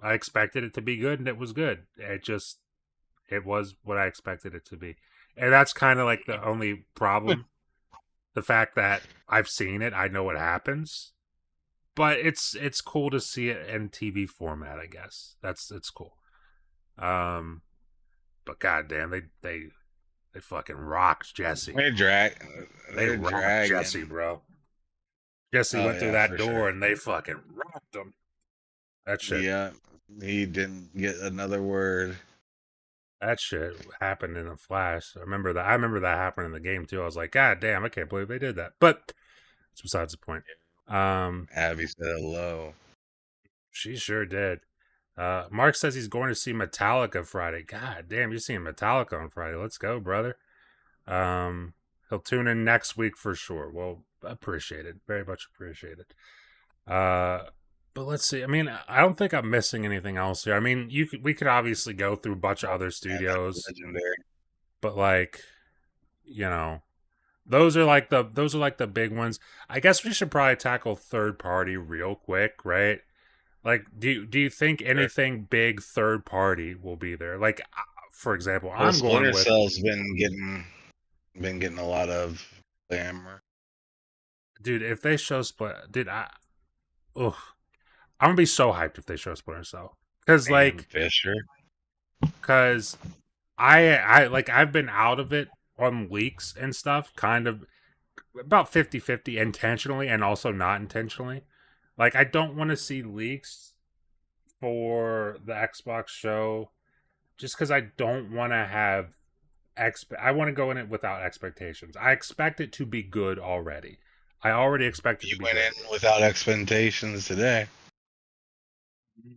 expected it to be good, and it was good. It was what I expected it to be, and that's kind of like the only problem. The fact that I've seen it, I know what happens, but it's cool to see it in TV format. I guess it's cool. Um, but goddamn, they fucking rocked Jesse. they're drag They they're rocked Jesse, dragging? bro. Jesse Oh went through yeah, that for sure. door and they fucking rocked him. That shit. Yeah, he didn't get another word. That shit happened in a flash. I remember that. I remember that happened in the game too. I was like, God damn, I can't believe they did that. But it's besides the point. Abby said hello. She sure did. Mark says he's going to see Metallica Friday. God damn, you're seeing Metallica on Friday. Let's go, brother. He'll tune in next week for sure. Well, appreciate it. Very much appreciate it. But let's see. I mean, I don't think I'm missing anything else here. I mean, we could obviously go through a bunch of other Yeah, that's studios, legendary. but like, you know, those are like the big ones. I guess we should probably tackle third party real quick, right? Like, do you think Sure. anything big third party will be there? Like, for example, Well, I'm going Splinter with, Cell's been getting a lot of glamour. dude. If they show Split, dude, ugh, I'm gonna be so hyped if they show Splinter Cell, because Sam like, Fisher. because I've been out of it on leaks and stuff, kind of about 50-50 intentionally and also not intentionally. Like, I don't want to see leaks for the Xbox show just because I don't want to have I want to go in it without expectations. I expect it to be good already. I already expect it You to be went good. in without expectations today.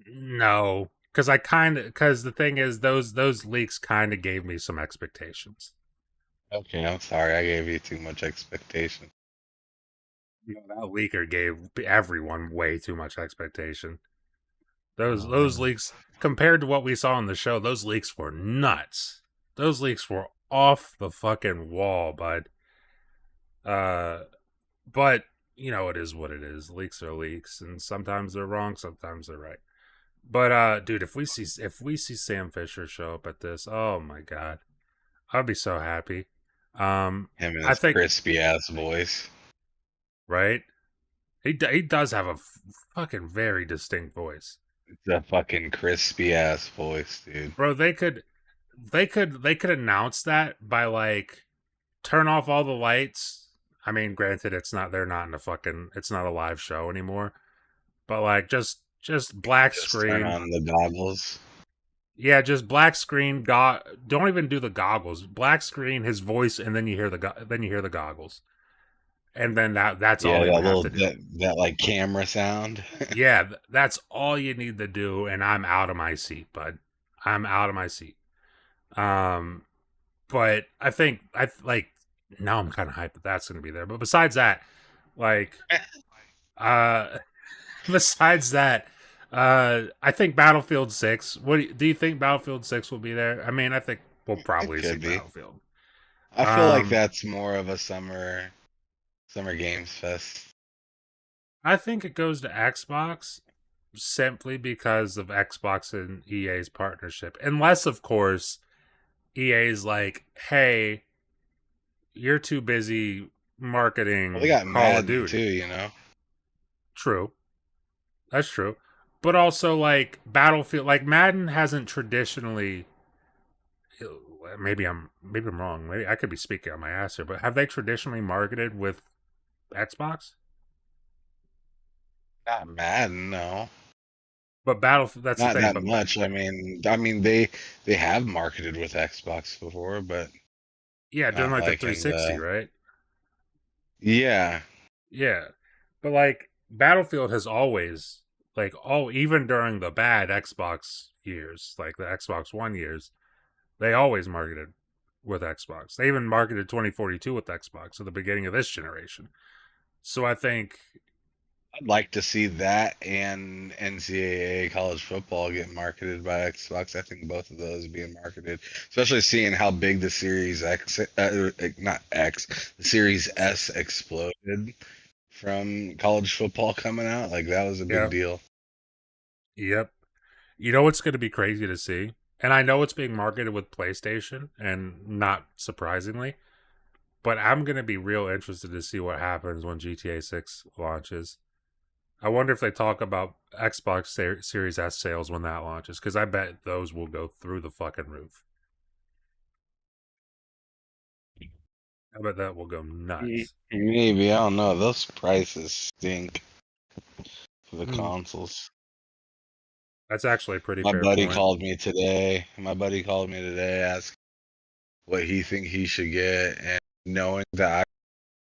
No, because the thing is, those leaks kind of gave me some expectations. Okay, I'm sorry. I gave you too much expectation. You know, that leaker gave everyone way too much expectation. Those leaks, compared to what we saw on the show, those leaks were nuts. Those leaks were off the fucking wall, bud. But you know, it is what it is. Leaks are leaks, and sometimes they're wrong, sometimes they're right. But dude, if we see Sam Fisher show up at this, oh my god, I'd be so happy. Him and I his think, crispy ass voice. right? He does have a fucking very distinct voice, It's a fucking crispy ass voice, dude. bro. They could announce that by like turn off all the lights. I mean, granted, they're not in a fucking it's not a live show anymore, but like just black Just turn screen. on the goggles. Yeah, just black screen. Don't even do the goggles. Black screen, his voice, and then you hear the goggles, and then that's all Yeah, they that would have little to do. that like camera sound. Yeah, that's all you need to do, and I'm out of my seat, bud. I'm out of my seat. Um, but I think like now I'm kind of hyped that that's going to be there. But besides that, like, uh, besides that, I think Battlefield 6. Do you think Battlefield 6 will be there? I mean, I think we'll It probably see could be. Battlefield. I feel like Um, that's more of a summer games fest. I think it goes to Xbox simply because of Xbox and EA's partnership. Unless, of course, EA's like, hey, you're too busy Well, they marketing got Call of Madden too, Duty. you know. True. That's true. But also, like, Battlefield, like, Madden hasn't traditionally. Maybe I'm wrong. Maybe I could be speaking on my ass here, but have they traditionally marketed with Xbox? Not Madden, no. But Battlefield, that's the Not thing. that But much. I mean they have marketed with Xbox before, but yeah, during not like the like in 360, the right? yeah. Yeah. But like Battlefield has always even during the bad Xbox years, like the Xbox One years, they always marketed with Xbox. They even marketed 2042 with Xbox at the beginning of this generation. So I think I'd like to see that and NCAA college football get marketed by Xbox. I think both of those being marketed, especially seeing how big the Series X, not X, the Series S exploded from college football coming out. Like that was a big yeah, deal. yep. You know what's going to be crazy to see? And I know it's being marketed with PlayStation and not surprisingly, but I'm going to be real interested to see what happens when GTA 6 launches. I wonder if they talk about Xbox Series S sales when that launches, because I bet those will go through the fucking roof. I bet that will go nuts. Maybe I don't know. Those prices stink for the Mm, consoles. that's actually a pretty My fair buddy point. called me today. My buddy called me today, asking what he think he should get, and knowing that I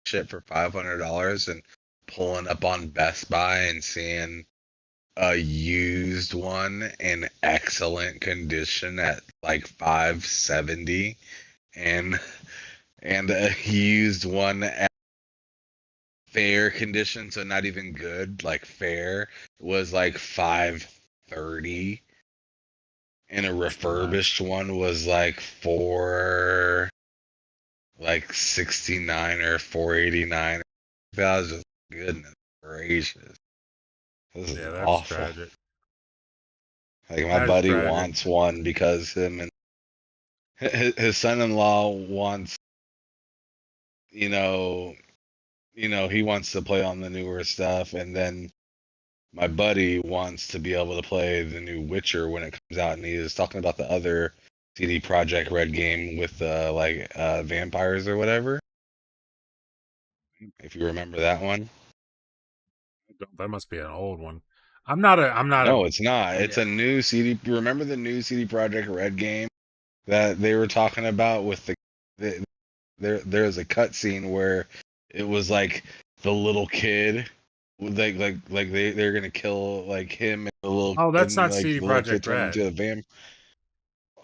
shit for $500 and pulling up on Best Buy and seeing a used one in excellent condition at like 570 and a used one at fair condition, so not even good, like fair, was like 530, and a That's nuts. refurbished one was like four like 69 or 489. That was just goodness gracious. This is Yeah, that's awful. tragic. Like my That is buddy tragic. wants one because him and his son-in-law wants, you know, he wants to play on the newer stuff, and then my buddy wants to be able to play the new Witcher when it comes out, and he is talking about the other CD Projekt Red game with vampires or whatever. If you remember that one. That must be an old one. I'm not a. No, it's not. It's Yeah. a new CD. Remember the new CD Projekt Red game that they were talking about with the there's a cutscene where it was like the little kid with like they're gonna kill like him and the little Oh, kid, that's and not like CD the little kid Project turned Red. into a vamp.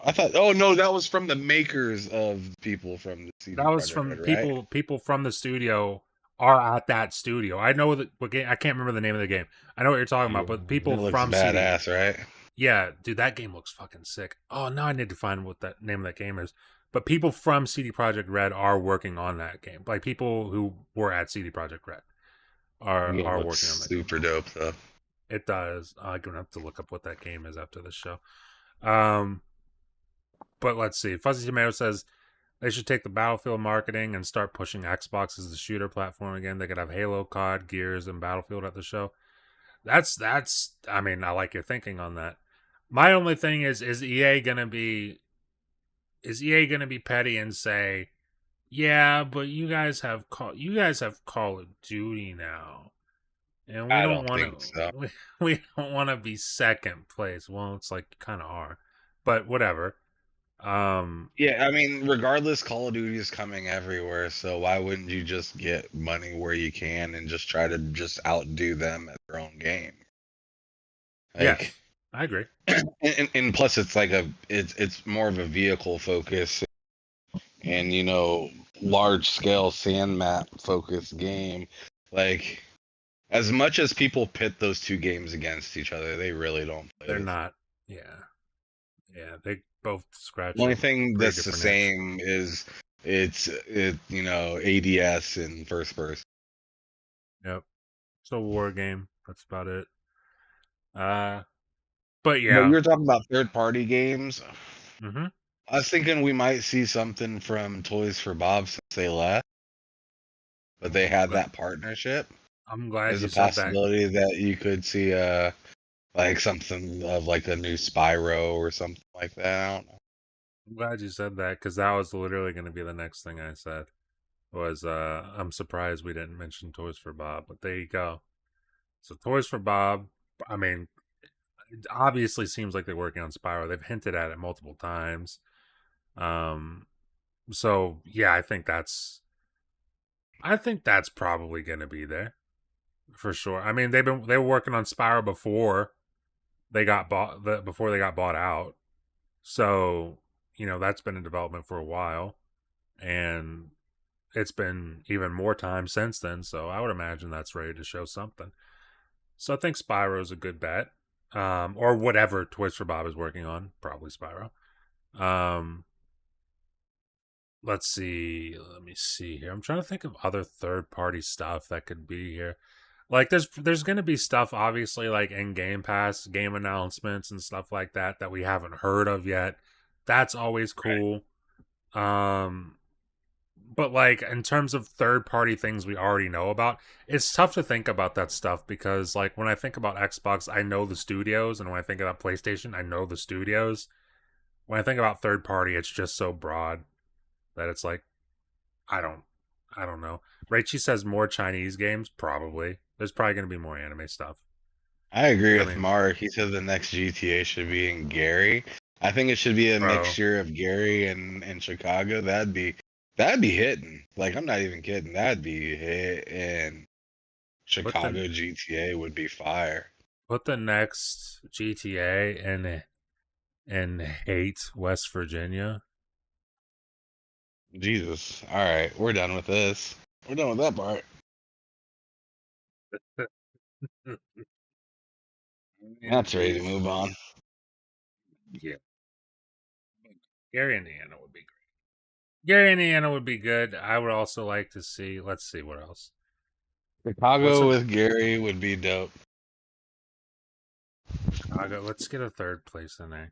I thought, oh no, that was from the makers of people from the That CD was Projekt from Red, right? people from the studio are at that studio. I know what game. I can't remember the name of the game. I know what you're talking about, but people It looks from CD. badass, right? Yeah, dude, that game looks fucking sick. Oh, now I need to find what that name of that game is. But people from CD Projekt Red are working on that game. Like people who were at CD Projekt Red The game are looks working on that game. super dope though. It does. I'm gonna have to look up what that game is after this show. Um, but let's see. Fuzzy Tomato says they should take the Battlefield marketing and start pushing Xbox as the shooter platform again. They could have Halo, COD, Gears, and Battlefield at the show. That's. I mean, I like your thinking on that. My only thing is EA gonna be petty and say, yeah, but you guys have Call of Duty now, and we I don't don't want think to so. we don't want to be second place. Well, it's like kind of are. but whatever. Yeah, I mean, regardless, Call of Duty is coming everywhere, so why wouldn't you just get money where you can and just try to just outdo them at their own game? Like, Yes, I agree. and plus, it's like it's more of a vehicle focus and large scale sand map focused game. Like, as much as people pit those two games against each other, they really don't play They're this. not. Yeah, yeah. They both scratch The only a thing pretty that's the different itch. same is ADS and first person. Yep. It's a war game. That's about it. But But yeah. you were talking about third party games. Mm-hmm. I was thinking we might see something from Toys for Bob since they left, but they had that partnership. I'm glad There's you a said that. possibility that you could see like something of like a new Spyro or something like that. I don't know. I'm glad you said that because that was literally going to be the next thing I said. Was I'm surprised we didn't mention Toys for Bob, but there you go. So Toys for Bob. I mean, it obviously seems like they're working on Spyro. They've hinted at it multiple times. Um, so yeah, I think that's probably going to be there for sure. I mean, they were working on Spyro before before they got bought out. So, that's been in development for a while and it's been even more time since then, so I would imagine that's ready to show something. So I think Spyro's a good bet. Or whatever Toys for Bob is working on, probably Spyro. Um, let's see. Let me see here. I'm trying to think of other third party stuff that could be here. Like there's going to be stuff obviously like in Game Pass, game announcements and stuff like that we haven't heard of yet. That's always cool. Um but like in terms of third party things we already know about, it's tough to think about that stuff because like when I think about Xbox, I know the studios, and when I think about PlayStation, I know the studios. When I think about third party, it's just so broad that it's like I don't I don't know. Rachie says more Chinese games, probably. There's probably going to be more anime stuff. I agree I with mean, Mark. He said the next GTA should be in Gary. I think it should be a bro, mixture of Gary and Chicago. That'd be hitting. Like, I'm not even kidding. That'd be hitting. put the Chicago GTA would be fire. put the next GTA in hate West Virginia. Jesus. All right, we're done with this. We're done with that part. That's ready to move on. Yeah, Gary, Indiana would be great. Gary, Indiana would be good. I would also like to see. Let's see what else. What's Chicago a with Gary would be dope. Chicago? Let's get a third place in there.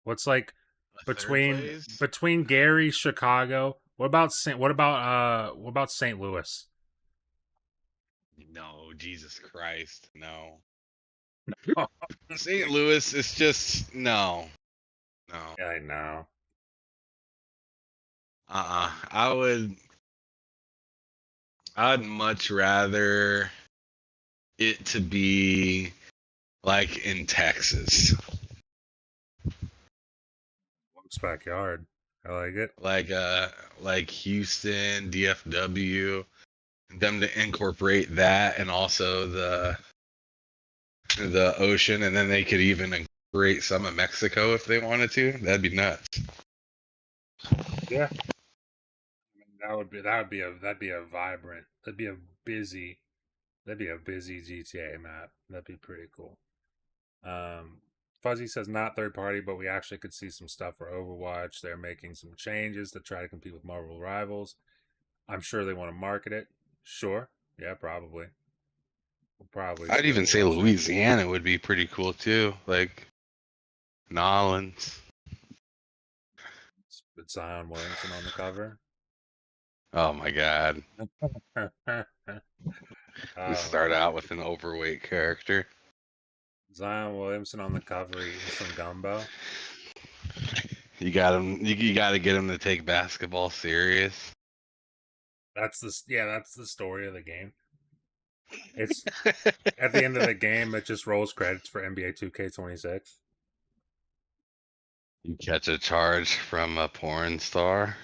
What's like A third between place? between Gary, Chicago? What about St. Louis? No, Jesus Christ, no. St. Louis is just no, no. Yeah, I know. I would. I'd much rather it to be like in Texas, Luke's backyard. I like it. like Houston, DFW, them to incorporate that and also the ocean, and then they could even incorporate some of Mexico if they wanted to. That'd be nuts. Yeah, I mean, that'd be a vibrant. Busy. That'd be a busy GTA map. That'd be pretty cool. Um, Fuzzy says not third party, but we actually could see some stuff for Overwatch. They're making some changes to try to compete with Marvel rivals. I'm sure they want to market it. Sure. Yeah, probably. We'll probably I'd see even say Overwatch next year. Louisiana would be pretty cool too, like Nolans. With Zion Williamson on the cover. Oh my God. Just Oh start my out god. with an overweight character. Zion Williamson on the cover eating some gumbo. You got him. You got to get him to take basketball serious. That's the story of the game. It's at the end of the game it just rolls credits for NBA 2K26. You catch a charge from a porn star.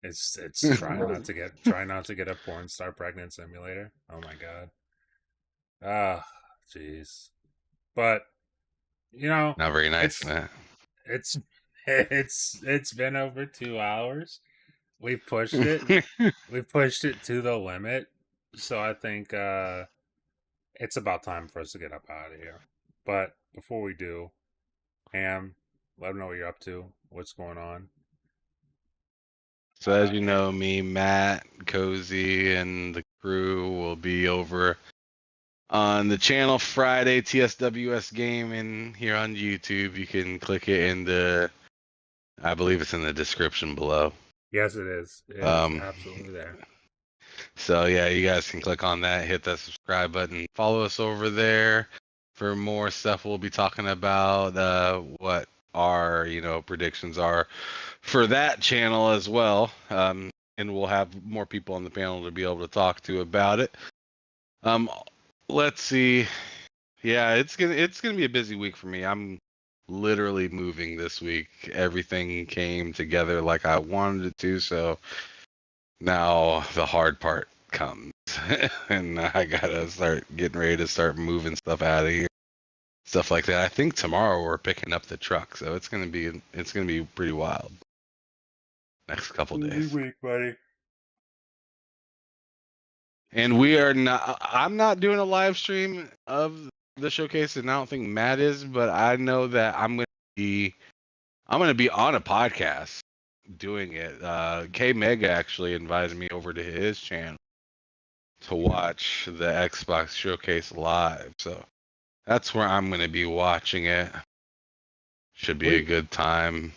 It's try not to get a porn star pregnant simulator. Oh my god. Ah, jeez. But Not very nice, it's man. it's it's been over 2 hours. We've pushed it. We've pushed it to the limit. So I think it's about time for us to get up out of here. But before we do, Ham, let them know what you're up to. What's going on? So as you And know, me, Matt, Cozy, and the crew will be over on the channel Friday TSWS Gaming here on YouTube. You can click it in I believe it's in the description below. yes, it is. It is Um, absolutely there. so yeah, you guys can click on that, hit that subscribe button, follow us over there for more stuff. We'll be talking about what our predictions are for that channel as well. And we'll have more people on the panel to be able to talk to about it. Let's see. Yeah, it's gonna be a busy week for me. I'm literally moving this week. Everything came together like I wanted it to, so now the hard part comes. And I gotta start getting ready to start moving stuff out of here. Stuff like that. I think tomorrow we're picking up the truck, so it's gonna be pretty wild. Next couple Busy days. week, buddy. And we are not. I'm not doing a live stream of the showcase, and I don't think Matt is. But I know that be. I'm gonna be on a podcast doing it. K Mega actually invited me over to his channel to watch the Xbox showcase live. So that's where I'm gonna be watching it. Should be a We good time.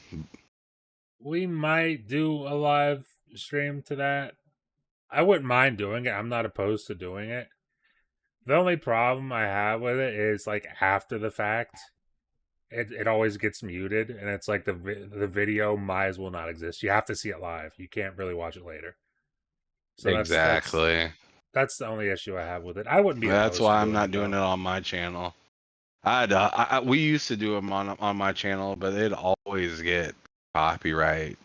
we might do a live stream to that. I wouldn't mind doing it. I'm not opposed to doing it. The only problem I have with it is like after the fact, it always gets muted, and it's like the video might as well not exist. You have to see it live. You can't really watch it later. So Exactly. that's the only issue I have with it. I wouldn't be That's opposed to why I'm doing not it doing though. it on my channel. We used to do them on my channel, but it'd always get copyright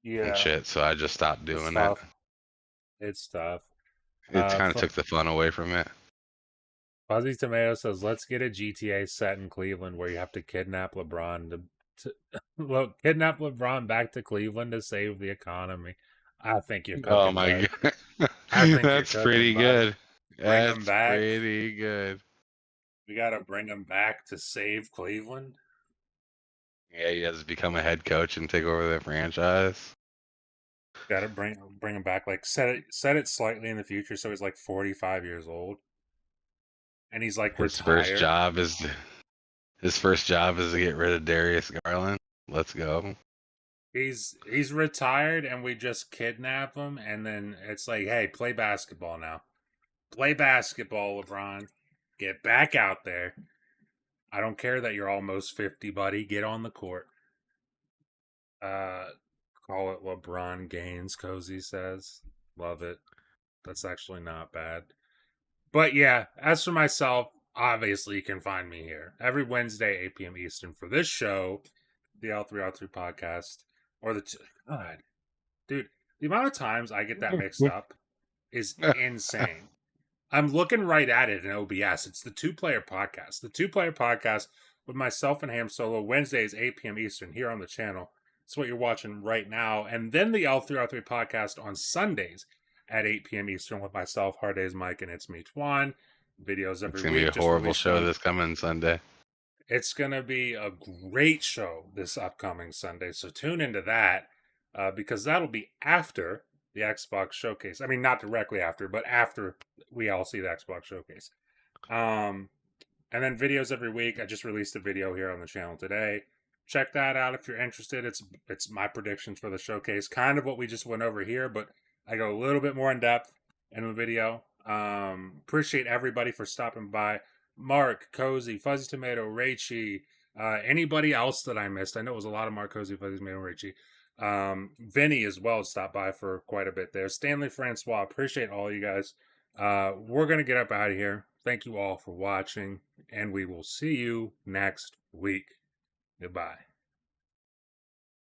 and Yeah, shit, so I just stopped it's doing it. tough. It's tough. It kind of took the fun away from it. Fuzzy Tomato says, "Let's get a GTA set in Cleveland where you have to kidnap LeBron look, kidnap LeBron back to Cleveland to save the economy." I think you're Oh cooking, my bud. god, I think you're that's cooking, pretty bud. good. Bring him That's back. pretty good. We gotta bring him back to save Cleveland. Yeah, he has to become a head coach and take over the franchise. Gotta bring him back. Like set it slightly in the future, so he's like 45 years old, and he's like His first retired. job is his first job is to get rid of Darius Garland. Let's go. He's retired, and we just kidnap him, and then it's like, hey, play basketball now. Play basketball, LeBron. Get back out there. I don't care that you're almost 50, buddy. Get on the court. Uh, call it LeBron Gaines, Cozy says. Love it. That's actually not bad. But yeah, as for myself, obviously you can find me here every Wednesday, 8 p.m. Eastern for this show, the L3R3 podcast, or God, dude, the amount of times I get that mixed up is insane. I'm looking right at it in OBS. It's the Two Player Podcast. The Two Player Podcast with myself and Ham Solo, Wednesdays, 8 p.m. Eastern, here on the channel. That's what you're watching right now. And then the L3R3 Podcast on Sundays at 8 p.m. Eastern with myself, Hard Days Mike, and It's Me, Twan. Videos It's every gonna be week, a just horrible released show on. this coming Sunday. It's going to be a great show this upcoming Sunday. So tune into that because that'll be after the Xbox Showcase. I mean, not directly after, but after we all see the Xbox Showcase. And then videos every week. I just released a video here on the channel today. Check that out if you're interested. It's my predictions for the showcase, kind of what we just went over here, but I go a little bit more in depth in the video. Appreciate everybody for stopping by. Mark, Cozy, Fuzzy Tomato, Rachy, anybody else that I missed. I know it was a lot of Mark, Cozy, Fuzzy Tomato, Rachy. Vinny as well stopped by for quite a bit there. Stanley Francois, appreciate all you guys We're going to get up out of here. Thank you all for watching, and we will see you next week. Goodbye.